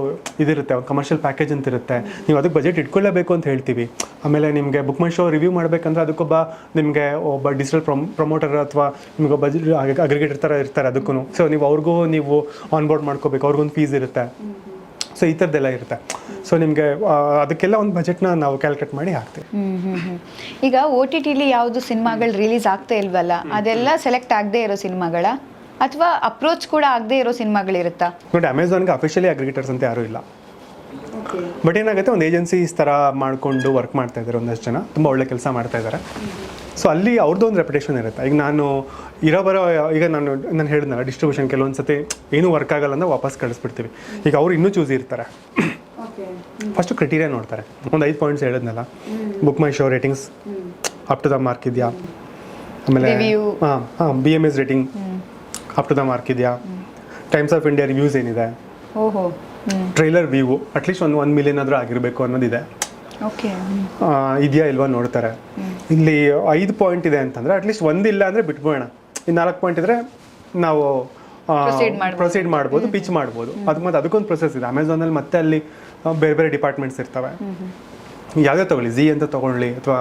ಇದಿರುತ್ತೆ, ಒಂದು ಕಮರ್ಷಿಯಲ್ ಪ್ಯಾಕೇಜ್ ಅಂತ ಇರುತ್ತೆ. ನೀವು ಅದಕ್ಕೆ ಬಜೆಟ್ ಇಟ್ಕೊಳ್ಳೇಬೇಕು ಅಂತ ಹೇಳ್ತೀವಿ. ಆಮೇಲೆ ನಿಮಗೆ ಬುಕ್ ಮೈ ಶೋ ರಿವ್ಯೂ ಮಾಡಬೇಕಂದ್ರೆ ಅದಕ್ಕೊಬ್ಬ ಡಿಜಿಟಲ್ ಪ್ರಮೋಟರ್ ಅಥವಾ ನಿಮಗೆ ಅಗ್ರಿಗೇಟರ್ ಥರ ಇರ್ತಾರೆ ಅದಕ್ಕೂ. ಸೊ ನೀವು ಆನ್ಬೋರ್ಡ್ ಮಾಡ್ಕೋಬೇಕು, ಅವ್ರಿಗೊಂದು ಫೀಸ್ ಇರುತ್ತೆ. ಸೊ ಈ ಥರದ್ದೆಲ್ಲ ಇರುತ್ತೆ. ಸೊ ನಿಮಗೆ ಅದಕ್ಕೆಲ್ಲ ಒಂದು ಬಜೆಟ್ನ ನಾವು ಕ್ಯಾಲ್ಕುಲೇಟ್ ಮಾಡಿ ಹಾಕ್ತೀವಿ. ಈಗ OTTಲಿ ಯಾವುದು ಸಿನಿಮಾಗಳು ರಿಲೀಸ್ ಆಗ್ತಾ ಇಲ್ವಲ್ಲ, ಅದೆಲ್ಲ ಸೆಲೆಕ್ಟ್ ಆಗದೆ ಇರೋ ಸಿನಿಮಾಗಳ ಅಥವಾ ಅಪ್ರೋಚ್ ಕೂಡ ಆಗದೆ ಇರೋ ಸಿನಿಮಾಗಳಿರುತ್ತಾ? ನೋಡಿ, ಅಮೆಝಾನ್ಗೆ ಅಫಿಷಿಯಲಿ ಅಗ್ರಿಗೇಟರ್ಸ್ ಅಂತ ಯಾರೂ ಇಲ್ಲ. ಬಟ್ ಏನಾಗುತ್ತೆ, ಒಂದು ಏಜೆನ್ಸೀಸ್ ಥರ ಮಾಡಿಕೊಂಡು ವರ್ಕ್ ಮಾಡ್ತಾ ಇದ್ದಾರೆ ಒಂದಷ್ಟು ಜನ, ತುಂಬ ಒಳ್ಳೆ ಕೆಲಸ ಮಾಡ್ತಾ ಇದ್ದಾರೆ. ಸೊ ಅಲ್ಲಿ ಅವ್ರದ್ದು ಒಂದು ರೆಪ್ಯುಟೇಷನ್ ಇರುತ್ತೆ. ಈಗ ಈಗ ನಾನು ಹೇಳಿದ್ನಲ್ಲ, ಡಿಸ್ಟ್ರಿಬ್ಯೂಷನ್ ಕೆಲವೊಂದು ಸತಿ ಏನೂ ವರ್ಕ್ ಆಗಲ್ಲ ಅಂದರೆ ವಾಪಸ್ ಕಳಿಸ್ಬಿಡ್ತೀವಿ. ಈಗ ಅವ್ರು ಇನ್ನೂ ಚೂಸಿ ಇರ್ತಾರೆ. ಫಸ್ಟು ಕ್ರೈಟೀರಿಯಾ ನೋಡ್ತಾರೆ. ಒಂದು 5 ಪಾಯಿಂಟ್ಸ್ ಹೇಳಿದ್ನಲ್ಲ, Book My Show ratings up to the mark ಇದೆಯಾ, ಆಮೇಲೆ BMS rating up to the mark ಇದೆಯಾ, ಟೈಮ್ಸ್ ಆಫ್ ಇಂಡಿಯಾ ರಿವ್ಯೂಸ್ ಏನಿದೆ, ಟ್ರೈಲರ್ ವ್ಯೂ ಅಟ್ಲೀಸ್ಟ್ 1 ಮಿಲಿಯನ್ ಆದರೂ ಆಗಿರಬೇಕು ಅನ್ನೋದಿದೆ, ಇದೆಯಾ ಇಲ್ವಾ ನೋಡ್ತಾರೆ. ಇಲ್ಲಿ 5 ಪಾಯಿಂಟ್ ಇದೆ ಅಂತಂದರೆ ಅಟ್ಲೀಸ್ಟ್ 1 ಇಲ್ಲ ಅಂದರೆ ಬಿಟ್ಬೋಣ. ಇನ್ನು 4 ಪಾಯಿಂಟ್ ಇದ್ದರೆ ನಾವು ಪ್ರೊಸೀಡ್ ಮಾಡ್ಬೋದು, ಪಿಚ್ ಮಾಡ್ಬೋದು. ಮತ್ತೆ ಅದಕ್ಕೊಂದು ಪ್ರೊಸೆಸ್ ಇದೆ ಅಮೆಝಾನಲ್ಲಿ. ಮತ್ತೆ ಅಲ್ಲಿ ಬೇರೆ ಬೇರೆ ಡಿಪಾರ್ಟ್ಮೆಂಟ್ಸ್ ಇರ್ತವೆ. ಯಾವುದೇ ತೊಗೊಳ್ಳಿ, ಝೀ ಅಂತ ತೊಗೊಳ್ಳಿ ಅಥವಾ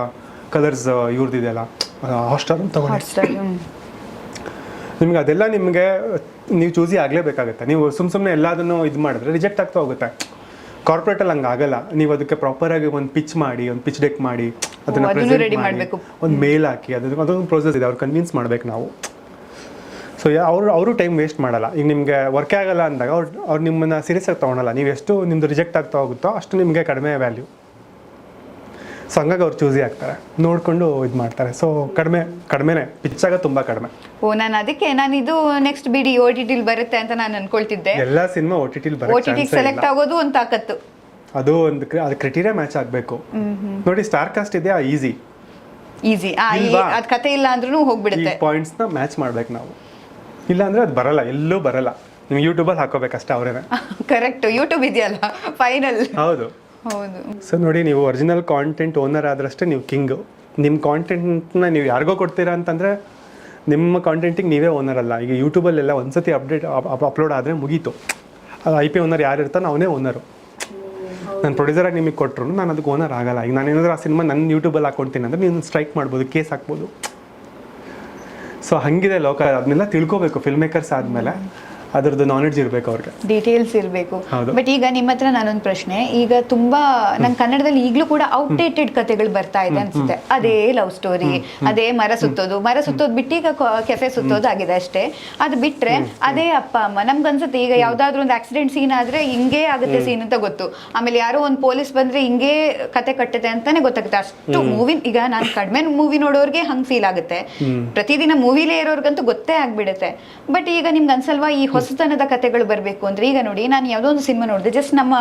ಕಲರ್ಸ್ ಇವ್ರದ್ದಿದೆಯಲ್ಲ ಹಾಟ್ಸ್ಟಾರ್ ಅಂತ ತೊಗೊಳ್ಳಿ, ನಿಮ್ಗೆ ಅದೆಲ್ಲ ನೀವು ಚೂಸಿ ಆಗಲೇಬೇಕಾಗುತ್ತೆ. ನೀವು ಸುಮ್ಮನೆ ಎಲ್ಲದನ್ನು ಇದು ಮಾಡಿದ್ರೆ ರಿಜೆಕ್ಟ್ ಆಗ್ತಾ ಹೋಗುತ್ತೆ. ಕಾರ್ಪೊರೇಟಲ್ಲಿ ಹಂಗೆ ಆಗಲ್ಲ. ನೀವು ಅದಕ್ಕೆ ಪ್ರಾಪರಾಗಿ ಒಂದು ಪಿಚ್ ಮಾಡಿ, ಒಂದು ಪಿಚ್ ಡೆಕ್ ಮಾಡಿ, ಅದನ್ನು ಪ್ರೆಸೆಂಟ್ ಮಾಡಿ, ಒಂದು ಮೇಲ್ ಹಾಕಿ, ಅದೊಂದು ಪ್ರೊಸೆಸ್ ಇದೆ. ಅವ್ರು ಕನ್ವಿನ್ಸ್ ಮಾಡ್ಬೇಕು ನಾವು. ಸೊ ಅವರು ಟೈಮ್ ವೇಸ್ಟ್ ಮಾಡಲ್ಲ. ಈಗ ನಿಮಗೆ ವರ್ಕೇ ಆಗಲ್ಲ ಅಂದಾಗ ಅವ್ರು ನಿಮ್ಮನ್ನು ಸೀರಿಯಸ್ ಆಗಿ ತೊಗೊಳಲ್ಲ. ನೀವು ಎಷ್ಟು ನಿಮ್ಮದು ರಿಜೆಕ್ಟ್ ಆಗ್ತಾ ಹೋಗುತ್ತೋ ಅಷ್ಟು ನಿಮಗೆ ಕಡಿಮೆ ವ್ಯಾಲ್ಯೂ. ಸೊ ಹಂಗಾಗಿ ಅವ್ರು ಚೂಸಿ ಆಗ್ತಾರೆ, ನೋಡಿಕೊಂಡು ಇದು ಮಾಡ್ತಾರೆ. ಸೊ ಕಡಿಮೆನೇ ಪಿಚ್ಚಾಗ ತುಂಬ ಕಡಿಮೆ. ನಾನು ಇದು ನೆಕ್ಸ್ಟ್ ಬಿಡಿ OTTಲಿ ಬರುತ್ತೆ ಅಂತ ನಾನು ಅನ್ಕೊಳ್ತಿದ್ದೆ. ಎಲ್ಲ ಸಿನಿಮಾ OTTಲಿ ಬರುತ್ತೆ. OTT ಸೆಲೆಕ್ಟ್ ಆಗೋದು ಒಂದು ತಾಕತ್ತು. ಅದು ಒಂದು ಅದು ಕ್ರೈಟೀರಿಯಾ ಮ್ಯಾಚ್ ಆಗಬೇಕು. ನೋಡಿ ಸ್ಟಾರ್ ಕಾಸ್ಟ್ ಇದೆಯಾ, ಈಸಿ ಅದ್ ಕತೆ ಇಲ್ಲ ಅಂದ್ರೂ ಹೋಗ್ಬಿಡುತ್ತೆ. ಈ ಪಾಯಿಂಟ್ಸ್ನ ಮ್ಯಾಚ್ ಮಾಡ್ಬೇಕು ನಾವು, ಇಲ್ಲ ಅಂದ್ರೆ ಅದು ಬರಲ್ಲ, ಎಲ್ಲೂ ಬರಲ್ಲ. ನೀವು ಯೂಟ್ಯೂಬಲ್ಲಿ ಹಾಕೋಬೇಕಷ್ಟೇ ಅವರೇನೆ. ಕರೆಕ್ಟ್, ಯೂಟ್ಯೂಬ್ ಇದೆಯಲ್ಲ ಫೈನಲ್. ಹೌದು. ಸೊ ನೋಡಿ, ನೀವು ಒರಿಜಿನಲ್ ಕಾಂಟೆಂಟ್ ಓನರ್ ಆದ್ರಷ್ಟೇ ನೀವು ಕಿಂಗು. ನಿಮ್ಮ ಕಾಂಟೆಂಟ್ನ ನೀವು ಯಾರಿಗೋ ಕೊಡ್ತೀರಾ ಅಂತಂದರೆ ನಿಮ್ಮ ಕಾಂಟೆಂಟಿಗೆ ನೀವೇ ಓನರ್ ಅಲ್ಲ. ಈಗ ಯೂಟ್ಯೂಬಲ್ಲೆಲ್ಲ ಒಂದ್ಸತಿ ಅಪ್ಲೋಡ್ ಆದರೆ ಮುಗೀತು. ಅದು IP ಓನರ್ ಯಾರು ಇರ್ತಾನೆ ಅವನೇ ಓನರು. ನಾನು ಪ್ರೊಡ್ಯೂಸರಾಗಿ ನಿಮಗೆ ಕೊಟ್ಟರು ನಾನು ಅದಕ್ಕೆ ಓನರ್ ಆಗಲ್ಲ. ಈಗ ನಾನು ಏನಾದರೂ ಆ ಸಿನಿಮಾ ನನ್ನ ಯೂಟ್ಯೂಬಲ್ಲಿ ಹಾಕ್ಕೊಳ್ತೀನಿ ಅಂದರೆ ನೀವು ಸ್ಟ್ರೈಕ್ ಮಾಡ್ಬೋದು, ಕೇಸ್ ಹಾಕ್ಬೋದು. ಸೊ ಹಾಗಿದೆ ಲೋಕ. ಅದನ್ನೆಲ್ಲ ತಿಳ್ಕೊಬೇಕು ಫಿಲ್ಮ್ ಮೇಕರ್ಸ್ ಆದಮೇಲೆ. ಅದರದ್ದು ನಾಲೆಡ್ಜ್ ಇರಬೇಕು ಅವ್ರಿಗೆ, ಡೀಟೇಲ್ಸ್ ಇರಬೇಕು. ಬಟ್ ಈಗ ನಿಮ್ಮ ಹತ್ರ ನಾನೊಂದು ಪ್ರಶ್ನೆ, ಈಗ ತುಂಬಾ ನಂಗೆ ಕನ್ನಡದಲ್ಲಿ ಈಗಲೂ ಕೂಡ ಔಟ್ಡೇಟೆಡ್ ಕಥೆಗಳು ಬರ್ತಾ ಇದೆ ಅನ್ಸುತ್ತೆ. ಅದೇ ಲವ್ ಸ್ಟೋರಿ, ಅದೇ ಮರ ಸುತ್ತೋದು ಬಿಟ್ಟು ಈಗ ಕೆಫೆ ಸುತ್ತೋದು ಆಗಿದೆ ಅಷ್ಟೇ. ಅದು ಬಿಟ್ರೆ ಅದೇ ಅಪ್ಪ ಅಮ್ಮ. ನಮ್ಗೆ ಅನ್ಸುತ್ತೆ ಈಗ ಯಾವ್ದಾದ್ರು ಒಂದು ಆಕ್ಸಿಡೆಂಟ್ ಸೀನ್ ಆದ್ರೆ ಹಿಂಗೇ ಆಗುತ್ತೆ ಸೀನ್ ಅಂತ ಗೊತ್ತು. ಆಮೇಲೆ ಯಾರೋ ಒಂದು ಪೊಲೀಸ್ ಬಂದ್ರೆ ಹಿಂಗೇ ಕತೆ ಕಟ್ಟುತ್ತೆ ಅಂತಾನೆ ಗೊತ್ತಾಗುತ್ತೆ. ಅಷ್ಟು ಮೂವಿ, ಈಗ ನಾನು ಕಡಿಮೆ ಮೂವಿ ನೋಡೋರ್ಗೆ ಹಂಗ್ ಫೀಲ್ ಆಗುತ್ತೆ. ಪ್ರತಿದಿನ ಮೂವಿಲೇ ಇರೋರ್ಗಂತೂ ಗೊತ್ತೇ ಆಗ್ಬಿಡುತ್ತೆ. ಬಟ್ ಈಗ ನಿಮ್ಗೆ ಅನ್ಸಲ್ವಾ ಈ ಹೊಸತನದ ಕಥೆಗಳು ಬರಬೇಕು ಅಂದ್ರೆ? ಈಗ ನೋಡಿ, ನಾನು ಯಾವುದೋ ಒಂದು ಸಿನಿಮಾ ನೋಡಿದೆ, ಜಸ್ಟ್ ನಮ್ಮ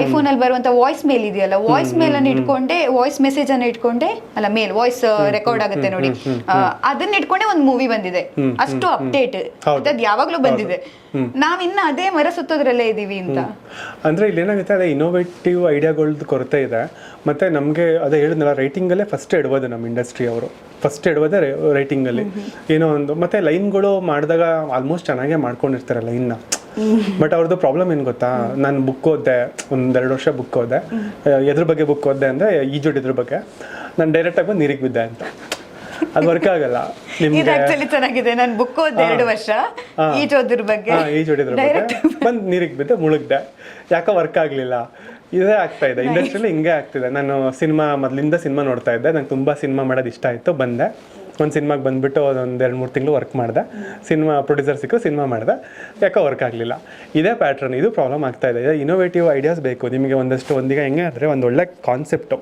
ಐಫೋನ್ ಅಲ್ಲಿ ಬರುವಂತ ವಾಯ್ಸ್ ಮೇಲ್ ಇದೆಯಲ್ಲ, ವಾಯ್ಸ್ ಮೇಲ್ ಅನ್ನು ಇಟ್ಕೊಂಡೆ, ವಾಯ್ಸ್ ಮೆಸೇಜ್ ಅನ್ನು ಇಟ್ಕೊಂಡೆ, ಅಲ್ಲ ಮೇಲ್ ವಾಯ್ಸ್ ರೆಕಾರ್ಡ್ ಆಗುತ್ತೆ ನೋಡಿ, ಅದನ್ನ ಇಟ್ಕೊಂಡೆ ಒಂದು ಮೂವಿ ಬಂದಿದೆ. ಅಷ್ಟು ಅಪ್ಡೇಟ್ ಅದು ಯಾವಾಗ್ಲೂ ಬಂದಿದೆ. ನಾವಿನ್ನ ಅದೇ ಮರ ಸುತ್ತೋದ್ರಲ್ಲೇ ಇದೀವಿ ಅಂತ. ಅಂದ್ರೆ ಇಲ್ಲಿ ಏನಾಗುತ್ತೆ, ಅದೇ ಇನೋವೇಟಿವ್ ಐಡಿಯಾಗಳದ್ದು ಕೊರತೆ ಇದೆ. ಮತ್ತೆ ನಮಗೆ ಅದೇ ಹೇಳಿದ್ನಲ್ಲ, ರೈಟಿಂಗಲ್ಲೇ ಫಸ್ಟ್ ಎಡಬೋದು ನಮ್ಮ ಇಂಡಸ್ಟ್ರಿ ಅವರು. ಫಸ್ಟ್ ಎಡಬೋದೇ ರೈಟಿಂಗಲ್ಲಿ ಏನೋ ಒಂದು. ಮತ್ತೆ ಲೈನ್ಗಳು ಮಾಡಿದಾಗ ಆಲ್ಮೋಸ್ಟ್ ಚೆನ್ನಾಗೇ ಮಾಡ್ಕೊಂಡಿರ್ತಾರೆ ಲೈನ್ನ. ಬಟ್ ಅವ್ರದ್ದು ಪ್ರಾಬ್ಲಮ್ ಏನು ಗೊತ್ತಾ, ನಾನು ಬುಕ್ ಓದಿದೆ, 1-2 ವರ್ಷ ಬುಕ್ ಓದಿದೆ. ಎದ್ರ ಬಗ್ಗೆ ಬುಕ್ ಓದಿದೆ ಅಂದರೆ ಈಜೋಡಿದ್ರ ಬಗ್ಗೆ. ನಾನು ಡೈರೆಕ್ಟಾಗಿ ಬಂದು ನೀರಿಗೆ ಬಿದ್ದೆ ಅಂತ. ಅದು ವರ್ಕ್ ಆಗಲ್ಲ ನಿಮ್ಗೆ. ಚೆನ್ನಾಗಿದೆ, ನಾನು ಬುಕ್ ಓದಿದೆ 2 ವರ್ಷ, ಈಜೋದ್ರ ಬಗ್ಗೆ ಬಂದು ನೀರಿಗೆ ಬಿದ್ದೆ, ಮುಳುಗ್ದೆ. ಯಾಕೋ ವರ್ಕ್ ಆಗಲಿಲ್ಲ. ಇದೇ ಆಗ್ತಾ ಇದೆ ಇಂಡಸ್ಟ್ರಿಯಲ್ಲಿ, ಹಿಂಗೆ ಆಗ್ತಿದೆ. ನಾನು ಮೊದಲಿಂದ ಸಿನಿಮಾ ನೋಡ್ತಾ ಇದ್ದೆ. ನಂಗೆ ತುಂಬ ಸಿನಿಮಾ ಮಾಡೋದು ಇಷ್ಟ ಆಯಿತು. ಬಂದೆ, ಒಂದು ಸಿನಿಮಾಗೆ ಬಂದುಬಿಟ್ಟು ಒಂದು 2-3 ತಿಂಗಳು ವರ್ಕ್ ಮಾಡಿದೆ. ಸಿನಿಮಾ ಪ್ರೊಡ್ಯೂಸರ್ ಸಿಕ್ಕು, ಸಿನಿಮಾ ಮಾಡಿದೆ. ಯಾಕೋ ವರ್ಕ್ ಆಗಲಿಲ್ಲ. ಇದೇ ಪ್ಯಾಟ್ರನ್, ಇದು ಪ್ರಾಬ್ಲಮ್ ಆಗ್ತಾ ಇದೆ. ಇನೋವೇಟಿವ್ ಐಡಿಯಾಸ್ ಬೇಕು ನಿಮಗೆ ಒಂದೀಗ ಹೆಂಗೆ ಅಂದರೆ, ಒಂದು ಒಳ್ಳೆ ಕಾನ್ಸೆಪ್ಟು.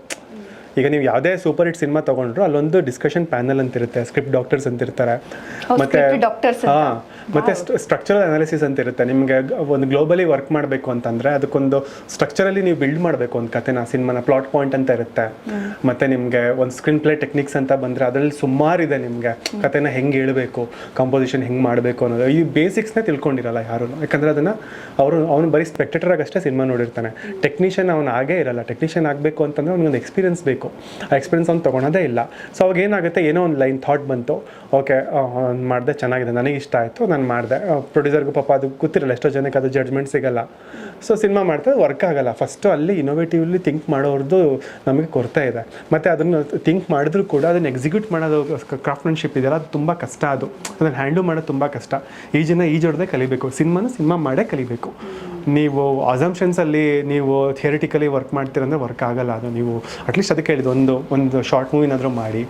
ಈಗ ನೀವು ಯಾವುದೇ ಸೂಪರ್ ಹಿಟ್ ಸಿನಿಮಾ ತೊಗೊಂಡ್ರು ಅಲ್ಲೊಂದು ಡಿಸ್ಕಷನ್ ಪ್ಯಾನಲ್ ಅಂತ ಇರುತ್ತೆ, ಸ್ಕ್ರಿಪ್ಟ್ ಡಾಕ್ಟರ್ಸ್ ಅಂತ ಇರ್ತಾರೆ, ಮತ್ತೆ ಸ್ಟ್ರಕ್ಚರಲ್ ಅನಾಲಿಸಿಸ್ ಅಂತ ಇರುತ್ತೆ. ನಿಮಗೆ ಒಂದು ಗ್ಲೋಬಲಿ ವರ್ಕ್ ಮಾಡಬೇಕು ಅಂತಂದರೆ ಅದಕ್ಕೊಂದು ಸ್ಟ್ರಕ್ಚರಲ್ಲಿ ನೀವು ಬಿಲ್ಡ್ ಮಾಡಬೇಕು ಒಂದು ಕಥೆನ, ಸಿನಿಮಾನ. ಪ್ಲಾಟ್ ಪಾಯಿಂಟ್ ಅಂತ ಇರುತ್ತೆ. ಮತ್ತು ನಿಮಗೆ ಒಂದು ಸ್ಕ್ರೀನ್ ಪ್ಲೇ ಟೆಕ್ನಿಕ್ಸ್ ಅಂತ ಬಂದರೆ ಅದರಲ್ಲಿ ಸುಮಾರು ಇದೆ. ನಿಮಗೆ ಕಥೆನ ಹೆಂಗೆ ಹೇಳಬೇಕು, ಕಂಪೋಸಿಷನ್ ಹೆಂಗೆ ಮಾಡಬೇಕು ಅನ್ನೋದು, ಈ ಬೇಸಿಕ್ಸ್ನೇ ತಿಳ್ಕೊಂಡಿರಲ್ಲ ಯಾರು. ಯಾಕಂದರೆ ಅದನ್ನು ಅವನು ಬರೀ ಸ್ಪೆಕ್ಟೇಟರಾಗಿ ಅಷ್ಟೇ ಸಿನಿಮಾ ನೋಡಿರ್ತಾನೆ. ಟೆಕ್ನಿಷಿಯನ್ ಅವನು ಆಗೇ ಇರಲ್ಲ. ಟೆಕ್ನಿಷಿಯನ್ ಆಗಬೇಕು ಅಂತಂದರೆ ಅವ್ನಿಗೊಂದು ಎಕ್ಸ್ಪೀರಿಯನ್ಸ್ ಬೇಕು. ಆ ಎಕ್ಸ್ಪೀರಿಯನ್ಸ್ ಅವ್ನು ತೊಗೊಳೋದೇ ಇಲ್ಲ. ಸೊ ಅವಾಗ ಏನಾಗುತ್ತೆ, ಏನೋ ಒಂದು ಲೈನ್ ಥಾಟ್ ಬಂತು, ಓಕೆ ಮಾಡಿದೆ, ಚೆನ್ನಾಗಿದೆ, ನನಗೆ ಇಷ್ಟ ಆಯಿತು, ನಾನು ಮಾಡಿದೆ. ಪ್ರೊಡ್ಯೂಸರ್ಗೂ ಪಾಪ ಅದು ಗೊತ್ತಿರಲ್ಲ, ಎಷ್ಟೋ ಜನಕ್ಕೆ ಅದು ಜಡ್ಜ್ಮೆಂಟ್ ಸಿಗಲ್ಲ. ಸೊ ಸಿನಿಮಾ ಮಾಡ್ತಾ ವರ್ಕ್ ಆಗಲ್ಲ. ಫಸ್ಟು ಅಲ್ಲಿ ಇನೋವೇಟಿವ್ಲಿ ಥಿಂಕ್ ಮಾಡೋರ್ದು ನಮಗೆ ಕೊರತೆ ಇದೆ. ಮತ್ತು ಅದನ್ನು ಥಿಂಕ್ ಮಾಡಿದ್ರೂ ಕೂಡ ಅದನ್ನು ಎಕ್ಸಿಕ್ಯೂಟ್ ಮಾಡೋದು, ಕ್ರಾಫ್ಟ್ಮನ್ಶಿಪ್ ಇದೆಯಲ್ಲ, ಅದು ತುಂಬ ಕಷ್ಟ. ಅದನ್ನು ಹ್ಯಾಂಡಲ್ ಮಾಡೋದು ತುಂಬ ಕಷ್ಟ. ಈಜೊಡದೆ ಕಲಿಬೇಕು. ಸಿನಿಮಾ ಮಾಡೇ ಕಲಿಬೇಕು. ನೀವು ಅಸಂಪ್ಷನ್ಸಲ್ಲಿ ನೀವು ಥಿಯರಿಟಿಕಲಿ ವರ್ಕ್ ಮಾಡ್ತೀರಂದ್ರೆ ವರ್ಕ್ ಆಗಲ್ಲ. ಅದು ನೀವು ಅಟ್ಲೀಸ್ಟ್ ಅದಕ್ಕೆ ಹೇಳಿದ್ದು ಒಂದು ಶಾರ್ಟ್ ಮೂವಿನಾದರೂ ಮಾಡಿ,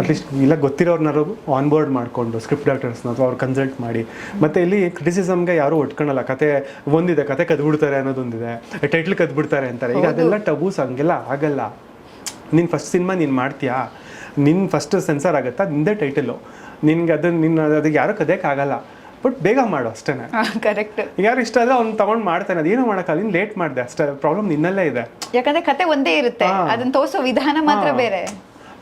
ಅಟ್ಲೀಸ್ಟ್ ಇಲ್ಲ ಗೊತ್ತಿರೋರ್ನಾರು ಆನ್ ಬೋರ್ಡ್ ಮಾಡಿಕೊಂಡು, ಸ್ಕ್ರಿಪ್ಟ್ ಡಾಕ್ಟರ್ಸ್ನ ಅಥವಾ ಅವ್ರು ಕನ್ಸಲ್ಟ್ ಮಾಡಿ. ಮತ್ತು ಇಲ್ಲಿ ಕ್ರಿಟಿಸಿಸಮ್ಗೆ ಯಾರೂ ಒಟ್ಕೊಳಲ್ಲ. ಕತೆ ಕದ್ಬಿಡ್ತಾರೆ ಅನ್ನೋದೊಂದಿದೆ, ಟೈಟ್ಲ್ ಕದ್ಬಿಡ್ತಾರೆ ಅಂತಾರೆ. ಈಗ ಅದೆಲ್ಲ ಟಬೂಸ್, ಹಂಗೆಲ್ಲ ಆಗಲ್ಲ. ನೀನು ಫಸ್ಟ್ ಸಿನಿಮಾ ನೀನು ಮಾಡ್ತೀಯಾ, ನಿನ್ನ ಫಸ್ಟ್ ಸೆನ್ಸರ್ ಆಗುತ್ತಾ, ನಿಂದೇ ಟೈಟಲು. ನಿನ್ಗೆ ಅದಕ್ಕೆ ಯಾರೂ ಕದಿಯೋಕ್ಕಾಗಲ್ಲ. ಬಟ್ ಬೇಗ ಮಾಡು ಅಷ್ಟೇ. ಕರೆಕ್ಟ್. ಯಾರು ಇಷ್ಟ ಆದರೆ ಅವ್ನು ತಗೊಂಡು ಮಾಡ್ತಾನೆ. ಅದೇನೋ ಮಾಡೋಕ್ಕಲ್ಲ, ನೀನು ಲೇಟ್ ಮಾಡಿದೆ ಅಷ್ಟೇ. ಪ್ರಾಬ್ಲಮ್ ನಿನ್ನಲ್ಲೇ ಇದೆ. ಯಾಕಂದ್ರೆ ಕತೆ ಒಂದೇ ಇರುತ್ತೆ, ಅದನ್ನ ತೋರಿಸೋ ವಿಧಾನ ಮಾತ್ರ ಬೇರೆ.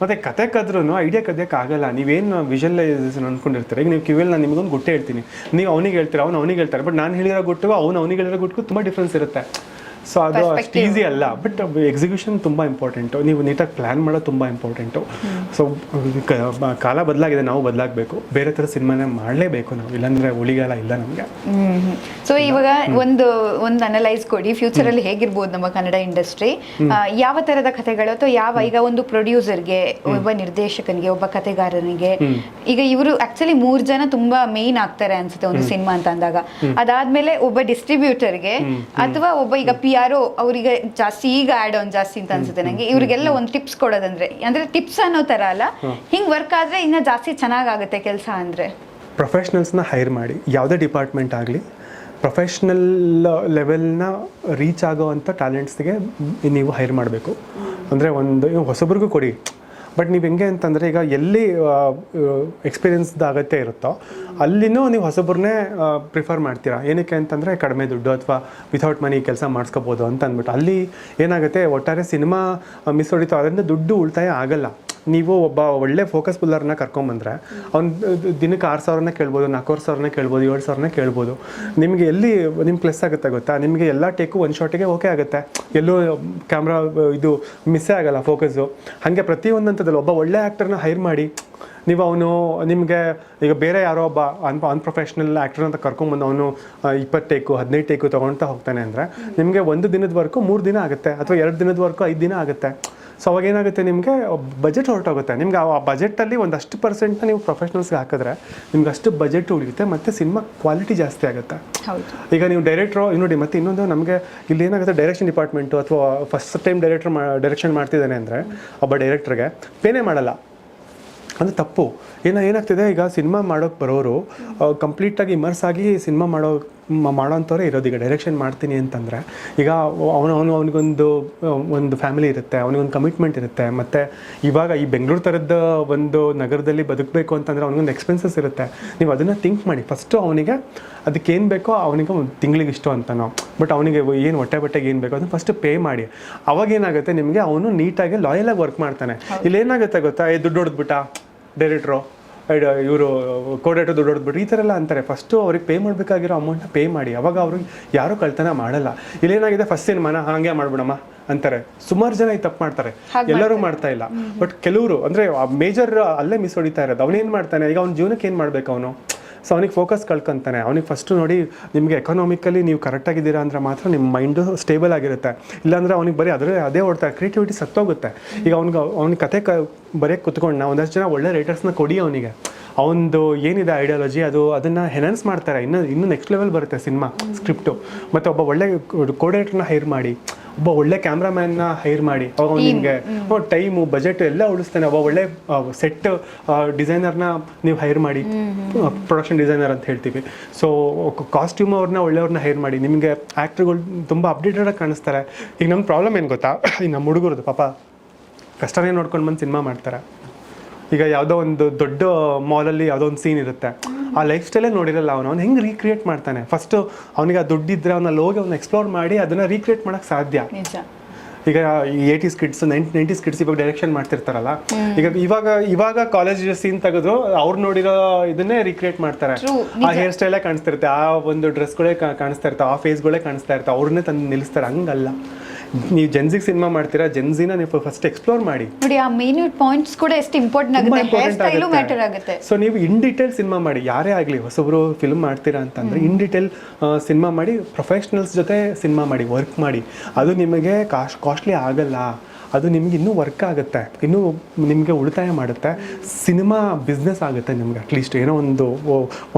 ಮತ್ತೆ ಕತೆ ಕದ್ರೂ ಐಡಿಯಾ ಕದಿಯೋಕ್ಕಾಗಲ್ಲ. ನೀವೇನು ವಿಜುವಲೈಸೇಷನ್ ಅಂದ್ಕೊಂಡಿರ್ತೀರ. ಈಗ ನೀವು ಕಿವಿಯಲ್ಲಿ ನಾನು ನಿಮಗೊಂದು ಗುಟ್ಟೆ ಹೇಳ್ತೀನಿ, ನೀವು ಅವನಿಗೆ ಹೇಳ್ತೀರ, ಅವನಿಗೆ ಹೇಳ್ತಾರೆ. ಬಟ್ ನಾನು ಹೇಳಿರೋ ಗುಟ್ಟಿಗೂ ಅವನಿಗೆ ಹೇಳಿರೋ ಗುಟ್ಟಿಗೂ ತುಂಬ ಡಿಫ್ರೆನ್ಸ್ ಇರುತ್ತೆ. ಸೊ ಅದು ಅಷ್ಟು ಈಸಿ ಅಲ್ಲ. ಬಟ್ ಎಕ್ಸಿಕ್ಯೂಷನ್ ತುಂಬ ಇಂಪಾರ್ಟೆಂಟು. ನೀವು ನೀಟಾಗಿ ಪ್ಲ್ಯಾನ್ ಮಾಡೋದು ತುಂಬ ಇಂಪಾರ್ಟೆಂಟು. ಸೊ ಕಾಲ ಬದಲಾಗಿದೆ, ನಾವು ಬದಲಾಗಬೇಕು. ಬೇರೆ ಥರ ಸಿನಿಮಾನೇ ಮಾಡಲೇಬೇಕು ನಾವು, ಇಲ್ಲಾಂದರೆ ಉಳಿಗಾಲ ಇಲ್ಲ ನಮಗೆ. ಸೊ ಇವಾಗ ಒಂದು ಅನಲೈಸ್ ಕೊಡಿ, ಫ್ಯೂಚರಲ್ಲಿ ಹೇಗಿರ್ಬೋದು ನಮ್ಮ ಕನ್ನಡ ಇಂಡಸ್ಟ್ರಿ, ಯಾವ ಥರದ ಕಥೆಗಳು, ಅಥವಾ ಈಗ ಒಂದು ಪ್ರೊಡ್ಯೂಸರ್ಗೆ, ಒಬ್ಬ ನಿರ್ದೇಶಕನಿಗೆ, ಒಬ್ಬ ಕಥೆಗಾರನಿಗೆ, ಈಗ ಇವರು ಆಕ್ಚುಲಿ 3 ಜನ ತುಂಬಾ ಮೇನ್ ಆಗ್ತಾರೆ ಅನ್ಸುತ್ತೆ ಒಂದು ಸಿನಿಮಾ ಅಂತ ಅಂದಾಗ. ಅದಾದ್ಮೇಲೆ ಒಬ್ಬ ಡಿಸ್ಟ್ರಿಬ್ಯೂಟರ್ಗೆ, ಅಥವಾ ಒಬ್ಬ ಈಗ ಯಾರೋ ಅವರಿಗೆ ಜಾಸ್ತಿ ಈಗ ಆಡ್ ಆನ್ ಜಾಸ್ತಿ ಅಂತ ಅನ್ಸುತ್ತೆ ನಂಗೆ. ಇವ್ರಿಗೆಲ್ಲ ಒಂದು ಟಿಪ್ಸ್ ಕೊಡೋದಂದ್ರೆ, ಅಂದ್ರೆ ಟಿಪ್ಸ್ ಅನ್ನೋ ತರ ಅಲ್ಲ, ಹಿಂಗ್ ವರ್ಕ್ ಆದ್ರೆ ಇನ್ನ ಜಾಸ್ತಿ ಚೆನ್ನಾಗಾಗುತ್ತೆ ಕೆಲಸ. ಅಂದ್ರೆ ಪ್ರೊಫೆಷನಲ್ಸ್ನ ಹೈರ್ ಮಾಡಿ, ಯಾವುದೇ ಡಿಪಾರ್ಟ್ಮೆಂಟ್ ಆಗಲಿ, ಪ್ರೊಫೆಷ್ನಲ್ ಲೆವೆಲ್ನ ರೀಚ್ ಆಗೋವಂಥ ಟ್ಯಾಲೆಂಟ್ಸ್ಗೆ ನೀವು ಹೈರ್ ಮಾಡಬೇಕು. ಅಂದರೆ ಹೊಸಬ್ರಿಗೂ ಕೊಡಿ, ಬಟ್ ನೀವು ಹೆಂಗೆ ಅಂತಂದರೆ ಈಗ ಎಲ್ಲಿ ಎಕ್ಸ್ಪೀರಿಯನ್ಸ್ದು ಅಗತ್ಯ ಇರುತ್ತೋ ಅಲ್ಲಿನೂ ನೀವು ಹೊಸಬ್ರನ್ನೇ ಪ್ರಿಫರ್ ಮಾಡ್ತೀರಾ. ಏನಕ್ಕೆ ಅಂತಂದರೆ ಕಡಿಮೆ ದುಡ್ಡು ಅಥವಾ ವಿಥೌಟ್ ಮನಿ ಕೆಲಸ ಮಾಡಿಸ್ಕೋಬೋದು ಅಂತ ಅಂದ್ಬಿಟ್ಟು. ಅಲ್ಲಿ ಏನಾಗುತ್ತೆ, ಒಟ್ಟಾರೆ ಸಿನಿಮಾ ಮಿಸ್ ಹೊಡಿತು, ಅದರಿಂದ ದುಡ್ಡು ಉಳಿತಾಯ ಆಗಲ್ಲ. ನೀವು ಒಬ್ಬ ಒಳ್ಳೆ ಫೋಕಸ್ ಪುಲ್ಲರ್ನ ಕರ್ಕೊಂಬಂದ್ರೆ ಅವ್ನು ದಿನಕ್ಕೆ 6,000 ಕೇಳ್ಬೋದು, 4,000 ಕೇಳ್ಬೋದು, 7,000 ಕೇಳ್ಬೋದು. ನಿಮಗೆ ಎಲ್ಲಿ ನಿಮ್ಮ ಪ್ಲಸ್ ಆಗುತ್ತೆ ಗೊತ್ತಾ, ನಿಮಗೆ ಎಲ್ಲ ಟೇಕು ಒಂದು ಶಾಟಿಗೆ ಓಕೆ ಆಗುತ್ತೆ, ಎಲ್ಲೂ ಕ್ಯಾಮ್ರಾ ಇದು ಮಿಸ್ಸೇ ಆಗಲ್ಲ ಫೋಕಸ್ಸು. ಹಾಗೆ ಪ್ರತಿಯೊಂದಂಥದ್ದಲ್ಲಿ ಒಬ್ಬ ಒಳ್ಳೆ ಆ್ಯಕ್ಟರ್ನ ಹೈರ್ ಮಾಡಿ ನೀವು ಅವನು ನಿಮಗೆ ಈಗ ಬೇರೆ ಯಾರೋ ಒಬ್ಬ ಅನ್ಪ್ರೊಫೆಷ್ನಲ್ ಆ್ಯಕ್ಟರ್ ಅಂತ ಕರ್ಕೊಂಬಂದು ಅವನು 20 ಟೇಕು 15 ಟೇಕು ತೊಗೊಳ್ತಾ ಹೋಗ್ತಾನೆ ಅಂದರೆ ನಿಮಗೆ 1 ದಿನದವರೆಗೂ 3 ದಿನ ಆಗುತ್ತೆ, ಅಥವಾ 2 ದಿನದವರೆಗೂ 5 ದಿನ ಆಗುತ್ತೆ. ಸೊ ಅವಾಗ ಏನಾಗುತ್ತೆ, ನಿಮಗೆ ಬಜೆಟ್ ಹೊರಟೋಗುತ್ತೆ. ನಿಮ್ಗೆ ಆ ಬಜೆಟಲ್ಲಿ ಒಂದಷ್ಟು ಪರ್ಸೆಂಟ್ನ ನೀವು ಪ್ರೊಫೆಷ್ನಲ್ಸ್ಗೆ ಹಾಕಿದ್ರೆ ನಿಮ್ಗೆ ಅಷ್ಟು ಬಜೆಟ್ ಉಳಿಯುತ್ತೆ ಮತ್ತು ಸಿನಿಮಾ ಕ್ವಾಲಿಟಿ ಜಾಸ್ತಿ ಆಗುತ್ತೆ. ಈಗ ನೀವು ಡೈರೆಕ್ಟ್ರು ನೋಡಿ, ಮತ್ತು ಇನ್ನೊಂದು ನಮಗೆ ಇಲ್ಲಿ ಏನಾಗುತ್ತೆ, ಡೈರೆಕ್ಷನ್ ಡಿಪಾರ್ಟ್ಮೆಂಟು ಅಥವಾ ಫಸ್ಟ್ ಟೈಮ್ ಡೈರೆಕ್ಷನ್ ಮಾಡ್ತಿದ್ದಾನೆ ಅಂದರೆ ಒಬ್ಬ ಡೈರೆಕ್ಟ್ರಿಗೆ ಪೇನೇ ಮಾಡಲ್ಲ. ಅದು ತಪ್ಪು. ಏನಾಗ್ತಿದೆ, ಈಗ ಸಿನಿಮಾ ಮಾಡೋಕ್ಕೆ ಬರೋರು ಕಂಪ್ಲೀಟಾಗಿ ಇಮರ್ಸ್ ಆಗಿ ಸಿನಿಮಾ ಮಾಡೋಂಥವ್ರೆ ಇರೋದು. ಈಗ ಡೈರೆಕ್ಷನ್ ಮಾಡ್ತೀನಿ ಅಂತಂದರೆ ಈಗ ಅವನಿಗೊಂದು ಫ್ಯಾಮಿಲಿ ಇರುತ್ತೆ, ಅವನಿಗೊಂದು ಕಮಿಟ್ಮೆಂಟ್ ಇರುತ್ತೆ. ಮತ್ತು ಇವಾಗ ಈ ಬೆಂಗಳೂರು ಥರದ ಒಂದು ನಗರದಲ್ಲಿ ಬದುಕಬೇಕು ಅಂತಂದರೆ ಅವನಿಗೊಂದು ಎಕ್ಸ್ಪೆನ್ಸಸ್ ಇರುತ್ತೆ. ನೀವು ಅದನ್ನು ಥಿಂಕ್ ಮಾಡಿ. ಫಸ್ಟು ಅವನಿಗೆ ಅದಕ್ಕೇನು ಬೇಕೋ, ಅವನಿಗೆ ಒಂದು ತಿಂಗಳಿಗೆ ಇಷ್ಟು ಅಂತನೋ, ಬಟ್ ಅವನಿಗೆ ಏನು ಬಟ್ಟೆಗೆ ಏನು ಬೇಕೋ ಅದನ್ನು ಫಸ್ಟ್ ಪೇ ಮಾಡಿ. ಅವಾಗ ಏನಾಗುತ್ತೆ, ನಿಮಗೆ ಅವನು ನೀಟಾಗಿ ಲಾಯಲಾಗಿ ವರ್ಕ್ ಮಾಡ್ತಾನೆ. ಇಲ್ಲೇನಾಗುತ್ತೆ ಗೊತ್ತಾ, ದುಡ್ಡು ಹೊಡೆದ್ಬಿಟ್ಟ ಡೈರೆಕ್ಟ್ರು, ಇವರು ಕೋಡೇಟರ್ ದುಡ್ಡು ಹೊಡೆದ್ಬಿಟ್ಟು ಈ ಥರ ಎಲ್ಲ ಅಂತಾರೆ. ಫಸ್ಟು ಅವ್ರಿಗೆ ಪೇ ಮಾಡಬೇಕಾಗಿರೋ ಅಮೌಂಟ್ನ ಪೇ ಮಾಡಿ. ಅವಾಗ ಅವ್ರಿಗೆ ಯಾರೂ ಕಳ್ತನ ಮಾಡಲ್ಲ. ಇಲ್ಲೇನಾಗಿದೆ, ಫಸ್ಟ್ ಸಿನಿಮಾನ ಹಾಗೆ ಮಾಡ್ಬಿಡಮ್ಮ ಅಂತಾರೆ. ಸುಮಾರು ಜನ ಈ ತಪ್ಪು ಮಾಡ್ತಾರೆ, ಎಲ್ಲರೂ ಮಾಡ್ತಾ ಇಲ್ಲ. ಬಟ್ ಕೆಲವರು ಅಂದರೆ ಮೇಜರ್ ಅಲ್ಲೇ ಮಿಸ್ ಹೊಡಿತಾ ಇರೋದು. ಅವನೇನು ಮಾಡ್ತಾನೆ, ಈಗ ಅವ್ನ ಜೀವನಕ್ಕೆ ಏನು ಮಾಡಬೇಕು ಅವನು, ಸೊ ಅವನಿಗೆ ಫೋಕಸ್ ಕಳ್ಕೊತಾನೆ. ಅವನಿಗೆ ಫಸ್ಟು ನೋಡಿ, ನಿಮಗೆ ಎಕನಾಮಿಕಲಿ ನೀವು ಕರೆಕ್ಟಾಗಿದ್ದೀರಾ ಅಂದರೆ ಮಾತ್ರ ನಿಮ್ಮ ಮೈಂಡು ಸ್ಟೇಬಲ್ ಆಗಿರುತ್ತೆ. ಇಲ್ಲಾಂದರೆ ಅವ್ನಿಗೆ ಬರೀ ಅದೇ ಓಡ್ತಾರೆ, ಕ್ರಿಯೇಟಿವಿಟಿ ಸತ್ತೋಗುತ್ತೆ. ಈಗ ಅವ್ನಿಗೆ ಕತೆ ಬರೆಯೋಕ್ಕೆ ಕುತ್ಕೊಂಡು ನಾವು ಒಂದಷ್ಟು ಜನ ಒಳ್ಳೆ ರೈಟರ್ಸ್ನ ಕೊಡಿ ಅವನಿಗೆ. ಅವನದು ಏನಿದೆ ಐಡಿಯಾಲಜಿ ಅದನ್ನು ಎನ್ಹಾನ್ಸ್ ಮಾಡ್ತಾರೆ. ಇನ್ನೂ ನೆಕ್ಸ್ಟ್ ಲೆವೆಲ್ ಬರುತ್ತೆ ಸಿನಿಮಾ ಸ್ಕ್ರಿಪ್ಟು. ಮತ್ತು ಒಬ್ಬ ಒಳ್ಳೆ ಕೋಡೇಟರ್ನ ಹೈರ್ ಮಾಡಿ, ಒಬ್ಬ ಒಳ್ಳೆ ಕ್ಯಾಮ್ರಾಮ್ಯಾನ್ನ ಹೈರ್ ಮಾಡಿ. ಅವಾಗ ಅವ್ನು ನಿಮಗೆ ಟೈಮು ಬಜೆಟ್ ಎಲ್ಲ ಉಳಿಸ್ತಾನೆ. ಒಬ್ಬ ಒಳ್ಳೆ ಸೆಟ್ ಡಿಸೈನರ್ನ ನೀವು ಹೈರ್ ಮಾಡಿ, ಪ್ರೊಡಕ್ಷನ್ ಡಿಸೈನರ್ ಅಂತ ಹೇಳ್ತೀವಿ. ಸೊ ಕಾಸ್ಟ್ಯೂಮ್ ಒಳ್ಳೆಯವ್ರನ್ನ ಹೈರ್ ಮಾಡಿ. ನಿಮಗೆ ಆ್ಯಕ್ಟ್ರುಗಳು ತುಂಬ ಅಪ್ಡೇಟೆಡಾಗಿ ಕಾಣಿಸ್ತಾರೆ. ಈಗ ನಮ್ಮ ಪ್ರಾಬ್ಲಮ್ ಏನು ಗೊತ್ತಾ, ಈಗ ನಮ್ಮ ಹುಡುಗರದು ಪಾಪ ಕಷ್ಟನೇ ನೋಡ್ಕೊಂಡು ಬಂದು ಸಿನಿಮಾ ಮಾಡ್ತಾರೆ. ಈಗ ಯಾವುದೋ ಒಂದು ದೊಡ್ಡ ಮಾಲಲ್ಲಿ ಯಾವುದೋ ಒಂದು ಸೀನ್ ಇರುತ್ತೆ, ಆ ಲೈಫ್ ಸ್ಟೈಲೇ ನೋಡಿರಲ್ಲ ಅವ್ನು ಹೆಂಗೆ ರೀಕ್ರಿಯೇಟ್ ಮಾಡ್ತಾನೆ. ಫಸ್ಟು ಅವನಿಗೆ ಆ ದುಡ್ಡಿದ್ರೆ ಅವನಲ್ಲಿ ಹೋಗಿ ಅವ್ನು ಎಕ್ಸ್ಪ್ಲೋರ್ ಮಾಡಿ ಅದನ್ನು ರೀಕ್ರಿಯೇಟ್ ಮಾಡೋಕ್ಕೆ ಸಾಧ್ಯ. ಈಗ 80s ಕಿಡ್ಸ್ 90s ಕಿಡ್ಸ್ ಇವಾಗ ಡೈರೆಕ್ಷನ್ ಮಾಡ್ತಿರ್ತಾರಲ್ಲ, ಇವಾಗ ಕಾಲೇಜ್ ಸೀನ್ ತೆಗೆದು ಅವ್ರು ನೋಡಿರೋ ಇದನ್ನೇ ರೀಕ್ರಿಯೇಟ್ ಮಾಡ್ತಾರೆ. ಆ ಹೇರ್ ಸ್ಟೈಲೇ ಕಾಣಿಸ್ತಿರುತ್ತೆ, ಆ ಒಂದು ಡ್ರೆಸ್ಗಳೇ ಕಾಣಿಸ್ತಾ ಇರ್ತಾವೆ, ಆ ಫೇಸ್ಗಳೇ ಕಾಣಿಸ್ತಾ ಇರ್ತಾವೆ, ಅವ್ರನ್ನೇ ತಂದು ನಿಲ್ಲಿಸ್ತಾರೆ. ಹಂಗಲ್ಲ. ನೀವು ಜೆನ್ಸಿಗೆ ಸಿನಿಮಾ ಮಾಡ್ತೀರಾ, ಜೆನ್ಸಿನ ನೀವು ಫಸ್ಟ್ ಎಕ್ಸ್ಪ್ಲೋರ್ ಮಾಡಿ. ನೋಡಿ, ಆ ಮಿನಿಟ್ ಪಾಯಿಂಟ್ಸ್ ಕೂಡ ಎಷ್ಟು ಇಂಪಾರ್ಟೆಂಟ್ ಆಗುತ್ತೆ, ಹೇರ್ ಸ್ಟೈಲು ಮ್ಯಾಟರ್ ಆಗುತ್ತೆ. ಸೊ ನೀವು ಇನ್ ಡೀಟೇಲ್ ಸಿನಿಮಾ ಮಾಡಿ. ಯಾರೇ ಆಗಲಿ ಹೊಸಬ್ರು ಫಿಲ್ಮ್ ಮಾಡ್ತೀರಾ ಅಂತಂದರೆ ಇನ್ ಡೀಟೇಲ್ ಸಿನಿಮಾ ಮಾಡಿ, ಪ್ರೊಫೆಷ್ನಲ್ಸ್ ಜೊತೆ ಸಿನಿಮಾ ಮಾಡಿ, ವರ್ಕ್ ಮಾಡಿ. ಅದು ನಿಮಗೆ ಕಾಸ್ಟ್ಲಿ ಆಗಲ್ಲ, ಅದು ನಿಮ್ಗೆ ಇನ್ನೂ ವರ್ಕ್ ಆಗುತ್ತೆ, ಇನ್ನೂ ನಿಮಗೆ ಉಳಿತಾಯ ಮಾಡುತ್ತೆ. ಸಿನಿಮಾ ಬಿಸ್ನೆಸ್ ಆಗುತ್ತೆ ನಿಮ್ಗೆ. ಅಟ್ಲೀಸ್ಟ್ ಏನೋ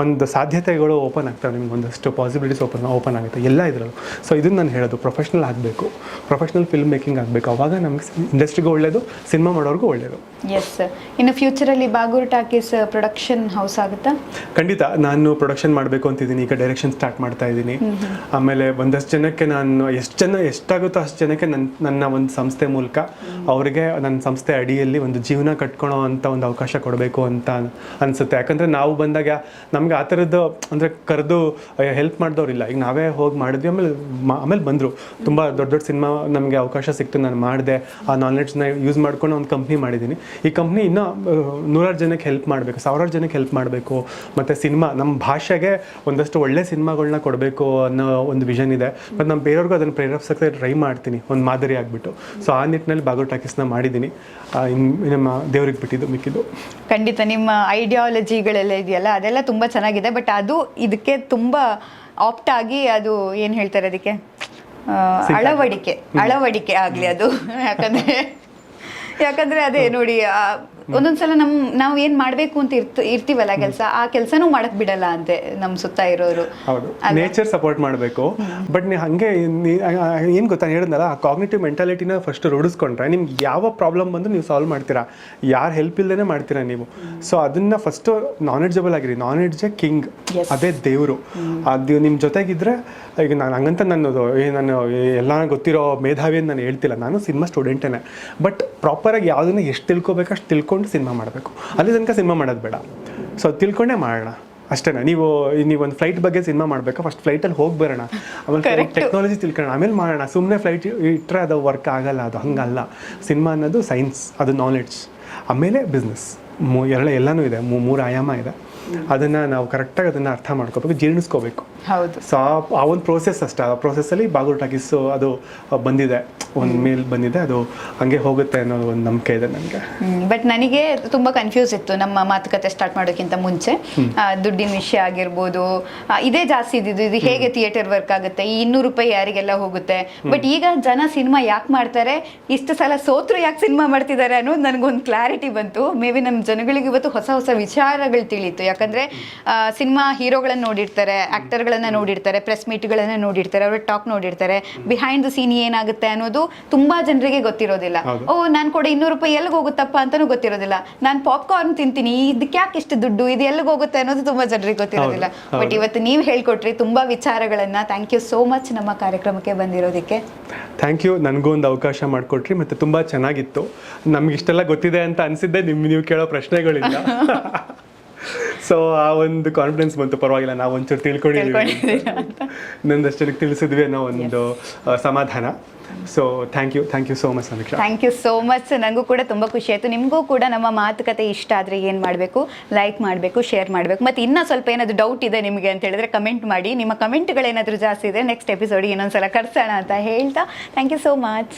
ಒಂದು ಸಾಧ್ಯತೆಗಳು ಓಪನ್ ಆಗ್ತವೆ, ನಿಮ್ಗೆ ಒಂದಷ್ಟು ಪಾಸಿಬಿಲಿಟೀಸ್ ಓಪನ್ ಆಗುತ್ತೆ ಎಲ್ಲ ಇದರಲ್ಲೂ. ಸೊ ಇದನ್ನು ನಾನು ಹೇಳೋದು, ಪ್ರೊಫೆಷ್ನಲ್ ಆಗಬೇಕು, ಪ್ರೊಫೆಷ್ನಲ್ ಫಿಲ್ಮ್ ಮೇಕಿಂಗ್ ಆಗಬೇಕು. ಅವಾಗ ನಮಗೆ ಇಂಡಸ್ಟ್ರಿಗೂ ಒಳ್ಳೆಯದು, ಸಿನಿಮಾ ಮಾಡೋರ್ಗೂ ಒಳ್ಳೆಯದು. ಎಸ್, ಇನ್ನು ಫ್ಯೂಚರಲ್ಲಿ ಬಾಗೂರು ಟಾಕೀಸ್ ಪ್ರೊಡಕ್ಷನ್ ಹೌಸ್ ಆಗುತ್ತಾ? ಖಂಡಿತ. ನಾನು ಪ್ರೊಡಕ್ಷನ್ ಮಾಡಬೇಕು ಅಂತಿದ್ದೀನಿ. ಈಗ ಡೈರೆಕ್ಷನ್ ಸ್ಟಾರ್ಟ್ ಮಾಡ್ತಾ ಇದ್ದೀನಿ. ಆಮೇಲೆ ಒಂದಷ್ಟು ಜನಕ್ಕೆ ನಾನು ಎಷ್ಟಾಗುತ್ತೋ ಅಷ್ಟು ಜನಕ್ಕೆ ನನ್ನ ಒಂದು ಸಂಸ್ಥೆ ಮೂಲಕ ಅವರಿಗೆ ನನ್ನ ಸಂಸ್ಥೆ ಅಡಿಯಲ್ಲಿ ಒಂದು ಜೀವನ ಕಟ್ಕೊಳ್ಳೋ ಅಂತ ಒಂದು ಅವಕಾಶ ಕೊಡಬೇಕು ಅಂತ ಅನಿಸುತ್ತೆ. ಯಾಕಂದರೆ ನಾವು ಬಂದಾಗ ನಮಗೆ ಆ ಥರದ್ದು ಅಂದರೆ ಕರೆದು ಹೆಲ್ಪ್ ಮಾಡಿದವ್ರಿಲ್ಲ. ಈಗ ನಾವೇ ಹೋಗಿ ಮಾಡಿದ್ವಿ, ಆಮೇಲೆ ಬಂದರು. ತುಂಬ ದೊಡ್ಡ ಸಿನಿಮಾ ನಮಗೆ ಅವಕಾಶ ಸಿಕ್ತು, ನಾನು ಮಾಡಿದೆ. ಆ ನಾಲೆಡ್ಜ್ನ ಯೂಸ್ ಮಾಡ್ಕೊಂಡು ಒಂದು ಕಂಪ್ನಿ ಮಾಡಿದ್ದೀನಿ. ಈ ಕಂಪ್ನಿ ಇನ್ನೂ 100 ಜನಕ್ಕೆ ಹೆಲ್ಪ್ ಮಾಡಬೇಕು, 1000 ಜನಕ್ಕೆ ಹೆಲ್ಪ್ ಮಾಡಬೇಕು. ಮತ್ತು ಸಿನಿಮಾ ನಮ್ಮ ಭಾಷೆಗೆ ಒಂದಷ್ಟು ಒಳ್ಳೆ ಸಿನಿಮಾಗಳನ್ನ ಕೊಡಬೇಕು ಅನ್ನೋ ಒಂದು ವಿಷನ್ ಇದೆ. ಮತ್ತು ನಮ್ಮ ಬೇರೆಯವ್ರಿಗೂ ಅದನ್ನು ಪ್ರೇರೇಪಿಸೋಕ್ಕೆ ಟ್ರೈ ಮಾಡ್ತೀನಿ, ಒಂದು ಮಾದರಿ ಆಗಿಬಿಟ್ಟು. ಸೊ ಆ ನಿಟ್ಟಿನಲ್ಲಿ ಬಾಗೂರು ಟಾಕೀಸ್ನ ಮಾಡಿದ್ದೀನಿ. ನಮ್ಮ ದೇವ್ರಿಗೆ ಬಿಟ್ಟಿದ್ದು ಮಿಕ್ಕಿದ್ದು. ಖಂಡಿತ ನಿಮ್ಮ ಐಡಿಯಾಲಜಿಗಳೆಲ್ಲ ಇದೆಯಲ್ಲ, ಅದೆಲ್ಲ ತುಂಬ ಚೆನ್ನಾಗಿದೆ. ಬಟ್ ಅದು ಇದಕ್ಕೆ ತುಂಬ ಆಪ್ಟ್ ಆಗಿ, ಅದು ಏನು ಹೇಳ್ತಾರೆ ಅದಕ್ಕೆ, ಅಳವಡಿಕೆ ಆಗಲಿ ಅದು. ಯಾಕಂದರೆ ಅದೇ ನೋಡಿ, ಒಂದೊಂದ್ಸಲ ನಾವು ಏನ್ ಮಾಡ್ಬೇಕು ಅಂತ ಇರ್ತೀವಲ್ಲ ಕೆಲಸ, ಆ ಕೆಲಸನೂ ಮಾಡಕ್ ಬಿಡಲ್ಲ ಅಂತೆ ನಮ್ ಸುತ್ತ ಇರೋರು. ಹೌದು, ನೇಚರ್ ಸಪೋರ್ಟ್ ಮಾಡಬೇಕು. ಬಟ್ ನೀವು ಹಂಗೆ ಏನು ಗೊತ್ತಾ ಹೇಳಿದ್ನಲ್ಲ, ಆ ಕಾಗ್ನಿಟಿವ್ ಮೆಂಟಾಲಿಟಿನ ಫಸ್ಟ್ ರೂಢಿಸ್ಕೊಂಡ್ರೆ ನಿಮ್ಗೆ ಯಾವ ಪ್ರಾಬ್ಲಮ್ ಬಂದು ನೀವು ಸಾಲ್ವ್ ಮಾಡ್ತೀರಾ, ಯಾರು ಹೆಲ್ಪ್ ಇಲ್ಲದೇ ಮಾಡ್ತೀರಾ ನೀವು. ಸೊ ಅದನ್ನ ಫಸ್ಟ್ ನಾಲೆಡ್ಜಬಲ್ ಆಗಿರಿ. ನಾಲೆಡ್ಜೇ ಕಿಂಗ್, ಅದೇ ದೇವರು. ಅದು ನಿಮ್ಮ ಜೊತೆಗಿದ್ರೆ, ಈಗ ನಾನು ಹಂಗಂತ ನಾನು ಎಲ್ಲ ಗೊತ್ತಿರೋ ಮೇಧಾವಿ ಅಂತ ನಾನು ಹೇಳ್ತಿಲ್ಲ, ನಾನು ಸಿನಿಮಾ ಸ್ಟೂಡೆಂಟೇನೆ. ಬಟ್ ಪ್ರಾಪರಾಗಿ ಯಾವುದನ್ನ ಎಷ್ಟು ತಿಳ್ಕೊಬೇಕು ಅಷ್ಟು ತಿಳ್ಕೊಂಡು ಸಿನಿಮಾ ಮಾಡಬೇಕು. ಅಲ್ಲಿ ತನಕ ಸಿನಿಮಾ ಮಾಡೋದು ಬೇಡ. ಸೊ ತಿಳ್ಕೊಂಡೇ ಮಾಡೋಣ ಅಷ್ಟೇನಾ. ನೀವೊಂದು ಫ್ಲೈಟ್ ಬಗ್ಗೆ ಸಿನಿಮಾ ಮಾಡಬೇಕಾ, ಫಸ್ಟ್ ಫ್ಲೈಟಲ್ಲಿ ಹೋಗಿ ಬರೋಣ, ಆಮೇಲೆ ಟೆಕ್ನಾಲಜಿ ತಿಳ್ಕೊಳ್ಳೋಣ, ಆಮೇಲೆ ಮಾಡೋಣ. ಸುಮ್ಮನೆ ಫ್ಲೈಟ್ ಇಟ್ಟರೆ ಅದು ವರ್ಕ್ ಆಗಲ್ಲ. ಅದು ಹಂಗಲ್ಲ. ಸಿನಿಮಾ ಅನ್ನೋದು ಸೈನ್ಸ್, ಅದು ನಾಲೆಡ್ಜ್, ಆಮೇಲೆ ಬಿಸ್ನೆಸ್. ಎಲ್ಲನೂ ಇದೆ, ಮೂರು ಆಯಾಮ ಇದೆ. ಅದನ್ನು ನಾವು ಕರೆಕ್ಟಾಗಿ ಅದನ್ನು ಅರ್ಥ ಮಾಡ್ಕೋಬೇಕು, ಜೀರ್ಣಿಸ್ಕೋಬೇಕು. ಹೌದು. ಸೊ ಆ ಒಂದು ಪ್ರೋಸೆಸ್ ಅಷ್ಟೇ. ಆ ಪ್ರೋಸೆಸ್ಸಲ್ಲಿ ಬಾಗೂರು ಟಾಕೀಸು ಅದು ಬಂದಿದೆ, ಒಂದು ಮೇಲ್ ಬಂದಿದೆ, ಅದು ಹಂಗೆ ಹೋಗುತ್ತೆ ಅನ್ನೋ ಒಂದು ನಂಬಿಕೆ ಇದೆ ನನಗೆ. ಬಟ್ ನನಗೆ ತುಂಬ ಕನ್ಫ್ಯೂಸ್ ಇತ್ತು ನಮ್ಮ ಮಾತುಕತೆ ಸ್ಟಾರ್ಟ್ ಮಾಡೋಕ್ಕಿಂತ ಮುಂಚೆ. ದುಡ್ಡಿನ ವಿಷಯ ಆಗಿರ್ಬೋದು, ಇದೇ ಜಾಸ್ತಿ ಇದ್ದಿದ್ದು. ಇದು ಹೇಗೆ ಥಿಯೇಟರ್ ವರ್ಕ್ ಆಗುತ್ತೆ, ಈ 200 ರೂಪಾಯಿ ಯಾರಿಗೆಲ್ಲ ಹೋಗುತ್ತೆ. ಬಟ್ ಈಗ ಜನ ಸಿನಿಮಾ ಯಾಕೆ ಮಾಡ್ತಾರೆ, ಇಷ್ಟು ಸಲ ಸೋತ್ರು ಯಾಕೆ ಸಿನಿಮಾ ಮಾಡ್ತಿದ್ದಾರೆ ಅನ್ನೋದು ನನಗೊಂದು ಕ್ಲಾರಿಟಿ ಬಂತು. ಮೇ ಬಿ ನಮ್ಮ ಜನಗಳಿಗೆ ಇವತ್ತು ಹೊಸ ಹೊಸ ವಿಚಾರಗಳು ತಿಳಿಯಿತು. ಯಾಕಂದರೆ ಸಿನಿಮಾ ಹೀರೋಗಳನ್ನ ನೋಡಿರ್ತಾರೆ, ಆ್ಯಕ್ಟರ್ಗಳನ್ನ ನೋಡಿರ್ತಾರೆ, ಪ್ರೆಸ್ ಮೀಟ್ಗಳನ್ನ ನೋಡಿರ್ತಾರೆ, ಅವ್ರ ಟಾಕ್ ನೋಡಿರ್ತಾರೆ. ಬಿಹೈಂಡ್ ದ ಸೀನ್ ಏನಾಗುತ್ತೆ ಅನ್ನೋದು ತುಂಬಾ ಜನರಿಗೆ ಗೊತ್ತಿರೋದಿಲ್ಲ. ಓ, ನಾನು ಕೂಡ 200 ರೂಪಾಯಿ ಎಲ್ಲಿಗೆ ಹೋಗುತ್ತಪ್ಪ ಅಂತಾನೂ ಗೊತ್ತಿರೋದಿಲ್ಲ. ನಾನು ಪಾಪ್ಕಾರ್ನ್ ತಿಂತೀನಿ, ಇದಕ್ಕೆ ಯಾಕೆ ಇಷ್ಟು ದುಡ್ಡು, ಇದು ಎಲ್ಲಿಗೆ ಹೋಗುತ್ತೆ ಅನ್ನೋದು ತುಂಬಾ ಜನರಿಗೆ ಗೊತ್ತಿರೋದಿಲ್ಲ. ಬಟ್ ಇವತ್ತು ನೀವು ಹೇಳ್ಕೊಟ್ರಿ ತುಂಬಾ ವಿಚಾರಗಳನ್ನ. ಥ್ಯಾಂಕ್ ಯು ಸೋ ಮಚ್ ನಮ್ಮ ಕಾರ್ಯಕ್ರಮಕ್ಕೆ ಬಂದಿರೋದಕ್ಕೆ. ಥ್ಯಾಂಕ್ ಯು, ನನಗೂ ಒಂದು ಅವಕಾಶ ಮಾಡಿಕೊಟ್ರಿ. ಮತ್ತು ತುಂಬ ಚೆನ್ನಾಗಿತ್ತು. ನಮ್ಗೆ ಇಷ್ಟೆಲ್ಲ ಗೊತ್ತಿದೆ ಅಂತ ಅನಿಸಿದ್ದೆ ನೀವು ಕೇಳೋ ಪ್ರಶ್ನೆಗಳಿಂದ. ಸೊ ಆ ಒಂದು ಕಾನ್ಫಿಡೆನ್ಸ್ ಬಂತು. ಪರವಾಗಿಲ್ಲ, ನಾವು ಒಂಚೂರು ತಿಳ್ಕೊಂಡಿದ್ದೀವಿ, ನಂದಷ್ಟು ಜನಕ್ಕೆ ತಿಳಿಸಿದ್ವಿ ಅನ್ನೋ ಒಂದು ಸಮಾಧಾನ. So thank you so much Samiksha. Thank you so much. ನನಗೂ ಕೂಡ ತುಂಬ ಖುಷಿ ಆಯಿತು. ನಿಮಗೂ ಕೂಡ ನಮ್ಮ ಮಾತುಕತೆ ಇಷ್ಟ ಆದರೆ ಏನು ಮಾಡಬೇಕು, ಲೈಕ್ ಮಾಡಬೇಕು, ಶೇರ್ ಮಾಡಬೇಕು. ಮತ್ತು ಇನ್ನೂ ಸ್ವಲ್ಪ ಏನಾದರೂ ಡೌಟ್ ಇದೆ ನಿಮಗೆ ಅಂತ ಹೇಳಿದ್ರೆ ಕಮೆಂಟ್ ಮಾಡಿ. ನಿಮ್ಮ ಕಮೆಂಟ್ಗಳೇನಾದರೂ ಜಾಸ್ತಿ ಇದೆ, ನೆಕ್ಸ್ಟ್ ಎಪಿಸೋಡಿಗೆ ಇನ್ನೊಂದ್ಸಲ ಕರ್ಸೋಣ ಅಂತ ಹೇಳ್ತಾ ಥ್ಯಾಂಕ್ ಯು ಸೋ ಮಚ್.